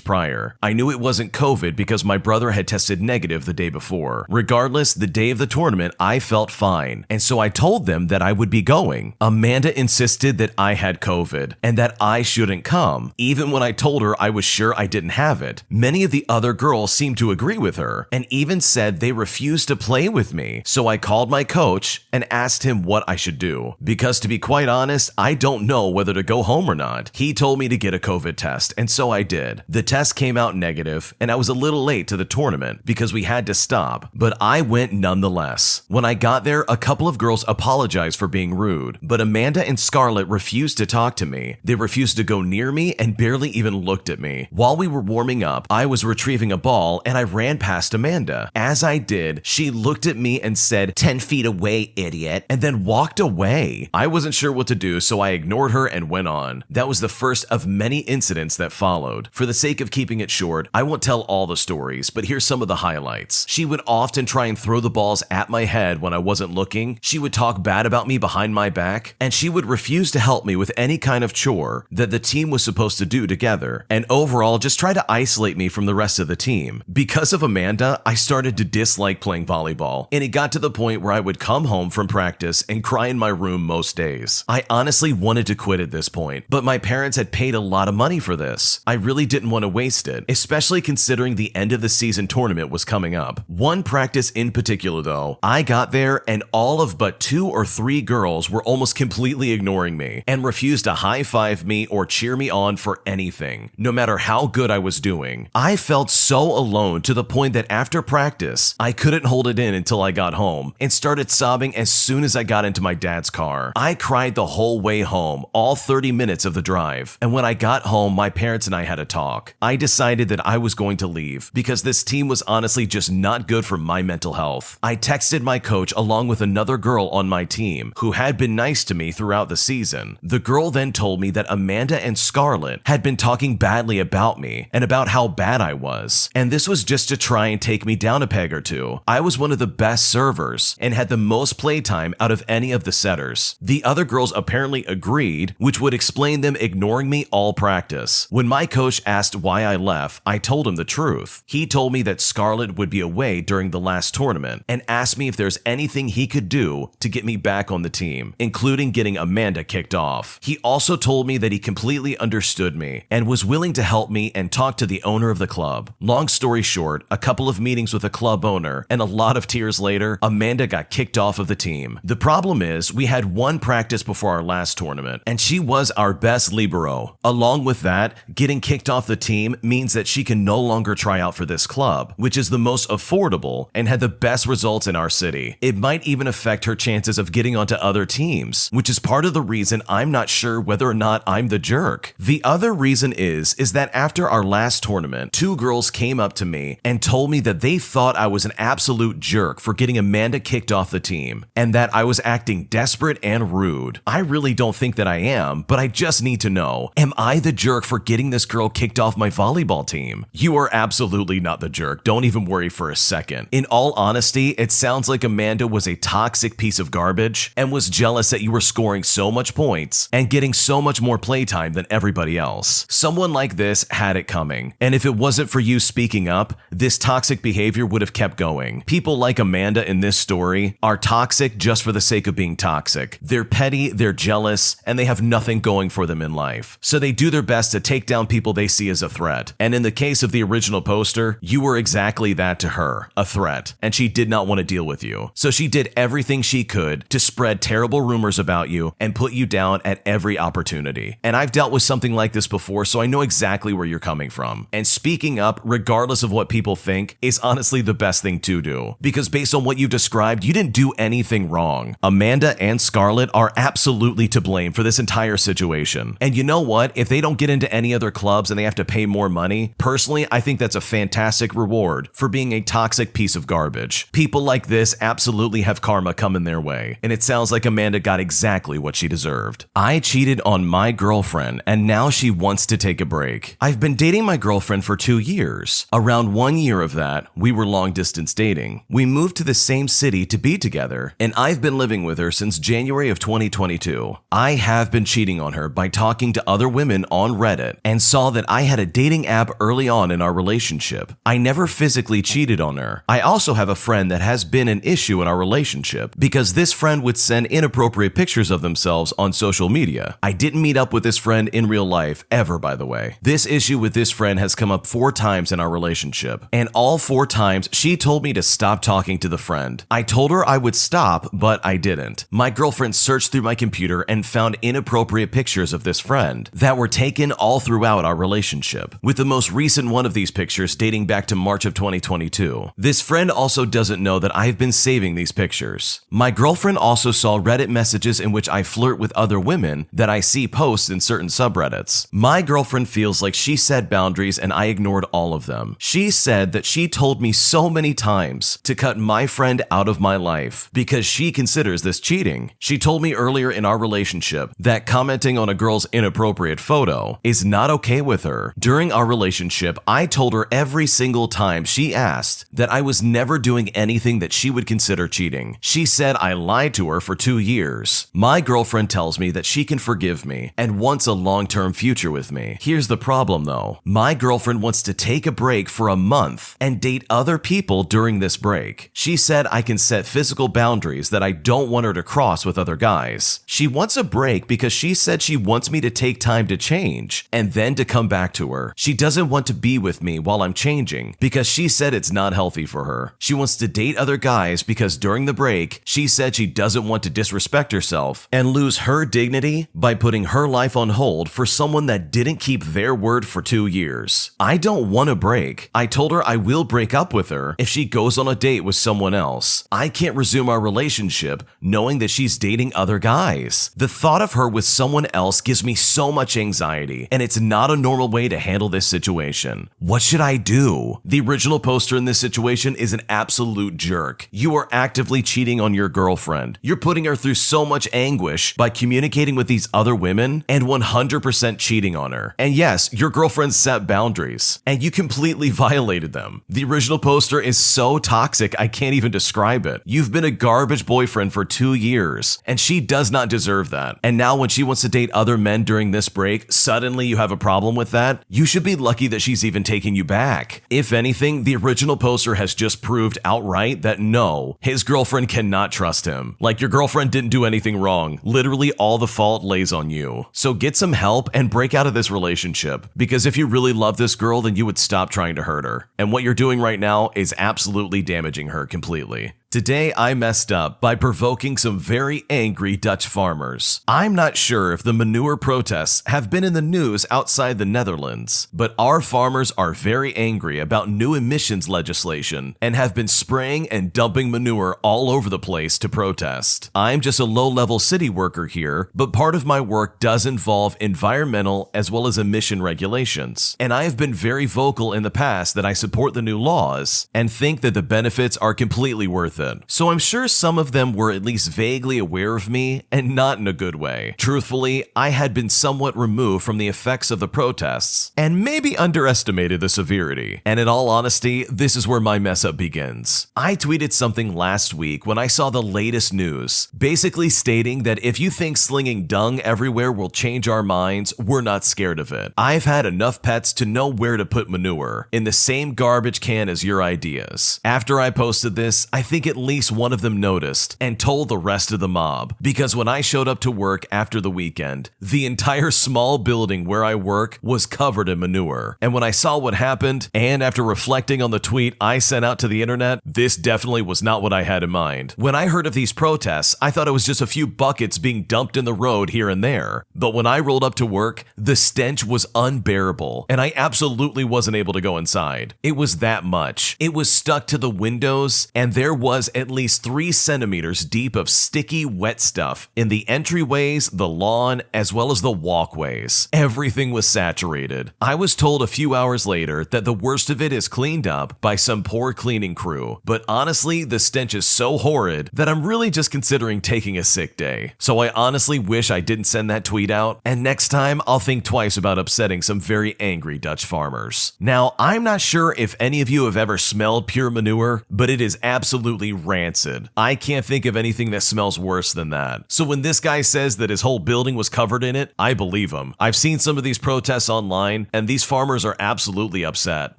prior. I knew it wasn't COVID because my brother had tested negative the day before. Regardless, the day of the tournament, I felt fine, and so I told them that I would be going. Amanda insisted that I had COVID, and that I shouldn't come, even when I told her I was sure I didn't have it. Many of the other girls seemed to agree with her, and even said they refused to play with me, so I called my coach and asked him what I should do. Because to be quite honest, I don't know whether to go home or not. He told me to get a COVID test, and so I did. The test came out negative, and I was a little late to the tournament because we had to stop, but I went nonetheless. When I got there, a couple of girls apologized for being rude, but Amanda and Scarlett refused to talk to me. They refused to go near me and barely even looked at me. While we were warming up, I was retrieving a ball and I ran past Amanda. As I did, she looked at me and said, 10 feet away, idiot, and then walked walked away. I wasn't sure what to do, so I ignored her and went on. That was the first of many incidents that followed. For the sake of keeping it short, I won't tell all the stories, but here's some of the highlights. She would often try and throw the balls at my head when I wasn't looking. She would talk bad about me behind my back, and she would refuse to help me with any kind of chore that the team was supposed to do together, and overall just try to isolate me from the rest of the team. Because of Amanda, I started to dislike playing volleyball, and it got to the point where I would come home from practice and cry in my room most days. I honestly wanted to quit at this point, but my parents had paid a lot of money for this. I really didn't want to waste it, especially considering the end of the season tournament was coming up. One practice in particular though, I got there and all of but 2 or 3 girls were almost completely ignoring me and refused to high-five me or cheer me on for anything, no matter how good I was doing. I felt so alone to the point that after practice, I couldn't hold it in until I got home and started sobbing as soon as I got into my dad's car. I cried the whole way home, all 30 minutes of the drive. And when I got home, my parents and I had a talk. I decided that I was going to leave because this team was honestly just not good for my mental health. I texted my coach along with another girl on my team who had been nice to me throughout the season. The girl then told me that Amanda and Scarlett had been talking badly about me and about how bad I was. And this was just to try and take me down a peg or two. I was one of the best servers and had the most playtime out of any of the setters. The other girls apparently agreed, which would explain them ignoring me all practice. When my coach asked why I left, I told him the truth. He told me that Scarlett would be away during the last tournament and asked me if there's anything he could do to get me back on the team, including getting Amanda kicked off. He also told me that he completely understood me and was willing to help me and talk to the owner of the club. Long story short, a couple of meetings with the club owner and a lot of tears later, Amanda got kicked off of the team. The problem is we had one practice before our last tournament and she was our best libero. Along with that, getting kicked off the team means that she can no longer try out for this club, which is the most affordable and had the best results in our city. It might even affect her chances of getting onto other teams, which is part of the reason I'm not sure whether or not I'm the jerk. The other reason is that after our last tournament, 2 girls came up to me and told me that they thought I was an absolute jerk for getting Amanda kicked off the team and that I was acting desperate and rude. I really don't think that I am, but I just need to know, am I the jerk for getting this girl kicked off my volleyball team? You are absolutely not the jerk. Don't even worry for a second. In all honesty, it sounds like Amanda was a toxic piece of garbage and was jealous that you were scoring so much points and getting so much more playtime than everybody else. Someone like this had it coming, and if it wasn't for you speaking up, this toxic behavior would have kept going. People like Amanda in this story are toxic just for the sake of being toxic. They're petty, they're jealous, and they have nothing going for them in life. So they do their best to take down people they see as a threat. And in the case of the original poster, you were exactly that to her, a threat, and she did not want to deal with you. So she did everything she could to spread terrible rumors about you and put you down at every opportunity. And I've dealt with something like this before, so I know exactly where you're coming from. And speaking up, regardless of what people think, is honestly the best thing to do. Because based on what you've described, you didn't do anything wrong. Amanda and Scarlett are absolutely to blame for this entire situation. And you know what? If they don't get into any other clubs and they have to pay more money, personally, I think that's a fantastic reward for being a toxic piece of garbage. People like this absolutely have karma coming their way. And it sounds like Amanda got exactly what she deserved. I cheated on my girlfriend and now she wants to take a break. I've been dating my girlfriend for 2 years. Around 1 year of that, we were long distance dating. We moved to the same city to be together, and I've been living with her since January of 2022. I have been cheating on her by talking to other women on Reddit and saw that I had a dating app early on in our relationship. I never physically cheated on her. I also have a friend that has been an issue in our relationship because this friend would send inappropriate pictures of themselves on social media. I didn't meet up with this friend in real life ever, by the way. This issue with this friend has come up 4 times in our relationship, and all 4 times she told me to stop talking to the friend. I told her I would stop, but I didn't. My girlfriend searched through my computer and found inappropriate pictures of this friend that were taken all throughout our relationship, with the most recent one of these pictures dating back to March of 2022. This friend also doesn't know that I've been saving these pictures. My girlfriend also saw Reddit messages in which I flirt with other women that I see posts in certain subreddits. My girlfriend feels like she set boundaries and I ignored all of them. She said that she told me so many times to cut my friend out of my life because she considers this this cheating. She told me earlier in our relationship that commenting on a girl's inappropriate photo is not okay with her. During our relationship, I told her every single time she asked that I was never doing anything that she would consider cheating. She said I lied to her for 2 years. My girlfriend tells me that she can forgive me and wants a long-term future with me. Here's the problem though. My girlfriend wants to take a break for a month and date other people during this break. She said I can set physical boundaries that I don't want her to cross with other guys. She wants a break because she said she wants me to take time to change and then to come back to her. She doesn't want to be with me while I'm changing because she said it's not healthy for her. She wants to date other guys because during the break, she said she doesn't want to disrespect herself and lose her dignity by putting her life on hold for someone that didn't keep their word for 2 years. I don't want a break. I told her I will break up with her if she goes on a date with someone else. I can't resume our relationship knowing that she's dating other guys. The thought of her with someone else gives me so much anxiety, and it's not a normal way to handle this situation. What should I do? The original poster in this situation is an absolute jerk. You are actively cheating on your girlfriend. You're putting her through so much anguish by communicating with these other women and 100% cheating on her. And yes, your girlfriend set boundaries, and you completely violated them. The original poster is so toxic, I can't even describe it. You've been a garbage boyfriend for 2 years, and she does not deserve that. And now when she wants to date other men during this break, suddenly you have a problem with that? You should be lucky that she's even taking you back. If anything, the original poster has just proved outright that no, his girlfriend cannot trust him. Like your girlfriend didn't do anything wrong. Literally all the fault lays on you. So get some help and break out of this relationship, because if you really love this girl, then you would stop trying to hurt her. And what you're doing right now is absolutely damaging her completely. Today, I messed up by provoking some very angry Dutch farmers. I'm not sure if the manure protests have been in the news outside the Netherlands, but our farmers are very angry about new emissions legislation and have been spraying and dumping manure all over the place to protest. I'm just a low-level city worker here, but part of my work does involve environmental as well as emission regulations, and I have been very vocal in the past that I support the new laws and think that the benefits are completely worth it. So I'm sure some of them were at least vaguely aware of me, and not in a good way. Truthfully, I had been somewhat removed from the effects of the protests, and maybe underestimated the severity. And in all honesty, this is where my mess up begins. I tweeted something last week when I saw the latest news, basically stating that if you think slinging dung everywhere will change our minds, we're not scared of it. I've had enough pets to know where to put manure, in the same garbage can as your ideas. After I posted this, I think at least one of them noticed and told the rest of the mob, because when I showed up to work after the weekend, the entire small building where I work was covered in manure. And when I saw what happened, and after reflecting on the tweet I sent out to the internet, this definitely was not what I had in mind. When I heard of these protests, I thought it was just a few buckets being dumped in the road here and there. But when I rolled up to work, the stench was unbearable, and I absolutely wasn't able to go inside. It was that much. It was stuck to the windows, and there was at least 3 centimeters deep of sticky, wet stuff in the entryways, the lawn, as well as the walkways. Everything was saturated. I was told a few hours later that the worst of it is cleaned up by some poor cleaning crew, but honestly, the stench is so horrid that I'm really just considering taking a sick day. So I honestly wish I didn't send that tweet out, and next time I'll think twice about upsetting some very angry Dutch farmers. Now, I'm not sure if any of you have ever smelled pure manure, but it is absolutely rancid. I can't think of anything that smells worse than that. So when this guy says that his whole building was covered in it, I believe him. I've seen some of these protests online, and these farmers are absolutely upset.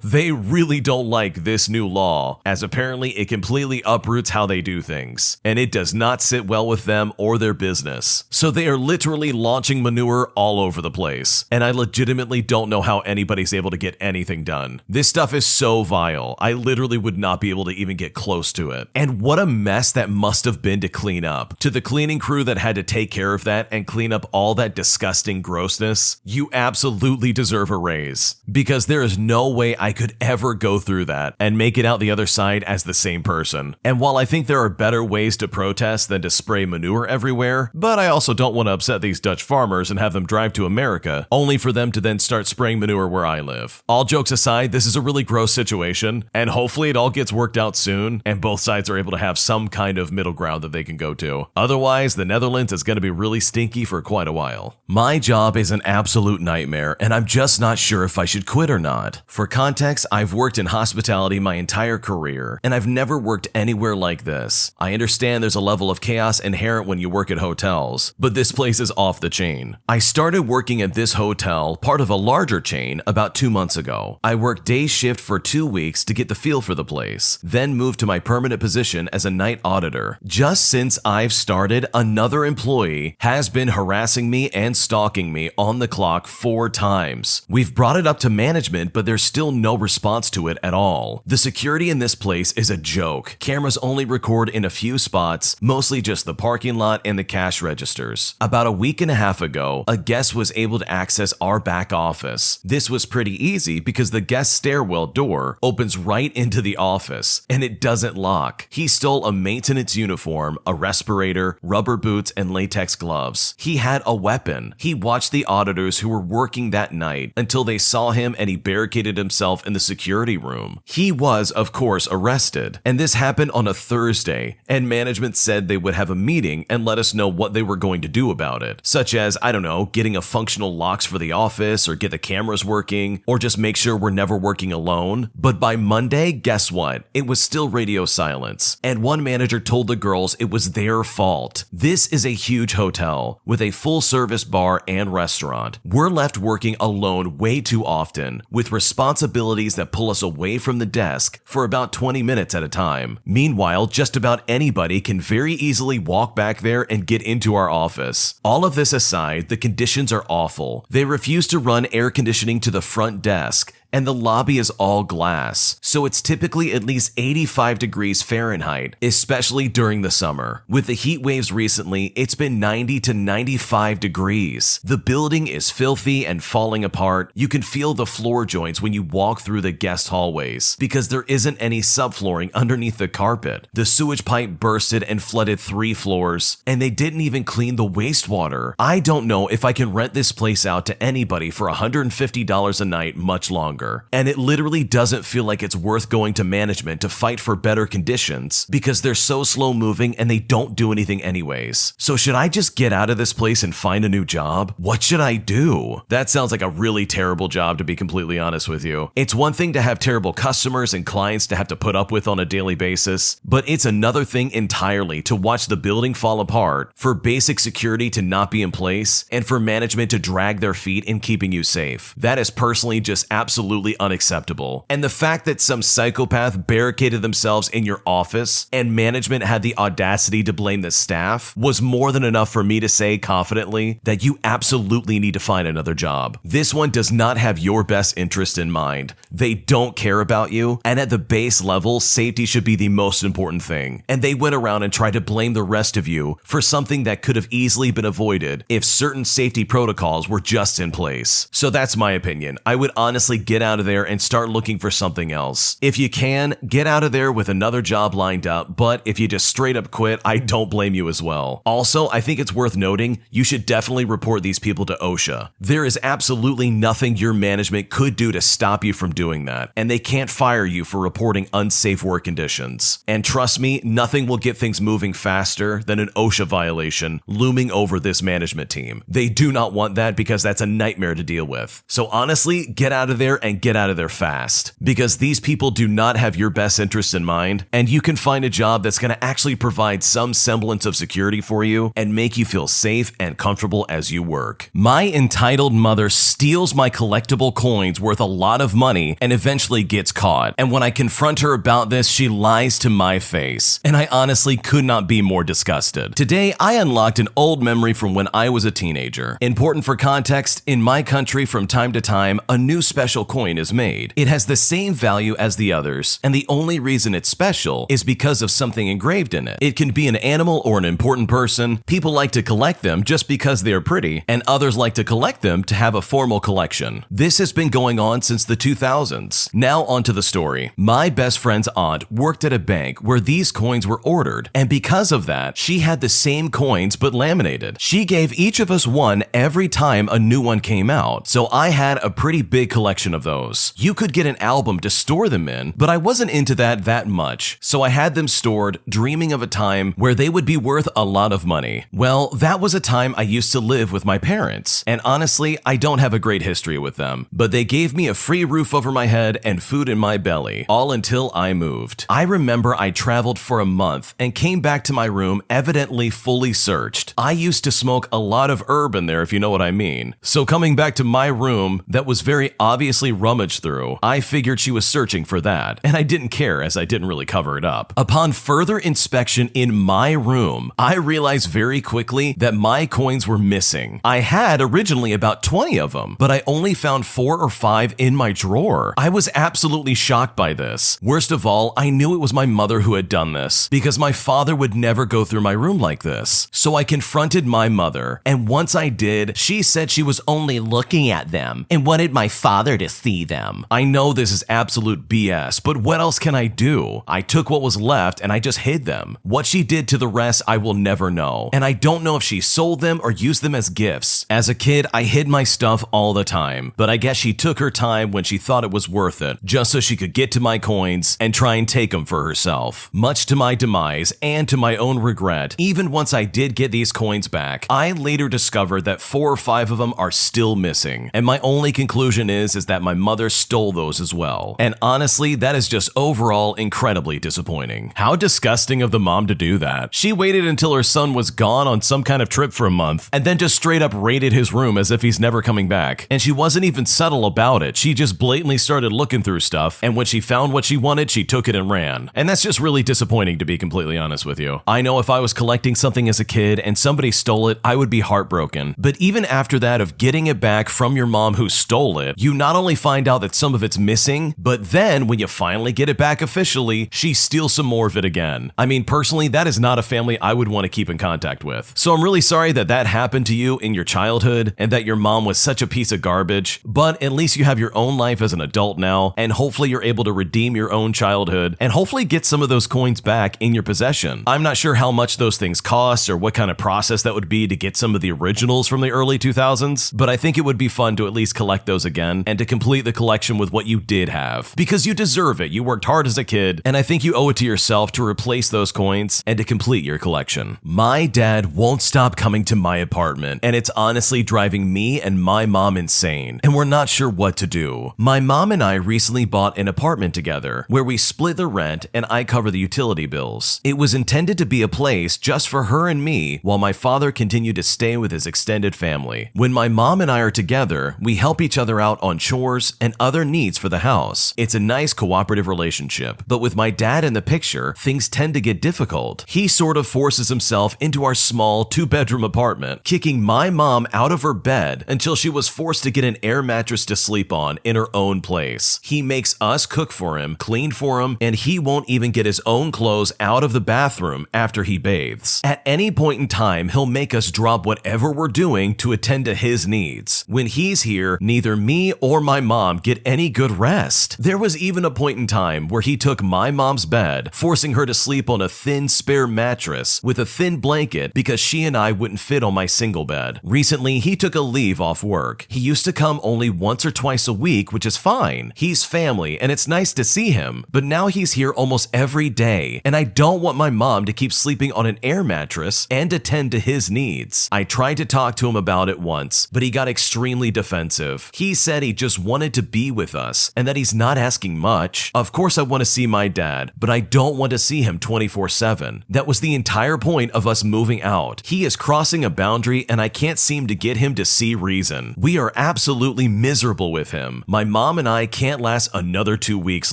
They really don't like this new law, as apparently it completely uproots how they do things, and it does not sit well with them or their business. So they are literally launching manure all over the place, and I legitimately don't know how anybody's able to get anything done. This stuff is so vile, I literally would not be able to even get close to it. And what a mess that must have been to clean up. To the cleaning crew that had to take care of that and clean up all that disgusting grossness, you absolutely deserve a raise. Because there is no way I could ever go through that and make it out the other side as the same person. And while I think there are better ways to protest than to spray manure everywhere, but I also don't want to upset these Dutch farmers and have them drive to America, only for them to then start spraying manure where I live. All jokes aside, this is a really gross situation, and hopefully it all gets worked out soon, and both sides expats are able to have some kind of middle ground that they can go to. Otherwise, the Netherlands is going to be really stinky for quite a while. My job is an absolute nightmare, and I'm just not sure if I should quit or not. For context, I've worked in hospitality my entire career, and I've never worked anywhere like this. I understand there's a level of chaos inherent when you work at hotels, but this place is off the chain. I started working at this hotel, part of a larger chain, about 2 months ago. I worked day shift for 2 weeks to get the feel for the place, then moved to my permanent position as a night auditor. Just since I've started, another employee has been harassing me and stalking me on the clock 4 times. We've brought it up to management, but there's still no response to it at all. The security in this place is a joke. Cameras only record in a few spots, mostly just the parking lot and the cash registers. About a week and a half ago, a guest was able to access our back office. This was pretty easy because the guest stairwell door opens right into the office, and it doesn't lock. He stole a maintenance uniform, a respirator, rubber boots, and latex gloves. He had a weapon. He watched the auditors who were working that night until they saw him, and he barricaded himself in the security room. He was, of course, arrested, and this happened on a Thursday, and management said they would have a meeting and let us know what they were going to do about it, such as, I don't know, getting a functional locks for the office, or get the cameras working, or just make sure we're never working alone. But by Monday, guess what? It was still radio silence, and one manager told the girls it was their fault. This is a huge hotel with a full-service bar and restaurant. We're left working alone way too often, with responsibilities that pull us away from the desk for about 20 minutes at a time. Meanwhile, just about anybody can very easily walk back there and get into our office. All of this aside, the conditions are awful. They refuse to run air conditioning to the front desk, and the lobby is all glass, so it's typically at least 85 degrees Fahrenheit, especially during the summer. With the heat waves recently, it's been 90 to 95 degrees. The building is filthy and falling apart. You can feel the floor joints when you walk through the guest hallways, because there isn't any subflooring underneath the carpet. The sewage pipe bursted and flooded 3 floors, and they didn't even clean the wastewater. I don't know if I can rent this place out to anybody for $150 a night much longer. And it literally doesn't feel like it's worth going to management to fight for better conditions because they're so slow moving and they don't do anything anyways. So should I just get out of this place and find a new job? What should I do? That sounds like a really terrible job, to be completely honest with you. It's one thing to have terrible customers and clients to have to put up with on a daily basis, but it's another thing entirely to watch the building fall apart, for basic security to not be in place, and for management to drag their feet in keeping you safe. That is personally just absolutely unacceptable. And the fact that some psychopath barricaded themselves in your office and management had the audacity to blame the staff was more than enough for me to say confidently that you absolutely need to find another job. This one does not have your best interest in mind. They don't care about you, and at the base level, safety should be the most important thing. And they went around and tried to blame the rest of you for something that could have easily been avoided if certain safety protocols were just in place. So that's my opinion. I would honestly get out of there and start looking for something else. If you can, get out of there with another job lined up, but if you just straight up quit, I don't blame you as well. Also, I think it's worth noting, you should definitely report these people to OSHA. There is absolutely nothing your management could do to stop you from doing that, and they can't fire you for reporting unsafe work conditions. And trust me, nothing will get things moving faster than an OSHA violation looming over this management team. They do not want that because that's a nightmare to deal with. So honestly, get out of there and get out of there fast, because these people do not have your best interests in mind, and you can find a job that's going to actually provide some semblance of security for you and make you feel safe and comfortable as you work. My entitled mother steals my collectible coins worth a lot of money and eventually gets caught, and when I confront her about this, she lies to my face, and I honestly could not be more disgusted. Today, I unlocked an old memory from when I was a teenager. Important for context, in my country, from time to time, a new special coin is made. It has the same value as the others, and the only reason it's special is because of something engraved in it. It can be an animal or an important person. People like to collect them just because they are pretty, and others like to collect them to have a formal collection. This has been going on since the 2000s. Now onto the story. My best friend's aunt worked at a bank where these coins were ordered, and because of that, she had the same coins but laminated. She gave each of us one every time a new one came out, so I had a pretty big collection of those. You could get an album to store them in, but I wasn't into that much, so I had them stored, dreaming of a time where they would be worth a lot of money. Well, that was a time I used to live with my parents, and honestly, I don't have a great history with them, but they gave me a free roof over my head and food in my belly, all until I moved. I remember I traveled for a month and came back to my room evidently fully searched. I used to smoke a lot of herb in there, if you know what I mean. So coming back to my room that was very obviously rummaged through, I figured she was searching for that, and I didn't care as I didn't really cover it up. Upon further inspection in my room, I realized very quickly that my coins were missing. I had originally about 20 of them, but I only found 4 or 5 in my drawer. I was absolutely shocked by this. Worst of all, I knew it was my mother who had done this, because my father would never go through my room like this. So I confronted my mother, and once I did, she said she was only looking at them and wanted my father to see them. I know this is absolute BS, but what else can I do? I took what was left and I just hid them. What she did to the rest, I will never know. And I don't know if she sold them or used them as gifts. As a kid, I hid my stuff all the time, but I guess she took her time when she thought it was worth it, just so she could get to my coins and try and take them for herself. Much to my demise and to my own regret, even once I did get these coins back, I later discovered that 4 or 5 of them are still missing, and my only conclusion is that my mother stole those as well. And honestly, that is just overall incredibly disappointing. How disgusting of the mom to do that. She waited until her son was gone on some kind of trip for a month, and then just straight up raided his room as if he's never coming back. And she wasn't even subtle about it. She just blatantly started looking through stuff, and when she found what she wanted, she took it and ran. And that's just really disappointing, to be completely honest with you. I know if I was collecting something as a kid and somebody stole it, I would be heartbroken. But even after that of getting it back from your mom who stole it, you not only find out that some of it's missing, but then when you finally get it back officially, she steals some more of it again. I mean, personally, that is not a family I would want to keep in contact with. So I'm really sorry that that happened to you in your childhood and that your mom was such a piece of garbage, but at least you have your own life as an adult now, and hopefully you're able to redeem your own childhood and hopefully get some of those coins back in your possession. I'm not sure how much those things cost or what kind of process that would be to get some of the originals from the early 2000s, but I think it would be fun to at least collect those again and to complete the collection with what you did have, because you deserve it. You worked hard as a kid, and I think you owe it to yourself to replace those coins and to complete your collection. My dad won't stop coming to my apartment, and it's honestly driving me and my mom insane, and we're not sure what to do. My mom and I recently bought an apartment together where we split the rent and I cover the utility bills. It was intended to be a place just for her and me while my father continued to stay with his extended family. When my mom and I are together, we help each other out on chores and other needs for the house. It's a nice cooperative relationship, but with my dad in the picture, things tend to get difficult. He sort of forces himself into our small 2-bedroom apartment, kicking my mom out of her bed until she was forced to get an air mattress to sleep on in her own place. He makes us cook for him, clean for him, and he won't even get his own clothes out of the bathroom after he bathes. At any point in time, he'll make us drop whatever we're doing to attend to his needs. When he's here, neither me or my mom get any good rest. There was even a point in time where he took my mom's bed, forcing her to sleep on a thin spare mattress with a thin blanket because she and I wouldn't fit on my single bed. Recently, he took a leave off work. He used to come only once or twice a week, which is fine. He's family and it's nice to see him, but now he's here almost every day, and I don't want my mom to keep sleeping on an air mattress and attend to his needs. I tried to talk to him about it once, but he got extremely defensive. He said he just wanted to be with us and that he's not asking much. Of course I want to see my dad, but I don't want to see him 24/7. That was the entire point of us moving out. He is crossing a boundary and I can't seem to get him to see reason. We are absolutely miserable with him. My mom and I can't last another 2 weeks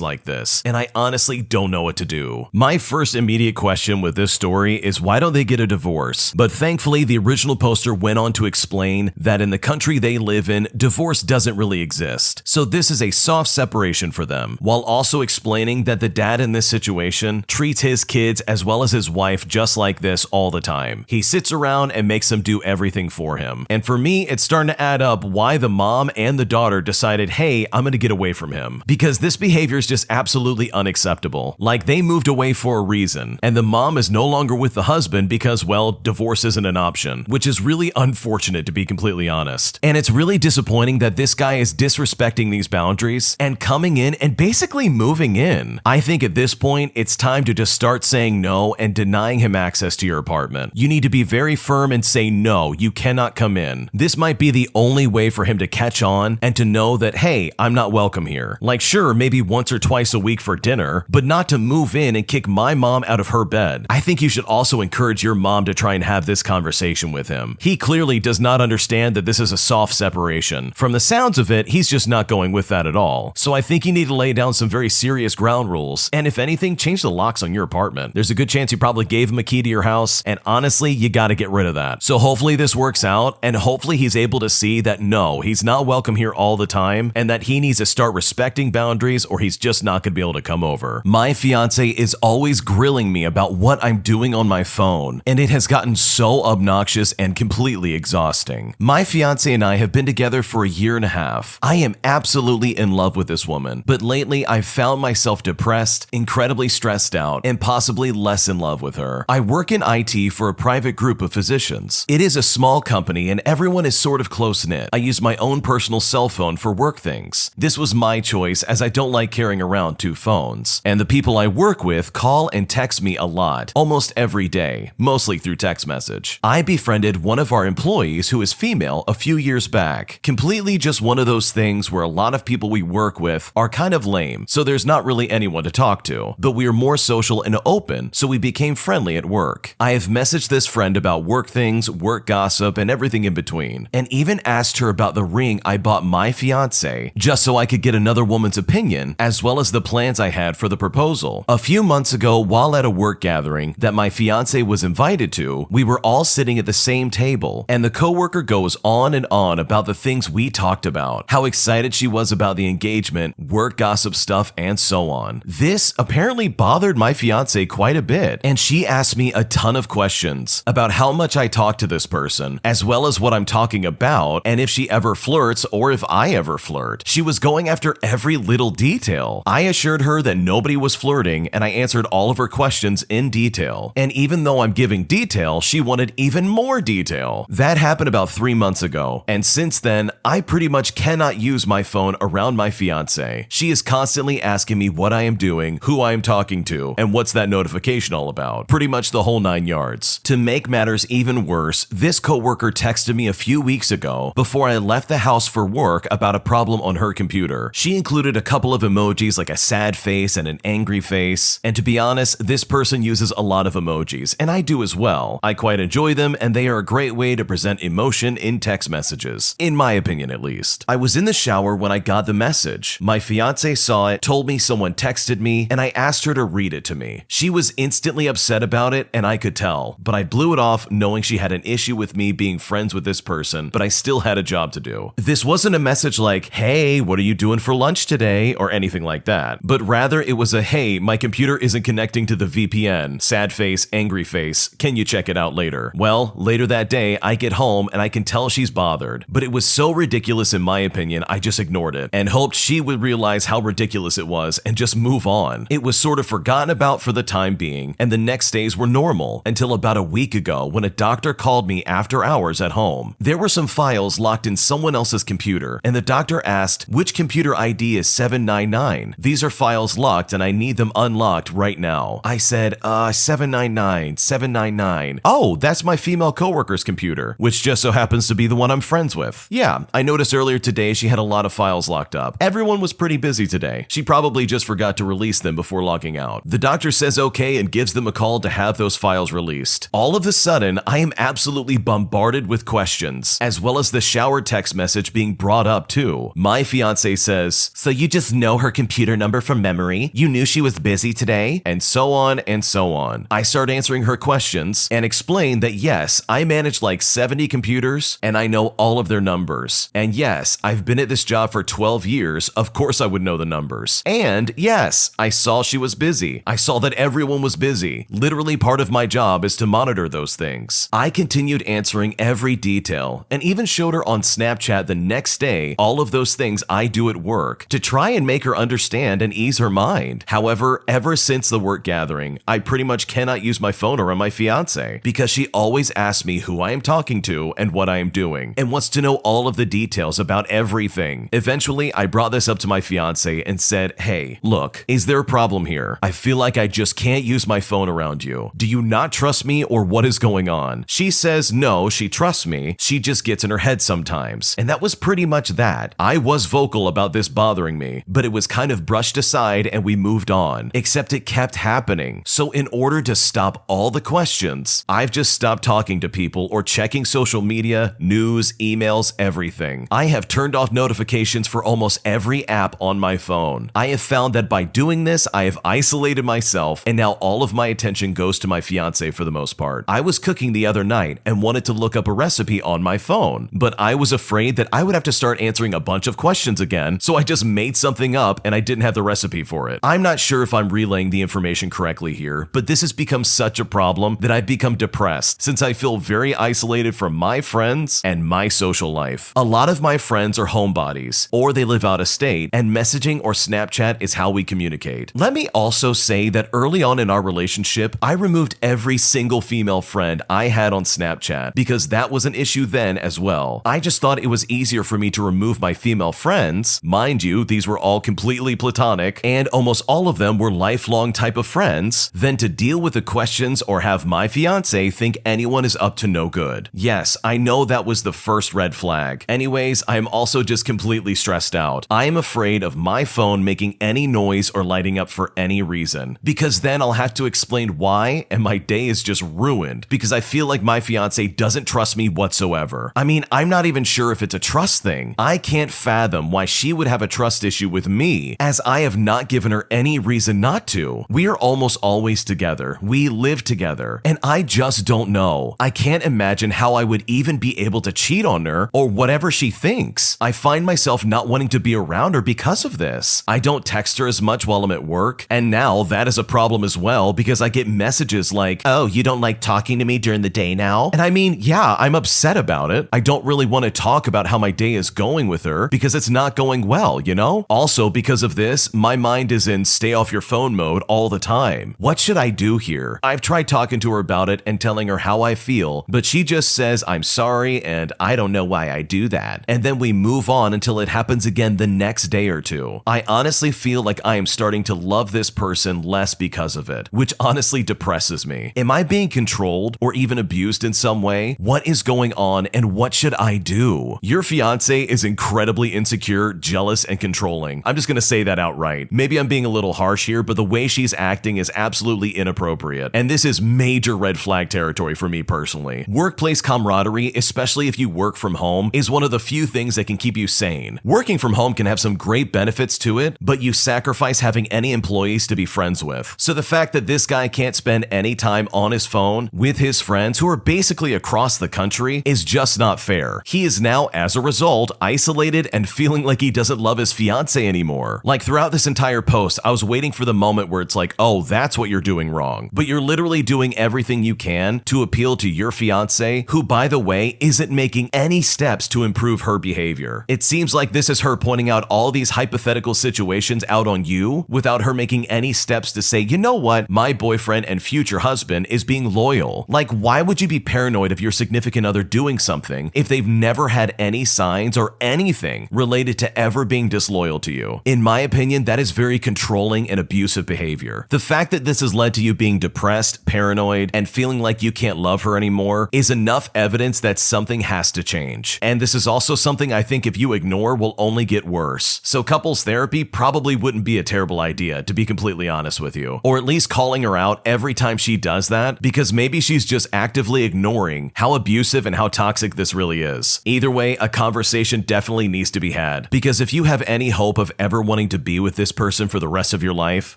like this, and I honestly don't know what to do. My first immediate question with this story is why don't they get a divorce? But thankfully the original poster went on to explain that in the country they live in, divorce doesn't really exist. So this is a soft separation for them, while also explaining that the dad in this situation treats his kids as well as his wife just like this all the time. He sits around and makes them do everything for him. And for me, it's starting to add up why the mom and the daughter decided, hey, I'm gonna get away from him. Because this behavior is just absolutely unacceptable. Like they moved away for a reason, and the mom is no longer with the husband because, well, divorce isn't an option, which is really unfortunate to be completely honest. And it's really disappointing that this guy is disrespecting respecting these boundaries and coming in and basically moving in. I think at this point, it's time to just start saying no and denying him access to your apartment. You need to be very firm and say no, you cannot come in. This might be the only way for him to catch on and to know that, hey, I'm not welcome here. Like, sure, maybe once or twice a week for dinner, but not to move in and kick my mom out of her bed. I think you should also encourage your mom to try and have this conversation with him. He clearly does not understand that this is a soft separation. From the sounds of it, he's just not going with that at all. So I think you need to lay down some very serious ground rules, and if anything, change the locks on your apartment. There's a good chance you probably gave him a key to your house, and honestly, you gotta get rid of that. So hopefully this works out, and hopefully he's able to see that no, he's not welcome here all the time, and that he needs to start respecting boundaries or he's just not gonna be able to come over. My fiance is always grilling me about what I'm doing on my phone, and it has gotten so obnoxious and completely exhausting. My fiance and I have been together for a year and a half. I am absolutely in love with this woman, but lately I've found myself depressed, incredibly stressed out, and possibly less in love with her. I work in IT for a private group of physicians. It is a small company and everyone is sort of close-knit. I use my own personal cell phone for work things. This was my choice as I don't like carrying around two phones. And the people I work with call and text me a lot, almost every day, mostly through text message. I befriended one of our employees who is female a few years back. Completely just one of those things where a lot of people we work with are kind of lame, so there's not really anyone to talk to, but we are more social and open, so we became friendly at work. I have messaged this friend about work things, work gossip, and everything in between, and even asked her about the ring I bought my fiance, just so I could get another woman's opinion, as well as the plans I had for the proposal. A few months ago, while at a work gathering that my fiance was invited to, we were all sitting at the same table, and the coworker goes on and on about the things we talked about, how excited she was about the engagement, work gossip stuff, and so on. This apparently bothered my fiance quite a bit, and she asked me a ton of questions about how much I talk to this person, as well as what I'm talking about, and if she ever flirts or if I ever flirt. She was going after every little detail. I assured her that nobody was flirting, and I answered all of her questions in detail. And even though I'm giving detail, she wanted even more detail. That happened about 3 months ago, and since then, I pretty much cannot use my phone around my fiance. She is constantly asking me what I am doing, who I am talking to, and what's that notification all about. Pretty much the whole 9 yards. To make matters even worse, this coworker texted me a few weeks ago before I left the house for work about a problem on her computer. She included a couple of emojis like a sad face and an angry face, and to be honest, this person uses a lot of emojis, and I do as well. I quite enjoy them, and they are a great way to present emotion in text messages, in my opinion at least. I was in the shower when I got the message. My fiance saw it, told me someone texted me, and I asked her to read it to me. She was instantly upset about it, and I could tell, but I blew it off knowing she had an issue with me being friends with this person, but I still had a job to do. This wasn't a message like, hey, what are you doing for lunch today, or anything like that, but rather it was a, hey, my computer isn't connecting to the VPN, sad face, angry face, can you check it out later? Well, later that day, I get home and I can tell she's bothered, but it was so ridiculous in my opinion, I just ignored it and hoped she would realize how ridiculous it was and just move on. It was sort of forgotten about for the time being, and the next days were normal until about a week ago when a doctor called me after hours at home. There were some files locked in someone else's computer, and the doctor asked, which computer ID is 799? These are files locked and I need them unlocked right now. I said, 799. Oh, that's my female coworker's computer, which just so happens to be the one I'm friends with. Yeah, I noticed earlier today she had a lot of files locked up. Everyone was pretty busy today. She probably just forgot to release them before logging out. The doctor says okay and gives them a call to have those files released. All of a sudden, I am absolutely bombarded with questions, as well as the shower text message being brought up too. My fiance says, so you just know her computer number from memory? You knew she was busy today? And so on and so on. I start answering her questions and explain that yes, I manage like 70 computers and I know all of their numbers. And yes, I've been at this job for 12 years, of course I would know the numbers. And yes, I saw she was busy. I saw that everyone was busy. Literally part of my job is to monitor those things. I continued answering every detail and even showed her on Snapchat the next day all of those things I do at work to try and make her understand and ease her mind. However, ever since the work gathering, I pretty much cannot use my phone around my fiance because she always asks me who I am talking to and what I am doing and wants to know all of the details about everything. thing. Eventually, I brought this up to my fiance and said, hey, look, is there a problem here? I feel like I just can't use my phone around you. Do you not trust me or what is going on? She says no, she trusts me. She just gets in her head sometimes. And that was pretty much that. I was vocal about this bothering me, but it was kind of brushed aside and we moved on. Except it kept happening. So in order to stop all the questions, I've just stopped talking to people or checking social media, news, emails, everything. I have turned off notifications for almost every app on my phone. I have found that by doing this, I have isolated myself and now all of my attention goes to my fiance for the most part. I was cooking the other night and wanted to look up a recipe on my phone, but I was afraid that I would have to start answering a bunch of questions again, so I just made something up and I didn't have the recipe for it. I'm not sure if I'm relaying the information correctly here, but this has become such a problem that I've become depressed since I feel very isolated from my friends and my social life. A lot of my friends are homebodies, or they live out of state, and messaging or Snapchat is how we communicate. Let me also say that early on in our relationship, I removed every single female friend I had on Snapchat because that was an issue then as well. I just thought it was easier for me to remove my female friends. Mind you, these were all completely platonic, and almost all of them were lifelong type of friends, than to deal with the questions or have my fiance think anyone is up to no good. Yes, I know that was the first red flag. Anyways, I am also just completely stressed out. I am afraid of my phone making any noise or lighting up for any reason, because then I'll have to explain why and my day is just ruined because I feel like my fiance doesn't trust me whatsoever. I mean, I'm not even sure if it's a trust thing. I can't fathom why she would have a trust issue with me, as I have not given her any reason not to. We are almost always together. We live together, and I just don't know. I can't imagine how I would even be able to cheat on her or whatever she thinks. I find myself not wanting to be around her because of this. I don't text her as much while I'm at work, and now that is a problem as well because I get messages like, oh, you don't like talking to me during the day now? And I mean, yeah, I'm upset about it. I don't really want to talk about how my day is going with her because it's not going well, you know? Also, because of this, my mind is in stay off your phone mode all the time. What should I do here? I've tried talking to her about it and telling her how I feel, but she just says I'm sorry and I don't know why I do that. And then we move on until it happens again the next day or two. I honestly feel like I am starting to love this person less because of it, which honestly depresses me. Am I being controlled or even abused in some way? What is going on and what should I do? Your fiance is incredibly insecure, jealous, and controlling. I'm just gonna say that outright. Maybe I'm being a little harsh here, but the way she's acting is absolutely inappropriate. And this is major red flag territory for me personally. Workplace camaraderie, especially if you work from home, is one of the few things that can keep you sane. Working from home can have some great benefits to it, but you sacrifice having any employees to be friends with. So the fact that this guy can't spend any time on his phone with his friends who are basically across the country is just not fair. He is now, as a result, isolated and feeling like he doesn't love his fiance anymore. Like throughout this entire post, I was waiting for the moment where it's like, oh, that's what you're doing wrong. But you're literally doing everything you can to appeal to your fiance, who, by the way, isn't making any steps to improve her behavior. It seems like this is her pointing out all these hypothetical situations out on you without her making any steps to say, you know what, my boyfriend and future husband is being loyal. Like, why would you be paranoid of your significant other doing something if they've never had any signs or anything related to ever being disloyal to you? In my opinion, that is very controlling and abusive behavior. The fact that this has led to you being depressed, paranoid, and feeling like you can't love her anymore is enough evidence that something has to change. And this is also something I think if you ignore will only get worse. So couples therapy probably wouldn't be a terrible idea, to be completely honest with you. Or at least calling her out every time she does that, because maybe she's just actively ignoring how abusive and how toxic this really is. Either way, a conversation definitely needs to be had, because if you have any hope of ever wanting to be with this person for the rest of your life,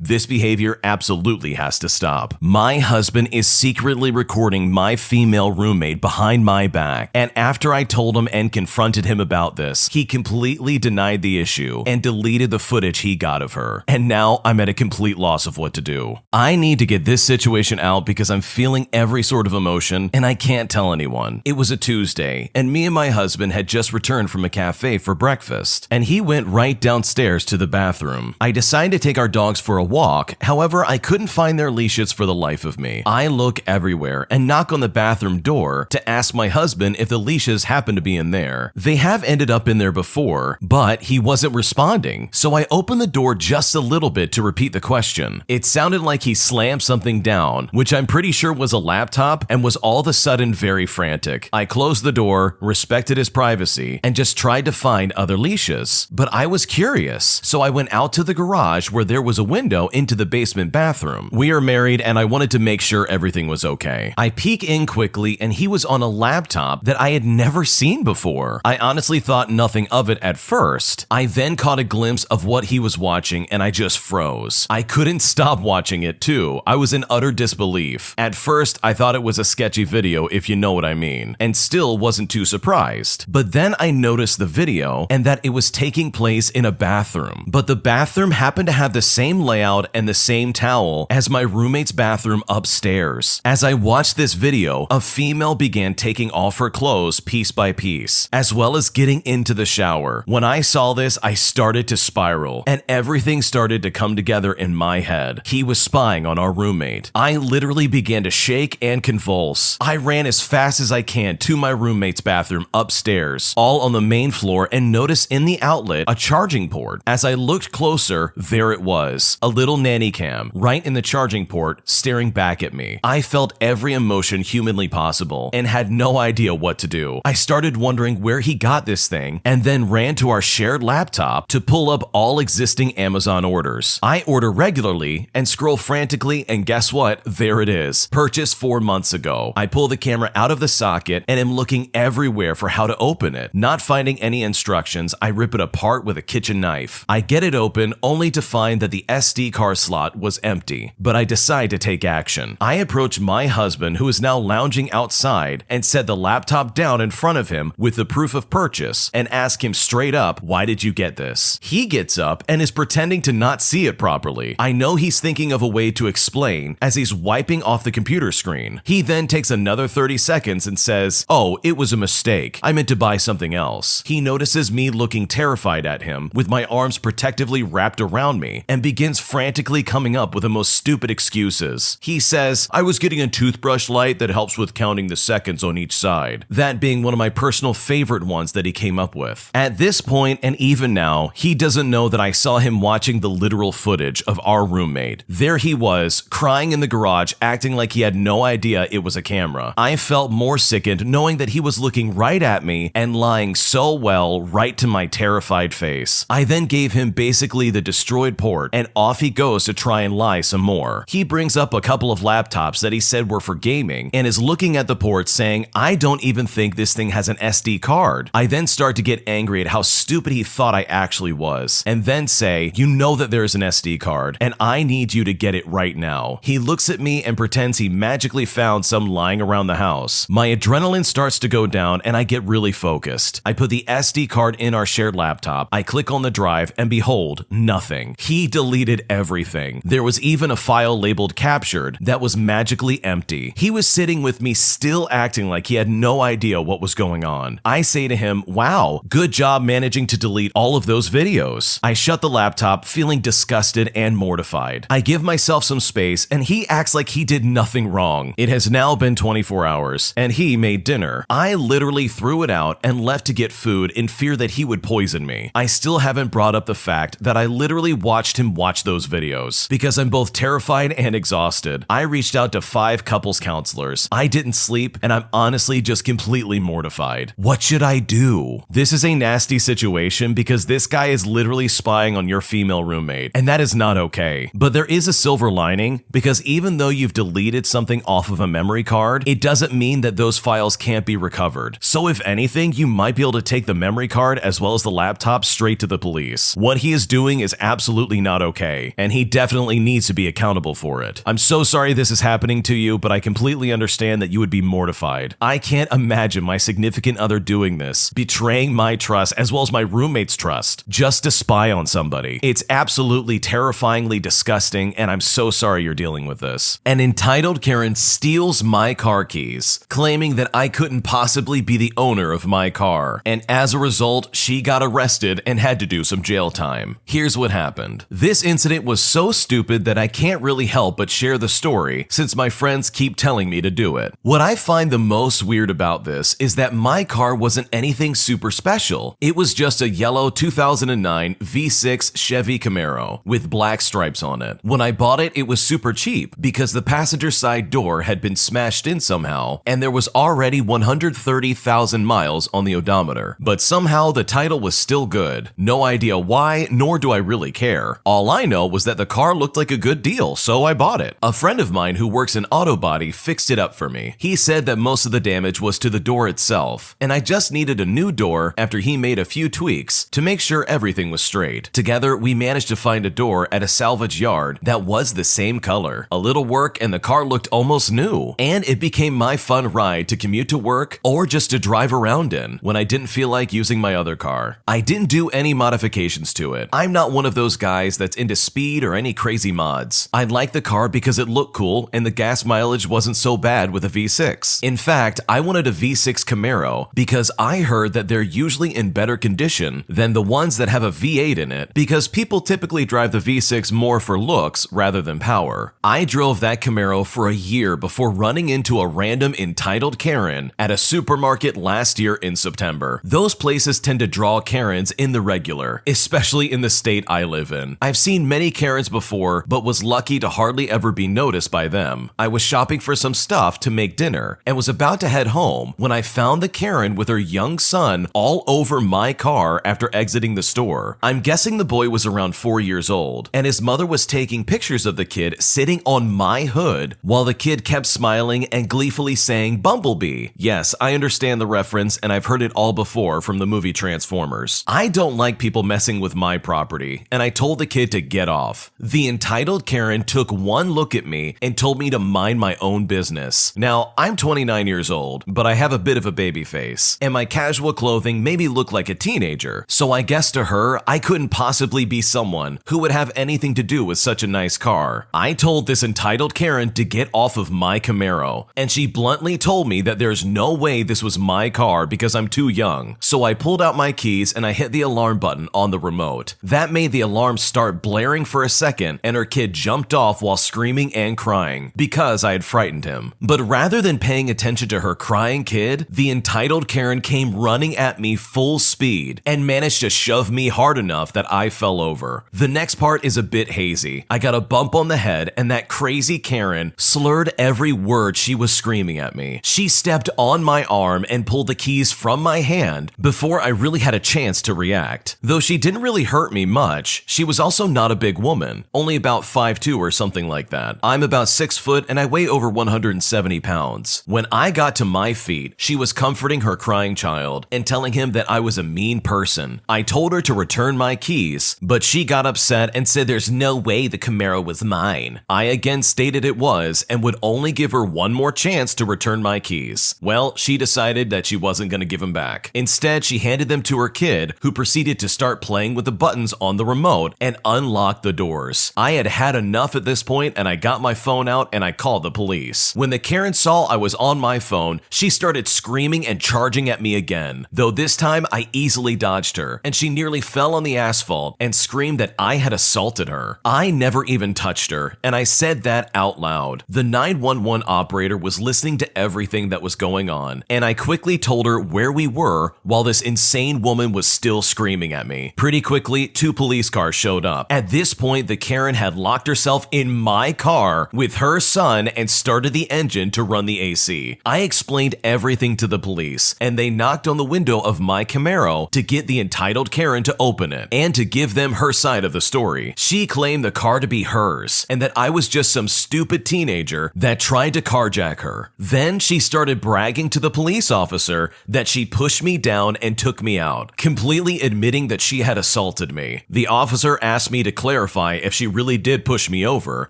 this behavior absolutely has to stop. My husband is secretly recording my female roommate behind my back, and after I told him and confronted him about this, he completely denied the issue and deleted the footage he got of her. And now I'm at a complete loss of what to do. I need to get this situation out because I'm feeling every sort of emotion and I can't tell anyone. It was a Tuesday, and me and my husband had just returned from a cafe for breakfast, and he went right downstairs to the bathroom. I decided to take our dogs for a walk, however, I couldn't find their leashes for the life of me. I look everywhere and knock on the bathroom door to ask my husband if the leashes happen to be in there. They have ended up in there before, but he wasn't responding, so I opened the door just a little bit to repeat the question. It sounded like he slammed something down, which I'm pretty sure was a laptop, and was all of a sudden very frantic. I closed the door, respected his privacy, and just tried to find other leashes. But I was curious, so I went out to the garage where there was a window into the basement bathroom. We are married and I wanted to make sure everything was okay. I peek in quickly and he was on a laptop that I had never seen before. I honestly thought nothing of it at first. I then caught a glimpse of what he was watching and I just froze. I couldn't stop watching it too. I was in utter disbelief. At first, I thought it was a sketchy video, if you know what I mean, and still wasn't too surprised. But then I noticed the video and that it was taking place in a bathroom. But the bathroom happened to have the same layout and the same towel as my roommate's bathroom upstairs. As I watched this video, a female began taking off her clothes piece by piece, as well as getting into the shower. When I saw this, I started to spiral, and everything started to come together in my head. He was spying on our roommate. I literally began to shake and convulse. I ran as fast as I can to my roommate's bathroom upstairs, all on the main floor, and noticed in the outlet a charging port. As I looked closer, there it was, a little nanny cam right in the charging port staring back at me. I felt every emotion humanly possible and had no idea what to do. I started wondering where he got this thing and then ran to our shared laptop to pull up all existing Amazon orders. I order regularly and scroll frantically, and guess what? There it is. Purchased 4 months ago. I pull the camera out of the socket and am looking everywhere for how to open it. Not finding any instructions, I rip it apart with a kitchen knife. I get it open only to find that the SD card slot was empty, but I decide to take action. I approach my husband, who is now lounging outside, and set the laptop down in front of him with the proof of purchase and ask him straight up, "Why did you get this?" He gets up and is pretending to not see it properly. I know he's thinking of a way to explain as he's wiping off the computer screen. He then takes another 30 seconds and says, "Oh, it was a mistake. I meant to buy something else." He notices me looking terrified at him with my arms protectively wrapped around me and begins frantically coming up with the most stupid excuses. He says, "I was getting a toothbrush light that helps with counting the seconds on each side." That being one of my personal favorite ones that he came up with. At this point, and even now, he doesn't know that I saw him watching the literal footage of our roommate. There he was, crying in the garage, acting like he had no idea it was a camera. I felt more sickened knowing that he was looking right at me and lying so well right to my terrified face. I then gave him basically the destroyed port, and off he goes to try and lie some more. He brings up a couple of laptops that he said were for gaming and is looking at the port saying, "I don't even think this thing has an SD card." I then start to get angry at how stupid he thought I actually was, and then say, "You know that there is an SD card, and I need you to get it right now." He looks at me and pretends he magically found some lying around the house. My adrenaline starts to go down and I get really focused. I put the SD card in our shared laptop. I click on the drive and behold, nothing. He deleted everything. There was even a file labeled captured that was magically empty. He was sitting with me still acting like he had no idea what was going on. I say to him, "Wow, good job managing to delete all of those videos." I shut the laptop feeling disgusted and mortified. I give myself some space and he acts like he did nothing wrong. It has now been 24 hours and he made dinner. I literally threw it out and left to get food in fear that he would poison me. I still haven't brought up the fact that I literally watched him watch those videos because I'm both terrified and exhausted. I reached out to 5 couples counselors. I didn't sleep and I'm honestly just completely mortified. What should I do? This is a nasty situation because this guy is literally spying on your female roommate, and that is not okay. But there is a silver lining because even though you've deleted something off of a memory card, it doesn't mean that those files can't be recovered. So if anything, you might be able to take the memory card as well as the laptop straight to the police. What he is doing is absolutely not okay, and he definitely needs to be accountable for it. I'm so sorry this is happening to you, but I completely understand that you would be mortified. I can't imagine my significant other doing this, betraying my trust as well as my roommate's trust, just to spy on somebody. It's absolutely terrifyingly disgusting, and I'm so sorry you're dealing with this. An entitled Karen steals my car keys, claiming that I couldn't possibly be the owner of my car, and as a result, she got arrested and had to do some jail time. Here's what happened. This incident was so stupid that I can't really help but share the story since my friends keep telling me to do it. What I find the most weird about this is that my car wasn't anything super special. special. It was just a yellow 2009 V6 Chevy Camaro with black stripes on it. When I bought it, it was super cheap because the passenger side door had been smashed in somehow and there was already 130,000 miles on the odometer. But somehow the title was still good. No idea why, nor do I really care. All I know was that the car looked like a good deal, so I bought it. A friend of mine who works in auto body fixed it up for me. He said that most of the damage was to the door itself, and I just needed a new door after he made a few tweaks to make sure everything was straight. Together, we managed to find a door at a salvage yard that was the same color. A little work and the car looked almost new, and it became my fun ride to commute to work or just to drive around in when I didn't feel like using my other car. I didn't do any modifications to it. I'm not one of those guys that's into speed or any crazy mods. I liked the car because it looked cool and the gas mileage wasn't so bad with a V6. In fact, I wanted a V6 Camaro because I heard that they're usually in better condition than the ones that have a V8 in it because people typically drive the V6 more for looks rather than power. I drove that Camaro for a year before running into a random entitled Karen at a supermarket last year in September. Those places tend to draw Karens in the regular, especially in the state I live in. I've seen many Karens before, but was lucky to hardly ever be noticed by them. I was shopping for some stuff to make dinner and was about to head home when I found the Karen with her young son all over my car after exiting the store. I'm guessing the boy was around 4 years old, and his mother was taking pictures of the kid sitting on my hood while the kid kept smiling and gleefully saying Bumblebee. Yes, I understand the reference and I've heard it all before from the movie Transformers. I don't like people messing with my property, and I told the kid to get off. The entitled Karen took one look at me and told me to mind my own business. Now, I'm 29 years old, but I have a bit of a baby face, and my casual clothing made me look like a teenager, so I guess to her, I couldn't possibly be someone who would have anything to do with such a nice car. I told this entitled Karen to get off of my Camaro, and she bluntly told me that there's no way this was my car because I'm too young. So I pulled out my keys and I hit the alarm button on the remote. That made the alarm start blaring for a second, and her kid jumped off while screaming and crying because I had frightened him. But rather than paying attention to her crying kid, the entitled Karen came running at me full speed and managed to shove me hard enough that I fell over. The next part is a bit hazy. I got a bump on the head and that crazy Karen slurred every word she was screaming at me. She stepped on my arm and pulled the keys from my hand before I really had a chance to react. Though she didn't really hurt me much, she was also not a big woman, only about 5'2" or something like that. I'm about 6 foot and I weigh over 170 pounds. When I got to my feet, she was comforting her crying child and telling him that I was a mean person. I told her to return my keys, but she got upset and said there's no way the Camaro was mine. I again stated it was and would only give her one more chance to return my keys. Well, she decided that she wasn't going to give them back. Instead, she handed them to her kid, who proceeded to start playing with the buttons on the remote and unlock the doors. I had had enough at this point and I got my phone out and I called the police. When the Karen saw I was on my phone, she started screaming and charging at me again, though this time I easily dodged her and she nearly fell on the asphalt and screamed that I had assaulted her. I never even touched her, and I said that out loud. The 911 operator was listening to everything that was going on, and I quickly told her where we were while this insane woman was still screaming at me. Pretty quickly, 2 police cars showed up. At this point, the Karen had locked herself in my car with her son and started the engine to run the AC. I explained everything to the police, and they knocked on the window of my Camaro to get the entitled Karen to open it and to give them her side of the story. She claimed the car to be hers and that I was just some stupid teenager that tried to carjack her. Then she started bragging to the police officer that she pushed me down and took me out, completely admitting that she had assaulted me. The officer asked me to clarify if she really did push me over,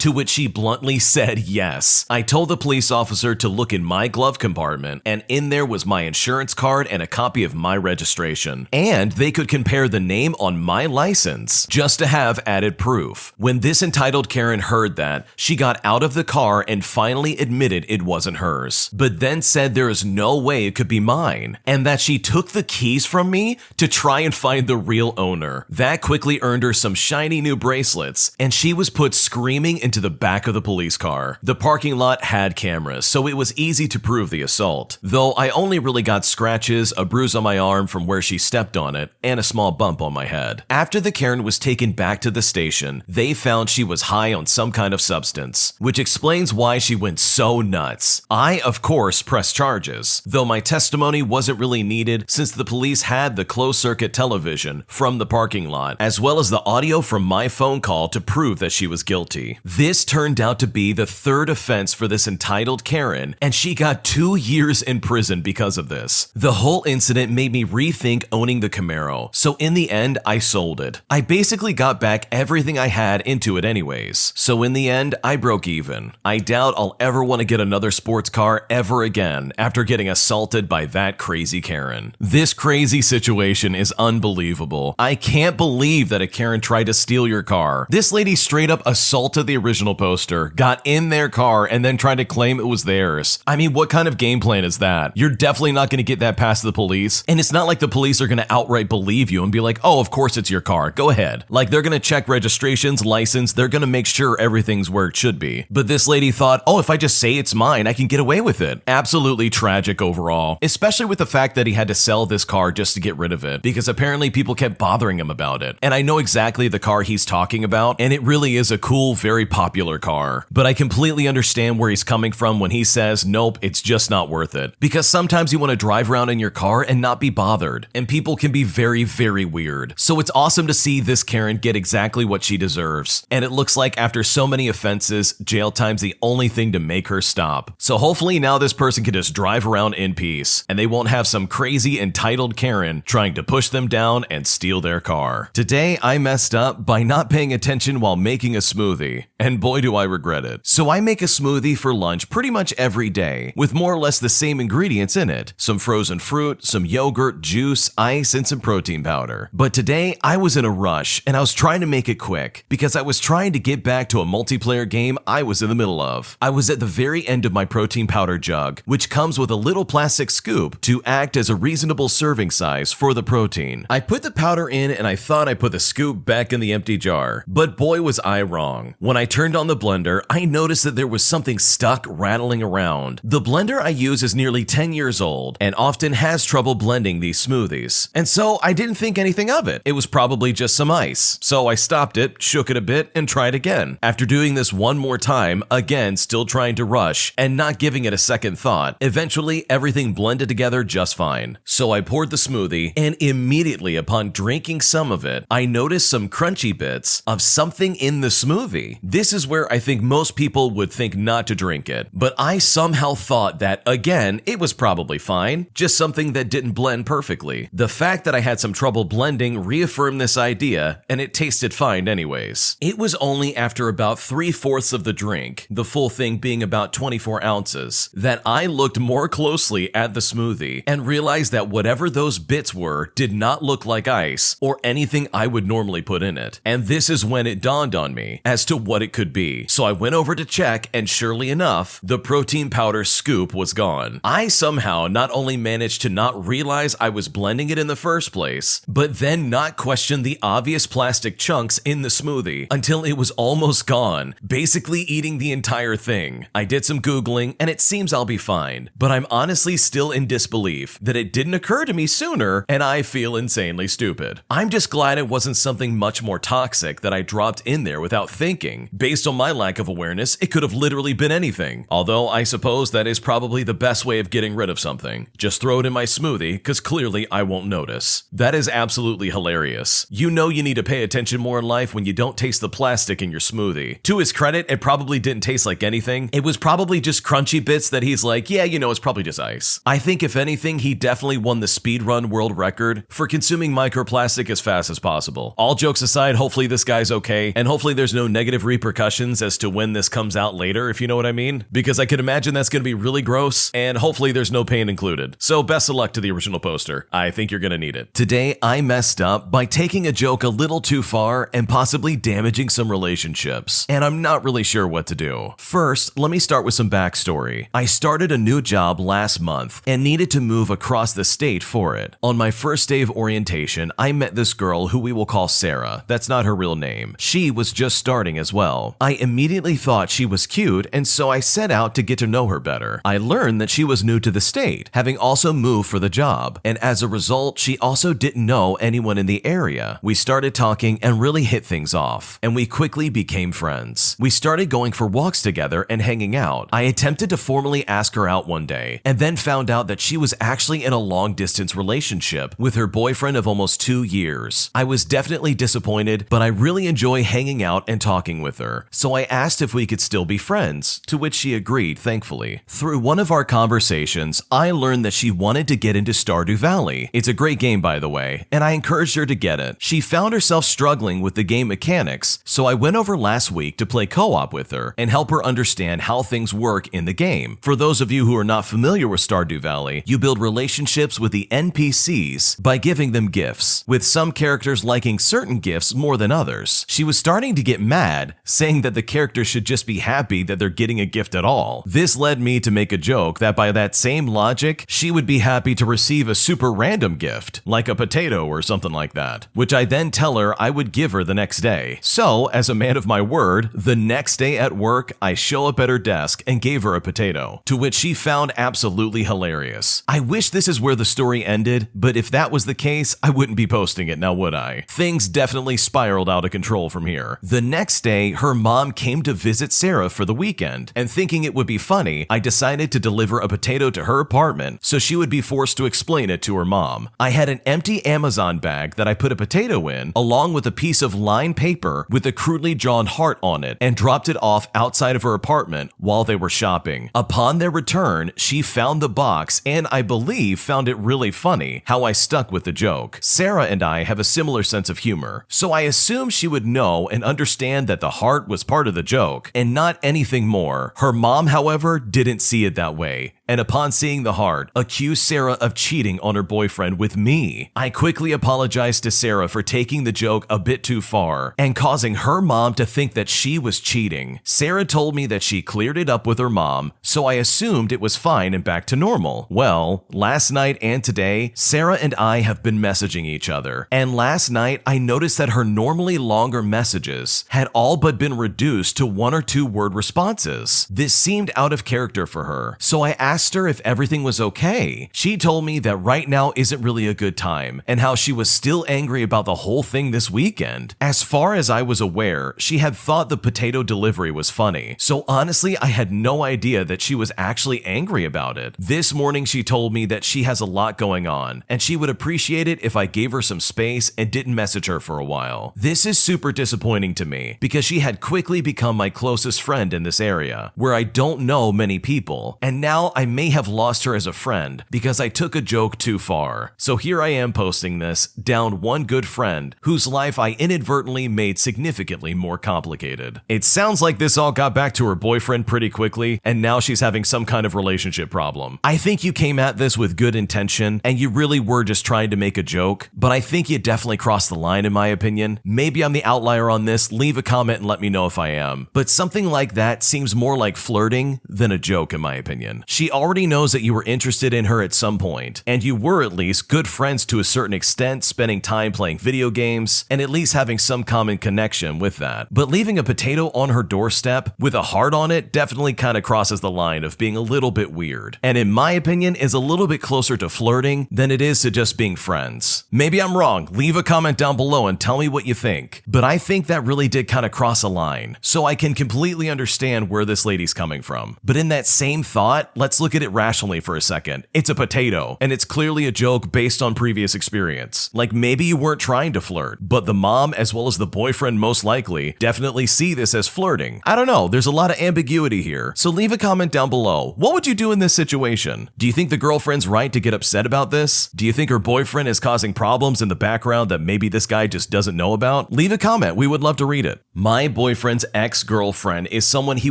to which she bluntly said yes. I told the police officer to look in my glove compartment, and in there was my insurance card and a copy of my registration. And they could compare the name on my license just to have added proof. When this entitled Karen heard that, she got out of the car and finally admitted it wasn't hers, but then said there is no way it could be mine, and that she took the keys from me to try and find the real owner. That quickly earned her some shiny new bracelets, and she was put screaming into the back of the police car. The parking lot had cameras, so it was easy to prove the assault, though I only really got scratches, a bruise on my arm, arm from where she stepped on it, and a small bump on my head. After the Karen was taken back to the station, they found she was high on some kind of substance, which explains why she went so nuts. I, of course, pressed charges, though my testimony wasn't really needed since the police had the closed-circuit television from the parking lot, as well as the audio from my phone call to prove that she was guilty. This turned out to be the third offense for this entitled Karen, and she got 2 years in prison because of this. The whole incident made me rethink owning the Camaro, so in the end, I sold it. I basically got back everything I had into it anyways, so in the end, I broke even. I doubt I'll ever want to get another sports car ever again after getting assaulted by that crazy Karen. This crazy situation is unbelievable. I can't believe that a Karen tried to steal your car. This lady straight up assaulted the original poster, got in their car, and then tried to claim it was theirs. I mean, what kind of game plan is that? You're definitely not going to get that past the police, and it's not like the police are going to outright believe you and be like, oh, of course it's your car, go ahead. Like, they're going to check registrations, license, they're going to make sure everything's where it should be. But this lady thought, oh, if I just say it's mine, I can get away with it. Absolutely tragic overall, especially with the fact that he had to sell this car just to get rid of it, because apparently people kept bothering him about it. And I know exactly the car he's talking about, and it really is a cool, very popular car. But I completely understand where he's coming from when he says, nope, it's just not worth it. Because sometimes you want to drive around in your car and not be bothered, and people can be very, very weird. So it's awesome to see this Karen get exactly what she deserves. And it looks like after so many offenses, jail time's the only thing to make her stop. So hopefully now this person can just drive around in peace, and they won't have some crazy entitled Karen trying to push them down and steal their car. Today, I messed up by not paying attention while making a smoothie, and boy do I regret it. So I make a smoothie for lunch pretty much every day, with more or less the same ingredients in it. Some frozen fruit, some yogurt, juice, ice, and some protein powder. But today, I was in a rush, and I was trying to make it quick, because I was trying to get back to a multiplayer game I was in the middle of. I was at the very end of my protein powder jug, which comes with a little plastic scoop to act as a reasonable serving size for the protein. I put the powder in and I thought I put the scoop back in the empty jar, but boy was I wrong. When I turned on the blender, I noticed that there was something stuck rattling around. The blender I use is nearly 10 years old and often has trouble blending these smoothies. And so I didn't think anything of it. It was probably just some ice. So I stopped it, shook it a bit, and tried again. After doing this one more time, again still trying to rush and not giving it a second thought, eventually everything blended together just fine. So I poured the smoothie, and immediately upon drinking some of it, I noticed some crunchy bits of something in the smoothie. This is where I think most people would think not to drink it, but I somehow thought that, again, it was probably fine, just something that didn't blend perfectly. The fact that I had some trouble blending reaffirmed this idea, and it tasted fine anyways. It was only after about 3/4 of the drink, the full thing being about 24 ounces, that I looked more closely at the smoothie and realized that whatever those bits were did not look like ice or anything I would normally put in it. And this is when it dawned on me as to what it could be. So I went over to check, and surely enough, the protein powder scoop was gone. I somehow not only managed to not realize I was blending it in the first place, but then not question the obvious plastic chunks in the smoothie until it was almost gone, basically eating the entire thing. I did some Googling, and it seems I'll be fine, but I'm honestly still in disbelief that it didn't occur to me sooner, and I feel insanely stupid. I'm just glad it wasn't something much more toxic that I dropped in there without thinking. Based on my lack of awareness, it could have literally been anything. Although I suppose that is probably the best way of getting rid of something. Just throw it in my smoothie, because clearly I won't notice. That is absolutely hilarious. You know you need to pay attention more in life when you don't taste the plastic in your smoothie. To his credit, it probably didn't taste like anything. It was probably just crunchy bits that he's like, yeah, you know, it's probably just ice. I think if anything, he definitely won the speedrun world record for consuming microplastic as fast as possible. All jokes aside, hopefully this guy's okay, and hopefully there's no negative repercussions as to when this comes out later, if you know what I mean. Because I can imagine that's gonna be really gross, and hopefully there's no pain included. So best of luck to the original poster. I think you're gonna need it. Today, I messed up by taking a joke a little too far and possibly damaging some relationships, and I'm not really sure what to do. First, let me start with some backstory. I started a new job last month and needed to move across the state for it. On my first day of orientation, I met this girl who we will call Sarah. That's not her real name. She was just starting as well. I immediately thought she was cute, and so I set out to get to know her better. I learned that she was new to the state, having also moved for the job, and and as a result, she also didn't know anyone in the area. We started talking and really hit things off, and we quickly became friends. We started going for walks together and hanging out. I attempted to formally ask her out one day, and then found out that she was actually in a long-distance relationship with her boyfriend of almost 2 years. I was definitely disappointed, but I really enjoy hanging out and talking with her, so I asked if we could still be friends, to which she agreed, thankfully. Through one of our conversations, I learned that she wanted to get into Stardew Valley. It's a great game, by the way, and I encouraged her to get it. She found herself struggling with the game mechanics, so I went over last week to play co-op with her and help her understand how things work in the game. For those of you who are not familiar with Stardew Valley, you build relationships with the NPCs by giving them gifts, with some characters liking certain gifts more than others. She was starting to get mad, saying that the characters should just be happy that they're getting a gift at all. This led me to make a joke that by that same logic, she would be happy to receive a super random gift, like a potato or something like that, which I then tell her I would give her the next day. So, as a man of my word, the next day at work, I show up at her desk and gave her a potato, to which she found absolutely hilarious. I wish this is where the story ended, but if that was the case, I wouldn't be posting it now, would I? Things definitely spiraled out of control from here. The next day, her mom came to visit Sarah for the weekend, and thinking it would be funny, I decided to deliver a potato to her apartment so she would be forced to explain it to her mom. I had an empty Amazon bag that I put a potato in, along with a piece of lined paper with a crudely drawn heart on it, and dropped it off outside of her apartment while they were shopping. Upon their return, she found the box and I believe found it really funny how I stuck with the joke. Sarah and I have a similar sense of humor, so I assumed she would know and understand that the heart was part of the joke and not anything more. Her mom, however, didn't see it that way, and upon seeing the heart, accused Sarah of cheating on her boyfriend with me. I quickly apologized to Sarah for taking the joke a bit too far and causing her mom to think that she was cheating. Sarah told me that she cleared it up with her mom, so I assumed it was fine and back to normal. Well, last night and today, Sarah and I have been messaging each other, and last night I noticed that her normally longer messages had all but been reduced to 1 or 2 word responses. This seemed out of character for her, so I asked her if everything was okay. She told me that right now isn't really a good time, and how she was still angry about the whole thing this weekend. As far as I was aware, she had thought the potato delivery was funny, so honestly I had no idea that she was actually angry about it. This morning she told me that she has a lot going on, and she would appreciate it if I gave her some space and didn't message her for a while. This is super disappointing to me, because she had quickly become my closest friend in this area, where I don't know many people, and now I may have lost her as a friend because I took a joke too far. So here I am posting this, down one good friend whose life I inadvertently made significantly more complicated. It sounds like this all got back to her boyfriend pretty quickly, and now she's having some kind of relationship problem. I think you came at this with good intention, and you really were just trying to make a joke, but I think you definitely crossed the line in my opinion. Maybe I'm the outlier on this, leave a comment and let me know if I am. But something like that seems more like flirting than a joke in my opinion. She already knows that you were interested in her at some point, and you were at least good friends to a certain extent, spending time playing video games, and at least having some common connection with that. But leaving a potato on her doorstep with a heart on it definitely kind of crosses the line of being a little bit weird, and in my opinion is a little bit closer to flirting than it is to just being friends. Maybe I'm wrong, leave a comment down below and tell me what you think, but I think that really did kind of cross a line, so I can completely understand where this lady's coming from. But in that same thought, let's look at it rationally for a second. It's a potato, and it's clearly a joke based on previous experience. Like maybe you weren't trying to flirt, but the mom as well as the boyfriend most likely definitely see this as flirting. I don't know, there's a lot of ambiguity here, so leave a comment down below. What would you do in this situation? Do you think the girlfriend's right to get upset about this? Do you think her boyfriend is causing problems in the background that maybe this guy just doesn't know about? Leave a comment, we would love to read it. My boyfriend's ex-girlfriend is someone he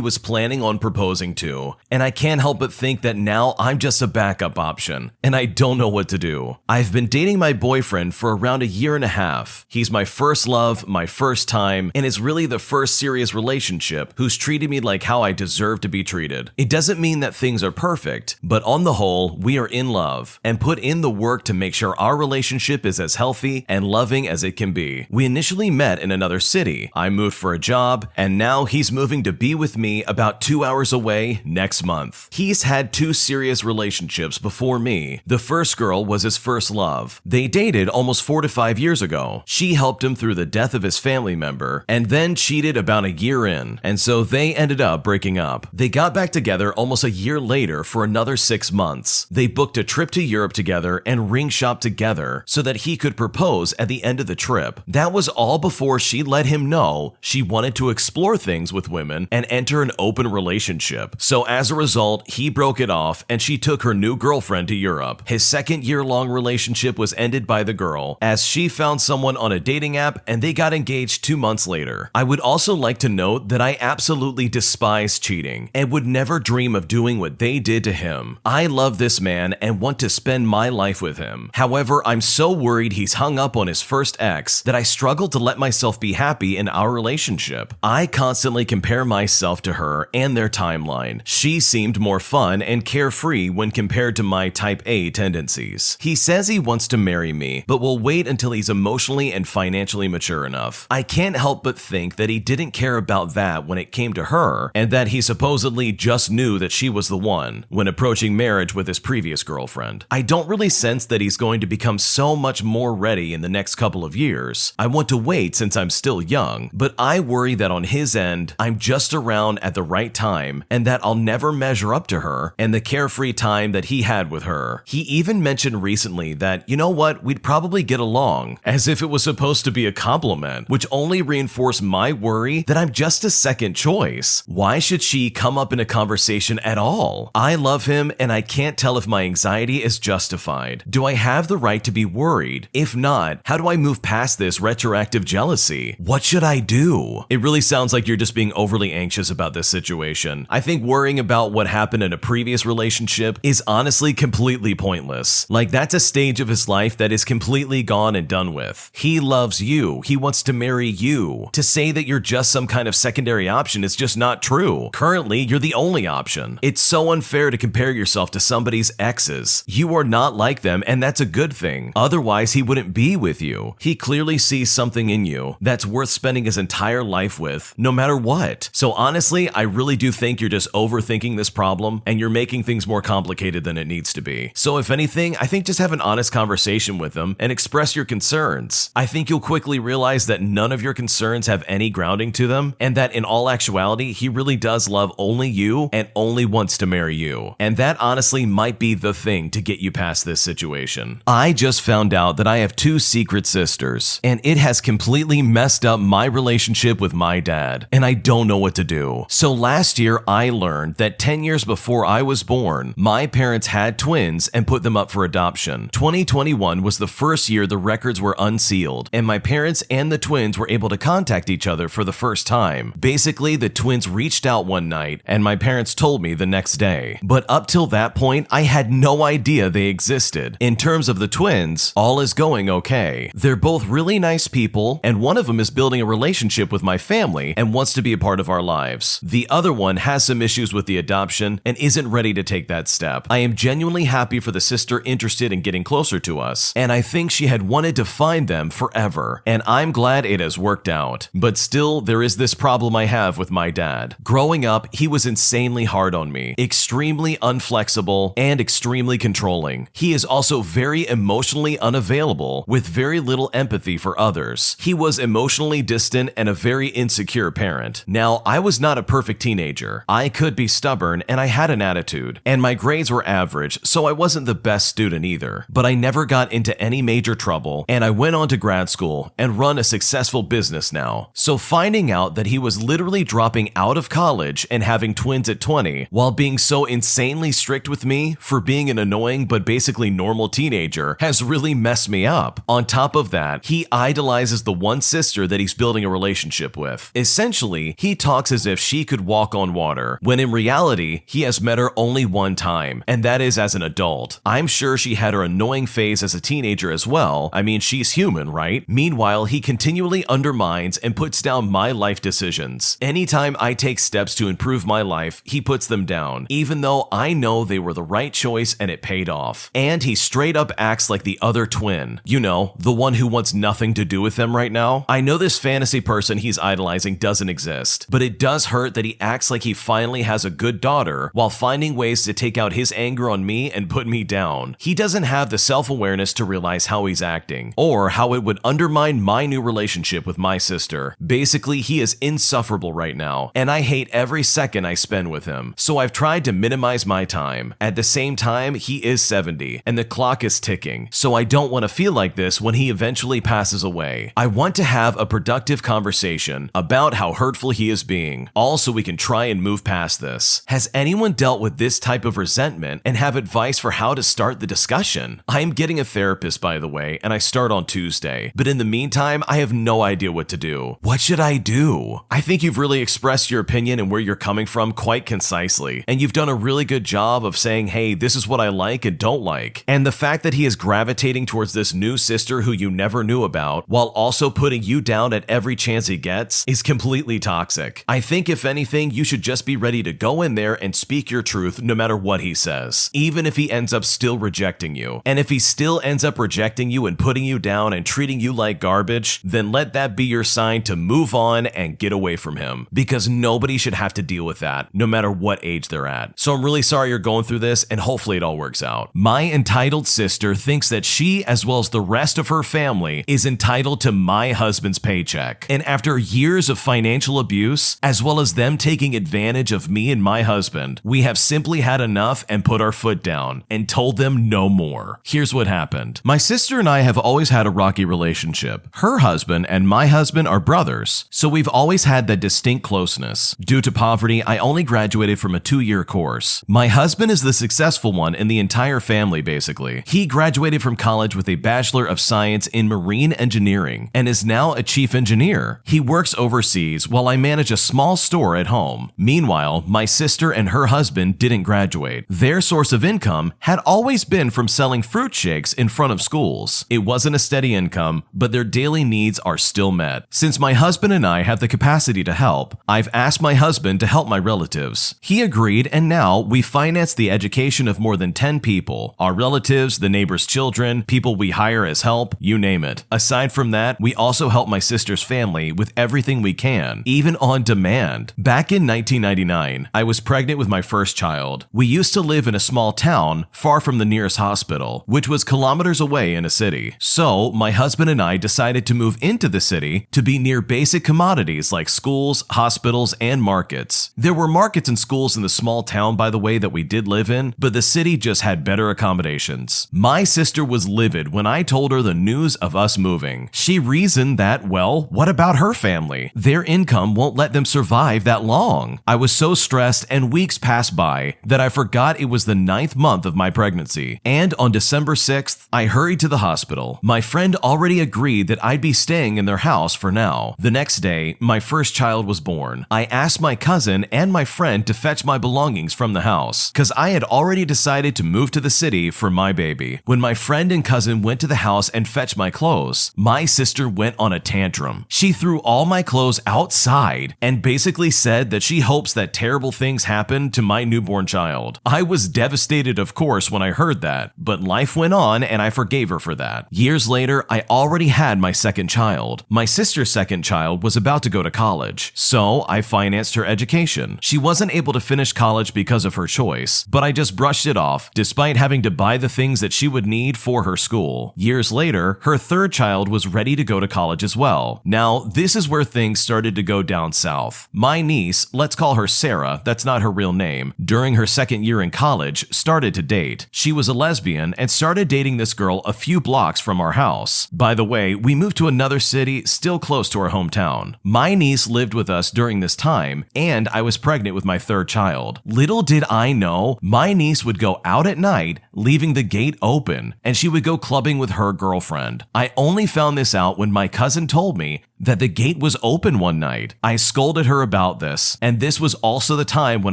was planning on proposing to, and I can't help but think that now I'm just a backup option, and I don't know what to do. I've been dating my boyfriend for around a year and a half. He's my first love, my first time, and is really the first serious relationship who's treated me like how I deserve to be treated. It doesn't mean that things are perfect, but on the whole, we are in love and put in the work to make sure our relationship is as healthy and loving as it can be. We initially met in another city. I moved for a job, and now he's moving to be with me about 2 hours away next month. He's had 2 serious relationships before me. The first girl was his first love. They dated almost 4 to 5 years ago. She helped him through the death of his family member and then cheated about a year in, and so they ended up breaking up. They got back together almost a year later for another 6 months. They booked a trip to Europe together and ring shopped together so that he could propose at the end of the trip. That was all before she let him know she wanted to explore things with women and enter an open relationship. So as a result, he broke it off and she took her new girlfriend to Europe. His second year-long relationship was ended by the girl as she found someone on a dating app and they got engaged 2 months later. I would also like to note that I absolutely despise cheating and would never dream of doing what they did to him. I love this man and want to spend my life with him. However, I'm so worried he's hung up on his first ex that I struggle to let myself be happy in our relationship. I constantly compare myself to her and their timeline. She seemed more fun and carefree when compared to my type A tendencies. He says he wants to marry me, but will wait until he's emotionally and financially mature enough. I can't help but think that he didn't care about that when it came to her, and that he supposedly just knew that she was the one when approaching marriage with his previous girlfriend. I don't really sense that he's going to become so much more ready in the next couple of years. I want to wait since I'm still young, but I worry that on his end, I'm just around at the right time and that I'll never measure up to her and the carefree time that he had with her. He even mentioned recently that, you know what, we'd probably get along, as if it was supposed to be a compliment, which only reinforced my worry that I'm just a second choice. Why should she come up in a conversation at all? I love him and I can't tell if my anxiety is justified. Do I have the right to be worried? If not, how do I move past this retroactive jealousy? What should I do? It really sounds like you're just being overly anxious about this situation. I think worrying about what happened in a previous relationship is honestly completely pointless. Like, that's a stage of his life that is completely gone and done with. He loves you. He wants to marry you. To say that you're just some kind of secondary option is just not true. Currently, you're the only option. It's so unfair to compare yourself to somebody's exes. You are not like them, and that's a good thing. Otherwise, he wouldn't be with you. He clearly sees something in you that's worth spending his entire life with, no matter what. So honestly, I really do think you're just overthinking this problem, and you're making things more complicated than it needs to be. So if anything, I think just have an honest conversation with him and express your concerns. I think you'll quickly realize that none of your concerns have any grounding to them, and that in all actuality, he really does love only you and only wants to marry you. And that honestly might be the thing to get you past this situation. I just found out that I have 2 secret sisters, and it has completely messed up my relationship with my dad, and I don't know what to do. So last year, I learned that 10 years before I was born, my parents had twins and put them up for adoption. 2021 was the first year the records were unsealed, and my parents and the twins were able to contact each other for the first time. Basically, the twins reached out one night, and my parents told me the next day. But up till that point, I had no idea they existed. In terms of the twins, all is going okay. They're both really nice people, and one of them is building a relationship with my family and wants to be a part of our lives. The other one has some issues with the adoption and isn't ready to take that step. I am genuinely happy for the sister interested in getting closer to us, and I think she had wanted to find them forever, and I'm glad it has worked out. But still, there is this problem I have with my dad. Growing up, he was insanely hard on me, extremely unflexible, and extremely controlling. He is also very emotionally unavailable, with very little empathy for others. He was emotionally distant and a very insecure parent. Now, I was not a perfect teenager. I could be stubborn, and I had an attitude, and my grades were average, so I wasn't the best student either. But I never got into any major trouble, and I went on to grad school and run a successful business now. So finding out that he was literally dropping out of college and having twins at 20, while being so insanely strict with me for being an annoying but basically normal teenager, has really messed me up. On top of that, he idolizes the one sister that he's building a relationship with. Essentially, he talks as if she could walk on water, when in reality, he has met her only one time, and that is as an adult. I'm sure she had her annoying phase as a teenager as well. I mean, she's human, right? Meanwhile, he continually undermines and puts down my life decisions. Anytime I take steps to improve my life, he puts them down, even though I know they were the right choice and it paid off. And he straight up acts like the other twin. You know, the one who wants nothing to do with them right now. I know this fantasy person he's idolizing doesn't exist, but it does hurt that he acts like he finally has a good daughter while finding finding ways to take out his anger on me and put me down. He doesn't have the self-awareness to realize how he's acting, or how it would undermine my new relationship with my sister. Basically, he is insufferable right now, and I hate every second I spend with him, so I've tried to minimize my time. At the same time, he is 70, and the clock is ticking, so I don't want to feel like this when he eventually passes away. I want to have a productive conversation about how hurtful he is being, all so we can try and move past this. Has anyone dealt with this type of resentment and have advice for how to start the discussion? I am getting a therapist, by the way, and I start on Tuesday, but in the meantime, I have no idea what to do. What should I do? I think you've really expressed your opinion and where you're coming from quite concisely, and you've done a really good job of saying, hey, this is what I like and don't like. And the fact that he is gravitating towards this new sister who you never knew about, while also putting you down at every chance he gets, is completely toxic. I think if anything, you should just be ready to go in there and speak your truth no matter what he says, even if he ends up still rejecting you. And if he still ends up rejecting you and putting you down and treating you like garbage, then let that be your sign to move on and get away from him, because nobody should have to deal with that, no matter what age they're at. So I'm really sorry you're going through this, and hopefully it all works out. My entitled sister thinks that she, as well as the rest of her family, is entitled to my husband's paycheck. And after years of financial abuse, as well as them taking advantage of me and my husband, we have simply had enough and put our foot down and told them no more. Here's what happened. My sister and I have always had a rocky relationship. Her husband and my husband are brothers, so we've always had that distinct closeness. Due to poverty, I only graduated from a 2-year course. My husband is the successful one in the entire family, basically. He graduated from college with a Bachelor of Science in Marine Engineering and is now a chief engineer. He works overseas while I manage a small store at home. Meanwhile, my sister and her husband didn't graduate. Their source of income had always been from selling fruit shakes in front of schools. It wasn't a steady income, but their daily needs are still met. Since my husband and I have the capacity to help, I've asked my husband to help my relatives. He agreed, and now we finance the education of more than 10 people. Our relatives, the neighbors' children, people we hire as help, you name it. Aside from that, we also help my sister's family with everything we can, even on demand. Back in 1999, I was pregnant with my first child. We used to live in a small town far from the nearest hospital, which was kilometers away in a city. So my husband and I decided to move into the city to be near basic commodities like schools, hospitals, and markets. There were markets and schools in the small town, by the way, that we did live in, but the city just had better accommodations. My sister was livid when I told her the news of us moving. She reasoned that, well, what about her family? Their income won't let them survive that long. I was so stressed, and weeks passed by that I forgot it was the 9th month of my pregnancy. And on December 6th, I hurried to the hospital. My friend already agreed that I'd be staying in their house for now. The next day, my first child was born. I asked my cousin and my friend to fetch my belongings from the house, because I had already decided to move to the city for my baby. When my friend and cousin went to the house and fetched my clothes, my sister went on a tantrum. She threw all my clothes outside and basically said that she hopes that terrible things happen to my newborn child. I was devastated, of course, when I heard that, but life went on and I forgave her for that. Years later, I already had my second child. My sister's second child was about to go to college, so I financed her education. She wasn't able to finish college because of her choice, but I just brushed it off, despite having to buy the things that she would need for her school. Years later, her third child was ready to go to college as well. Now, this is where things started to go down south. My niece, let's call her Sarah, that's not her real name, during her second year in college, started to date. She was a lesbian and started dating this girl a few blocks from our house. By the way, we moved to another city still close to our hometown. My niece lived with us during this time, and I was pregnant with my third child. Little did I know, my niece would go out at night, leaving the gate open, and she would go clubbing with her girlfriend. I only found this out when my cousin told me that the gate was open one night. I scolded her about this, and this was also the time when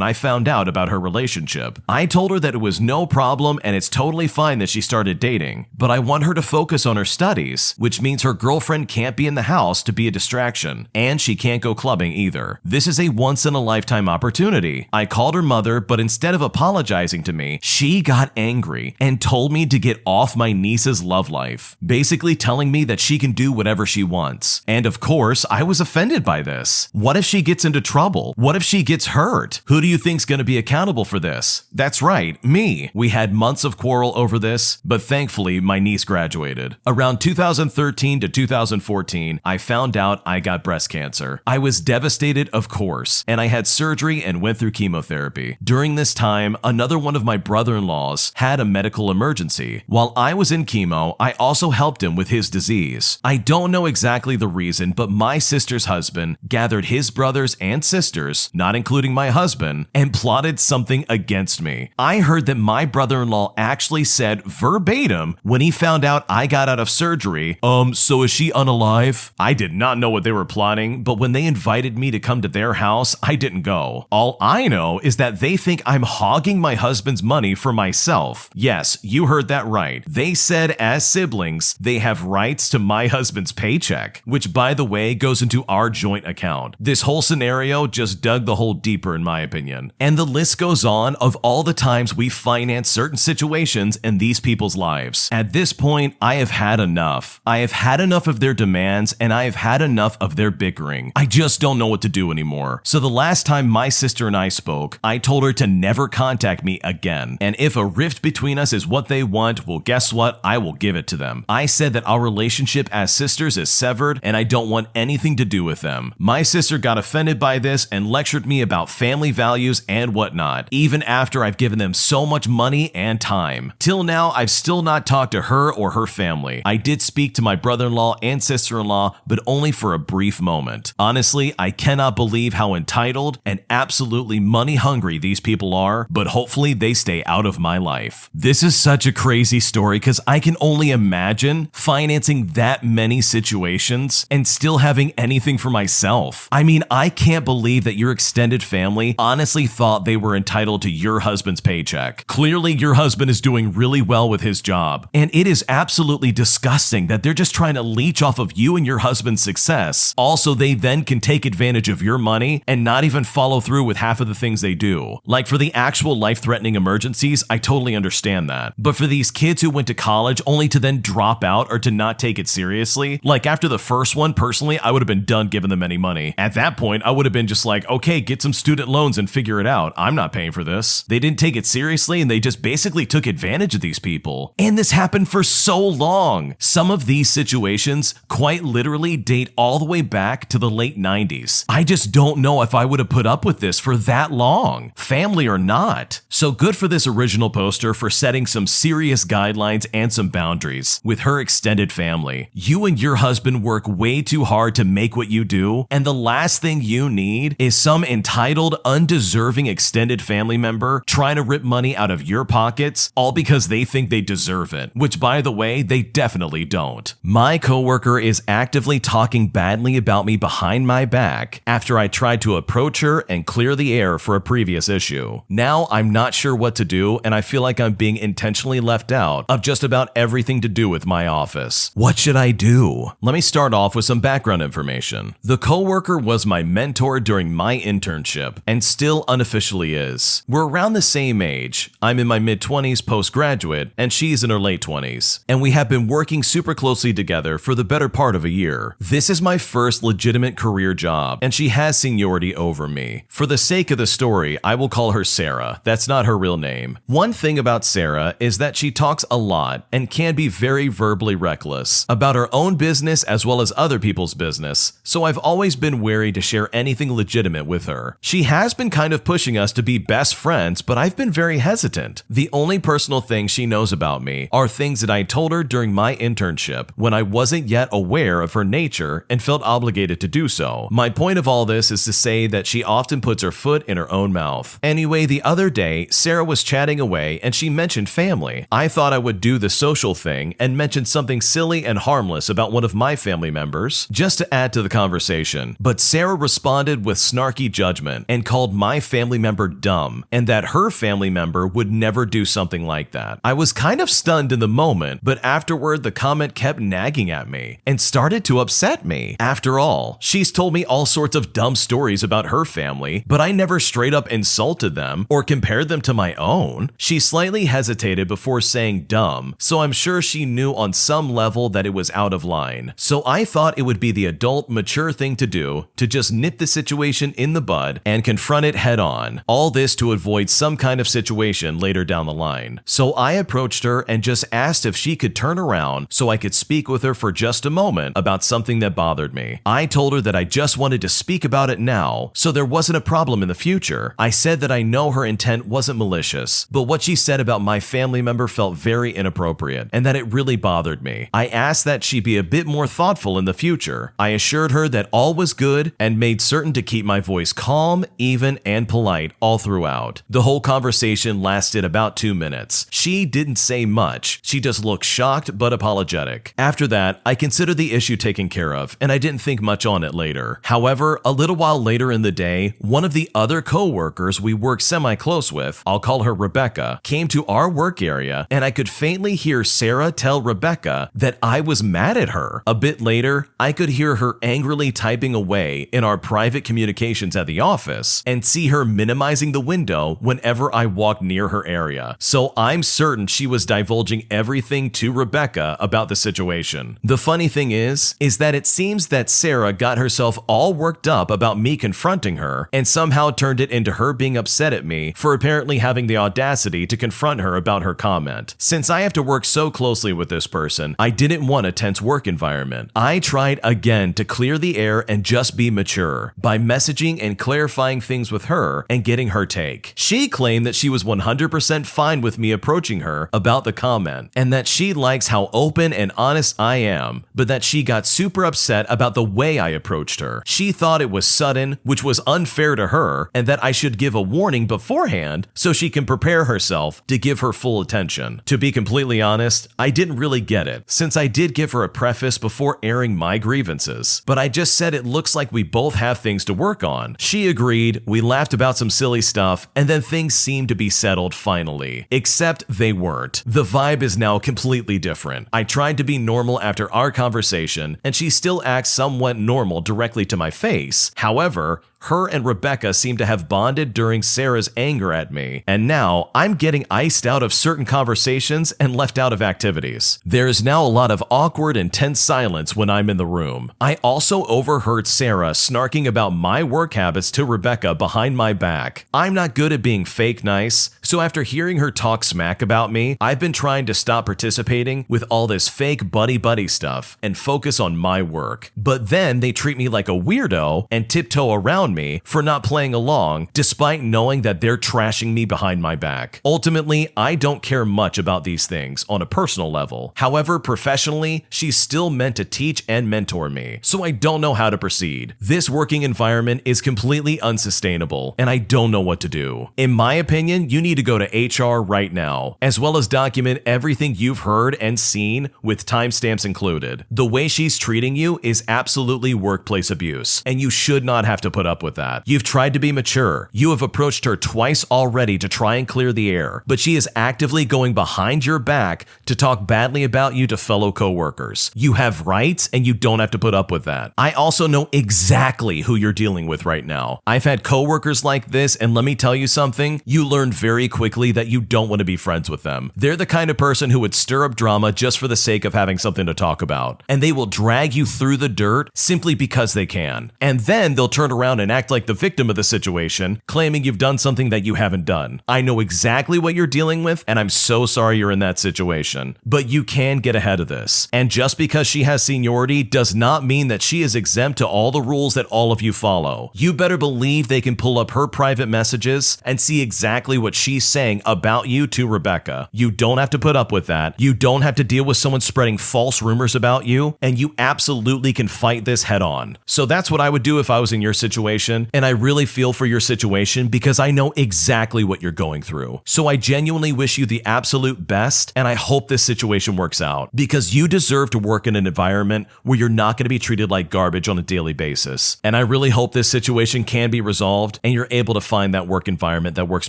I found out about her relationship. I told her that it was no problem and it's totally fine that she started dating, but I want her to focus on her studies, which means her girlfriend can't be in the house to be a distraction, and she can't go clubbing either. This is a once-in-a-lifetime opportunity. I called her mother, but instead of apologizing to me, she got angry angry and told me to get off my niece's love life, basically telling me that she can do whatever she wants. And of course, I was offended by this. What if she gets into trouble? What if she gets hurt? Who do you think's going to be accountable for this? That's right, me. We had months of quarrel over this, but thankfully my niece graduated. Around 2013 to 2014, I found out I got breast cancer. I was devastated, of course, and I had surgery and went through chemotherapy. During this time, another one of my brother-in-laws had a medical emergency. While I was in chemo, I also helped him with his disease. I don't know exactly the reason, but my sister's husband gathered his brothers and sisters, not including my husband, and plotted something against me. I heard that my brother-in-law actually said verbatim when he found out I got out of surgery, so is she unalive? I did not know what they were plotting, but when they invited me to come to their house, I didn't go. All I know is that they think I'm hogging my husband's money for myself. Yes, you heard that right. They said as siblings, they have rights to my husband's paycheck, which by the way goes into our joint account. This whole scenario just dug the hole deeper in my opinion. And the list goes on of all the times we finance certain situations in these people's lives. At this point, I have had enough. I have had enough of their demands and I have had enough of their bickering. I just don't know what to do anymore. So the last time my sister and I spoke, I told her to never contact me again. And if a rift between us is what they want, well, guess what? I will give it to them. I said that our relationship as sisters is severed and I don't want anything to do with them. My sister got offended by this and lectured me about family values and whatnot, even after I've given them so much money and time. Till now, I've still not talked to her or her family. I did speak to my brother-in-law and sister-in-law, but only for a brief moment. Honestly, I cannot believe how entitled and absolutely money-hungry these people are, but hopefully they stay out of my life. This is such a crazy story because I can only imagine financing that many situations and still having anything for myself. I mean, I can't believe that your extended family honestly thought they were entitled to your husband's paycheck. Clearly, your husband is doing really well with his job, and it is absolutely disgusting that they're just trying to leech off of you and your husband's success. Also, they then can take advantage of your money and not even follow through with half of the things they do. Like for the actual life-threatening emergencies, I totally understand that. But for these kids who went to college only to then drop out or to not take it seriously, like after the first one, personally, I would have been done giving them any money. At that point, I would have been just like, okay, get some student loans and figure it out. I'm not paying for this. They didn't take it seriously and they just basically took advantage of these people. And this happened for so long. Some of these situations quite literally date all the way back to the late 90s. I just don't know if I would have put up with this for that long, family or not. So good for this original poster for setting some serious guidelines and some boundaries with her extended family. You and your husband work way too hard to make what you do, and the last thing you need is some entitled, undeserving extended family member trying to rip money out of your pockets all because they think they deserve it, which by the way, they definitely don't. My coworker is actively talking badly about me behind my back after I tried to approach her and clear the air for a previous issue. Now I'm not sure what to do and I feel like I'm being intentionally left out of just about everything to do with my office. What should I do? Let me start off with some background information. The coworker was my mentor during my internship and still unofficially is. We're around the same age. I'm in my mid-20s postgraduate and she's in her late 20s. And we have been working super closely together for the better part of a year. This is my first legitimate career job and she has seniority over me. For the sake of the story, I will call her Sarah. That's not her real name. One thing about Sarah is that she talks a lot and can be very verbally reckless about her own business as well as other people's business, so I've always been wary to share anything legitimate with her. She has been kind of pushing us to be best friends, but I've been very hesitant. The only personal things she knows about me are things that I told her during my internship when I wasn't yet aware of her nature and felt obligated to do so. My point of all this is to say that she often puts her foot in her own mouth. Anyway, the other day, Sarah was chatting away and she mentioned family. I thought I would do the social thing and mention something silly and harmless about one of my family members, just to add to the conversation. But Sarah responded with snarky judgment and called my family member dumb, and that her family member would never do something like that. I was kind of stunned in the moment, but afterward the comment kept nagging at me and started to upset me. After all, she's told me all sorts of dumb stories about her family, but I never straight up insulted them or compared them to my own. She slightly really hesitated before saying dumb, so I'm sure she knew on some level that it was out of line. So I thought it would be the adult, mature thing to do to just nip the situation in the bud and confront it head on. All this to avoid some kind of situation later down the line. So I approached her and just asked if she could turn around so I could speak with her for just a moment about something that bothered me. I told her that I just wanted to speak about it now, so there wasn't a problem in the future. I said that I know her intent wasn't malicious, but what she said about my family member felt very inappropriate and that it really bothered me. I asked that she be a bit more thoughtful in the future. I assured her that all was good and made certain to keep my voice calm, even, and polite all throughout. The whole conversation lasted about 2 minutes. She didn't say much. She just looked shocked but apologetic. After that, I considered the issue taken care of, and I didn't think much on it later. However, a little while later in the day, one of the other co-workers we work semi-close with, I'll call her Rebecca, came to our work area, and I could faintly hear Sarah tell Rebecca that I was mad at her. A bit later, I could hear her angrily typing away in our private communications at the office and see her minimizing the window whenever I walked near her area. So I'm certain she was divulging everything to Rebecca about the situation. The funny thing is that it seems that Sarah got herself all worked up about me confronting her and somehow turned it into her being upset at me for apparently having the audacity to confront her about her comment. Since I have to work so closely with this person, I didn't want a tense work environment. I tried again to clear the air and just be mature by messaging and clarifying things with her and getting her take. She claimed that she was 100% fine with me approaching her about the comment and that she likes how open and honest I am, but that she got super upset about the way I approached her. She thought it was sudden, which was unfair to her, and that I should give a warning beforehand so she can prepare herself to give her full attention. To be completely honest, I didn't really get it, since I did give her a preface before airing my grievances, but I just said it looks like we both have things to work on. She agreed, we laughed about some silly stuff, and then things seemed to be settled finally. Except they weren't. The vibe is now completely different. I tried to be normal after our conversation, and she still acts somewhat normal directly to my face. However, her and Rebecca seem to have bonded during Sarah's anger at me, and now I'm getting iced out of certain conversations and left out of activities. There is now a lot of awkward and tense silence when I'm in the room. I also overheard Sarah snarking about my work habits to Rebecca behind my back. I'm not good at being fake nice, so after hearing her talk smack about me, I've been trying to stop participating with all this fake buddy-buddy stuff and focus on my work. But then they treat me like a weirdo and tiptoe around me for not playing along, despite knowing that they're trashing me behind my back. Ultimately, I don't care much about these things on a personal level. However, professionally, she's still meant to teach and mentor me, so I don't know how to proceed. This working environment is completely unsustainable, and I don't know what to do. In my opinion, you need to go to HR right now, as well as document everything you've heard and seen with timestamps included. The way she's treating you is absolutely workplace abuse, and you should not have to put up with that. You've tried to be mature. You have approached her twice already to try and clear the air, but she is actively going behind your back to talk badly about you to fellow coworkers. You have rights and you don't have to put up with that. I also know exactly who you're dealing with right now. I've had coworkers like this, and let me tell you something, you learn very quickly that you don't want to be friends with them. They're the kind of person who would stir up drama just for the sake of having something to talk about, and they will drag you through the dirt simply because they can. And then they'll turn around and act like the victim of the situation, claiming you've done something that you haven't done. I know exactly what you're dealing with, and I'm so sorry you're in that situation. But you can get ahead of this. And just because she has seniority does not mean that she is exempt to all the rules that all of you follow. You better believe they can pull up her private messages and see exactly what she's saying about you to Rebecca. You don't have to put up with that. You don't have to deal with someone spreading false rumors about you, and you absolutely can fight this head on. So that's what I would do if I was in your situation, and I really feel for your situation because I know exactly what you're going through. So I genuinely wish you the absolute best, and I hope this situation works out because you deserve to work in an environment where you're not going to be treated like garbage on a daily basis. And I really hope this situation can be resolved and you're able to find that work environment that works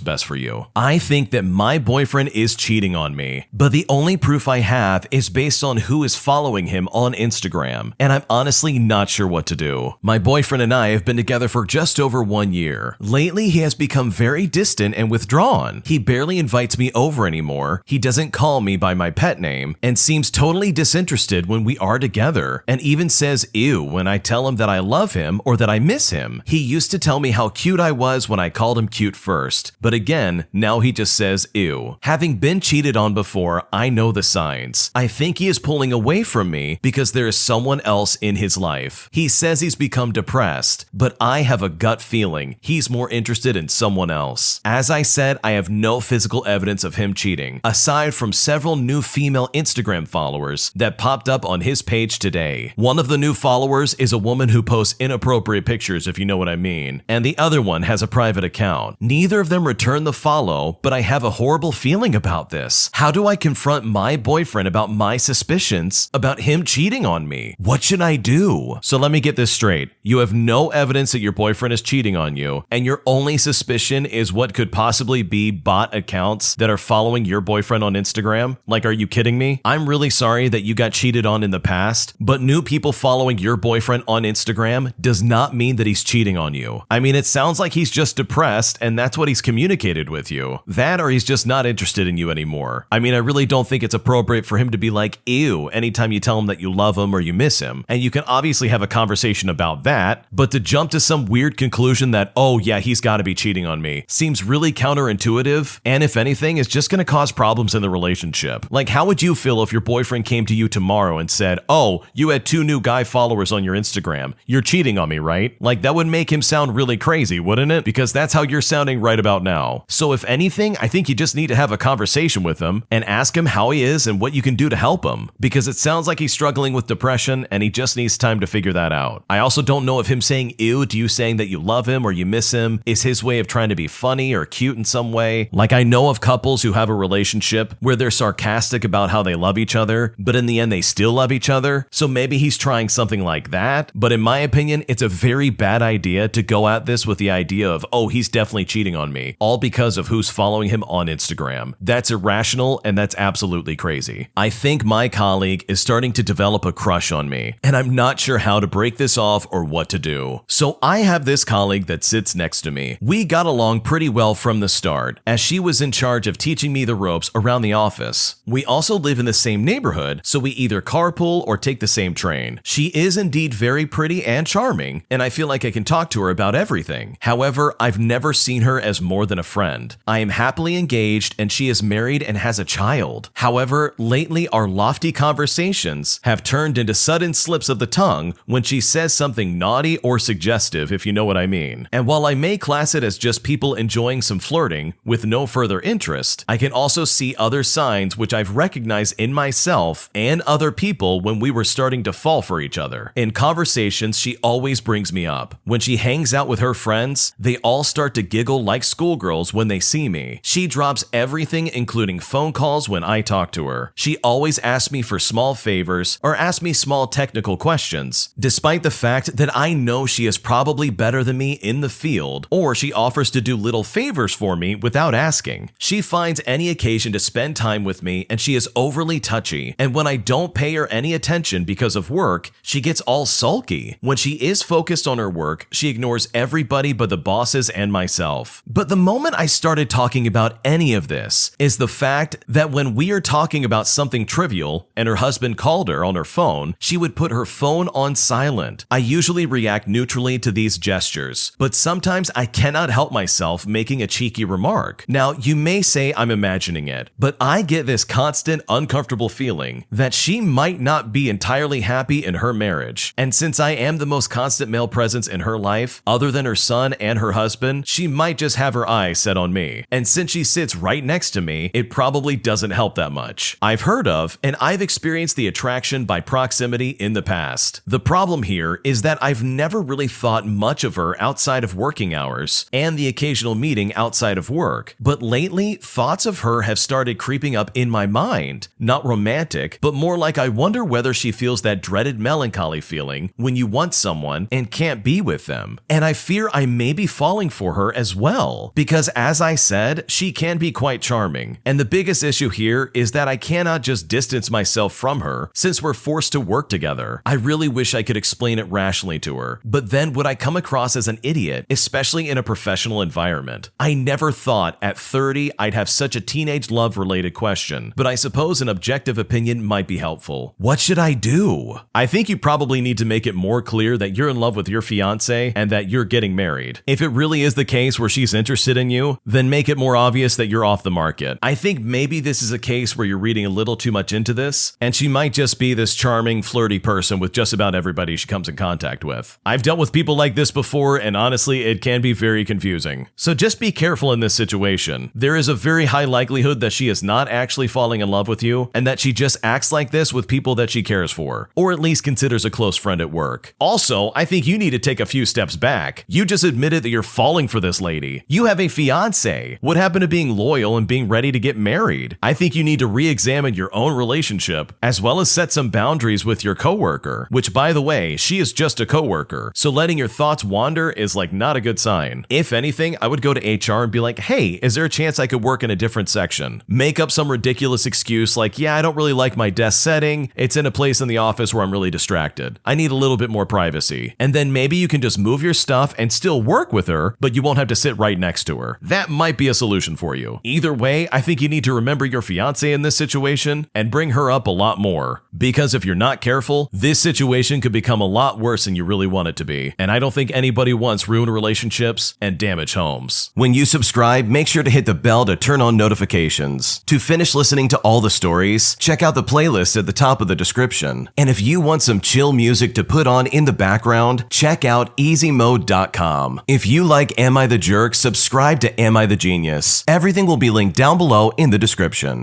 best for you. I think that my boyfriend is cheating on me, but the only proof I have is based on who is following him on Instagram, and I'm honestly not sure what to do. My boyfriend and I have been together for just over 1 year. Lately, he has become very distant and withdrawn. He barely invites me over anymore. He doesn't call me by my pet name and seems totally disinterested when we are together, and even says ew when I tell him that I love him or that I miss him. He used to tell me how cute I was when I called him cute first, but again, now he just says ew. Having been cheated on before, I know the signs. I think he is pulling away from me because there is someone else in his life. He says he's become depressed, but I have a gut feeling he's more interested in someone else. As I said, I have no physical evidence of him cheating, aside from several new female Instagram followers that popped up on his page today. One of the new followers is a woman who posts inappropriate pictures, if you know what I mean, and the other one has a private account. Neither of them returned the follow, but I have a horrible feeling about this. How do I confront my boyfriend about my suspicions about him cheating on me? What should I do? So let me get this straight. You have no evidence that your boyfriend is cheating on you, and your only suspicion is what could possibly be bot accounts that are following your boyfriend on Instagram? Like, are you kidding me? I'm really sorry that you got cheated on in the past, but new people following your boyfriend on Instagram does not mean that he's cheating on you. I mean, it sounds like he's just depressed and that's what he's communicated with you. That or he's just not interested in you anymore. I mean, I really don't think it's appropriate for him to be like, ew, anytime you tell him that you love him or you miss him. And you can obviously have a conversation about that, but to jump to some weird conclusion that, oh yeah, he's got to be cheating on me, seems really counterintuitive, and if anything, is just going to cause problems in the relationship. Like, how would you feel if your boyfriend came to you tomorrow and said, oh, you had 2 new guy followers on your Instagram. You're cheating on me, right? Like, that would make him sound really crazy, wouldn't it? Because that's how you're sounding right about now. So if anything, I think you just need to have a conversation with him and ask him how he is and what you can do to help him, because it sounds like he's struggling with depression and he just needs time to figure that out. I also don't know if him saying ew to you saying that you love him or you miss him is his way of trying to be funny or cute in some way. Like, I know of couples who have a relationship where they're sarcastic about how they love each other, but in the end they still love each other. So maybe he's trying something like that. But in my opinion, it's a very bad idea to go at this with the idea of, oh, he's definitely cheating on me, all because of who's following him on Instagram. That's irrational and that's absolutely crazy. I think my colleague is starting to develop a crush on me, and I'm not sure how to break this off or what to do. So I have this colleague that sits next to me. We got along pretty well from the start, as she was in charge of teaching me the ropes around the office. We also live in the same neighborhood, so we either carpool or take the same train. She is indeed very pretty and charming, and I feel like I can talk to her about everything. However, I've never seen her as more than a friend. I am happily engaged and she is married and has a child. However, lately our lofty conversations have turned into sudden slips of the tongue when she says something naughty or suggestive, if you know what I mean. And while I may class it as just people enjoying some flirting with no further interest, I can also see other signs which I've recognized in myself and other people when we were starting to fall for each other. In conversations, she always brings me up. When she hangs out with her friends, they all start to giggle like schoolgirls when they see me. She drops everything, including phone calls when I talk to her. She always asks me for small favors or asks me small technical questions, despite the fact that I know she is probably better than me in the field, or she offers to do little favors for me without asking. She finds any occasion to spend time with me, and she is overly touchy, and when I don't pay her any attention because of work, she gets all sulky. When she is focused on her work, she ignores everybody but the bosses and myself. But the moment I started talking about any of this is the fact that when we are talking about something trivial and her husband called her on her phone, she would put her phone on silent. I usually react neutrally to these gestures, but sometimes I cannot help myself making a cheeky remark. Now, you may say I'm imagining it, but I get this constant uncomfortable feeling that she might not be entirely happy in her marriage. And since I am the most constant male presence in her life, other than her son and her husband, she might just have her eyes set on me. And since she sits right next to me, it probably doesn't help that much. I've heard of and I've experienced the attraction by proximity in the past. The problem here is that I've never really thought much of her outside of working hours and the occasional meeting outside of work. But lately, thoughts of her have started creeping up in my mind. Not romantic, but more like I wonder whether she feels that dreaded melancholy feeling when you want someone and can't be with them. And I fear I may be falling for her as well, because as I said, she can be quite charming, and the biggest issue here is that I cannot just distance myself from her since we're forced to work together. I really wish I could explain it rationally to her, but then would I come across as an idiot, especially in a professional environment? I never thought at 30 I'd have such a teenage love-related question, but I suppose an objective opinion might be helpful. What should I do? I think you probably need to make it more clear that you're in love with your fiance and that you're getting married. If it really is the case where she's interested in you, then make it more obvious that you're off the market. I think maybe this is a case where you're reading a little too much into this, and she might just be this charming, flirty person with just about everybody she comes in contact with. I've dealt with people like this before, and honestly, it can be very confusing. So just be careful in this situation. There is a very high likelihood that she is not actually falling in love with you, and that she just acts like this with people that she cares for, or at least considers a close friend at work. Also, I think you need to take a few steps back. You just admitted that you're falling for this lady. You have a fiance. What happened to being loyal and being ready to get married? I think you need to re-examine your own relationship, as well as set some boundaries with your coworker, which by the way, she is just a coworker, so letting your thoughts wander is like not a good sign. If anything, I would go to HR and be like, hey, is there a chance I could work in a different section? Make up some ridiculous excuse like, yeah, I don't really like my desk setting. It's in a place in the office where I'm really distracted. I need a little bit more privacy. And then maybe you can just move your stuff and still work with her, but you won't have to sit right next to her. That might be a solution for you. Either way, I think you need to remember your fiance in this situation and bring her up a lot more. Because if you're not careful, this situation could become a lot worse than you really want it to be. And I don't think anybody wants ruined relationships and damaged homes. When you subscribe, make sure to hit the bell to turn on notifications. To finish listening to all the stories, check out the playlist at the top of the description. And if you want some chill music to put on in the background, check out easymode.com. If you like Am I the Jerk, subscribe to Am I the Genius. Everything will be linked down below in the description.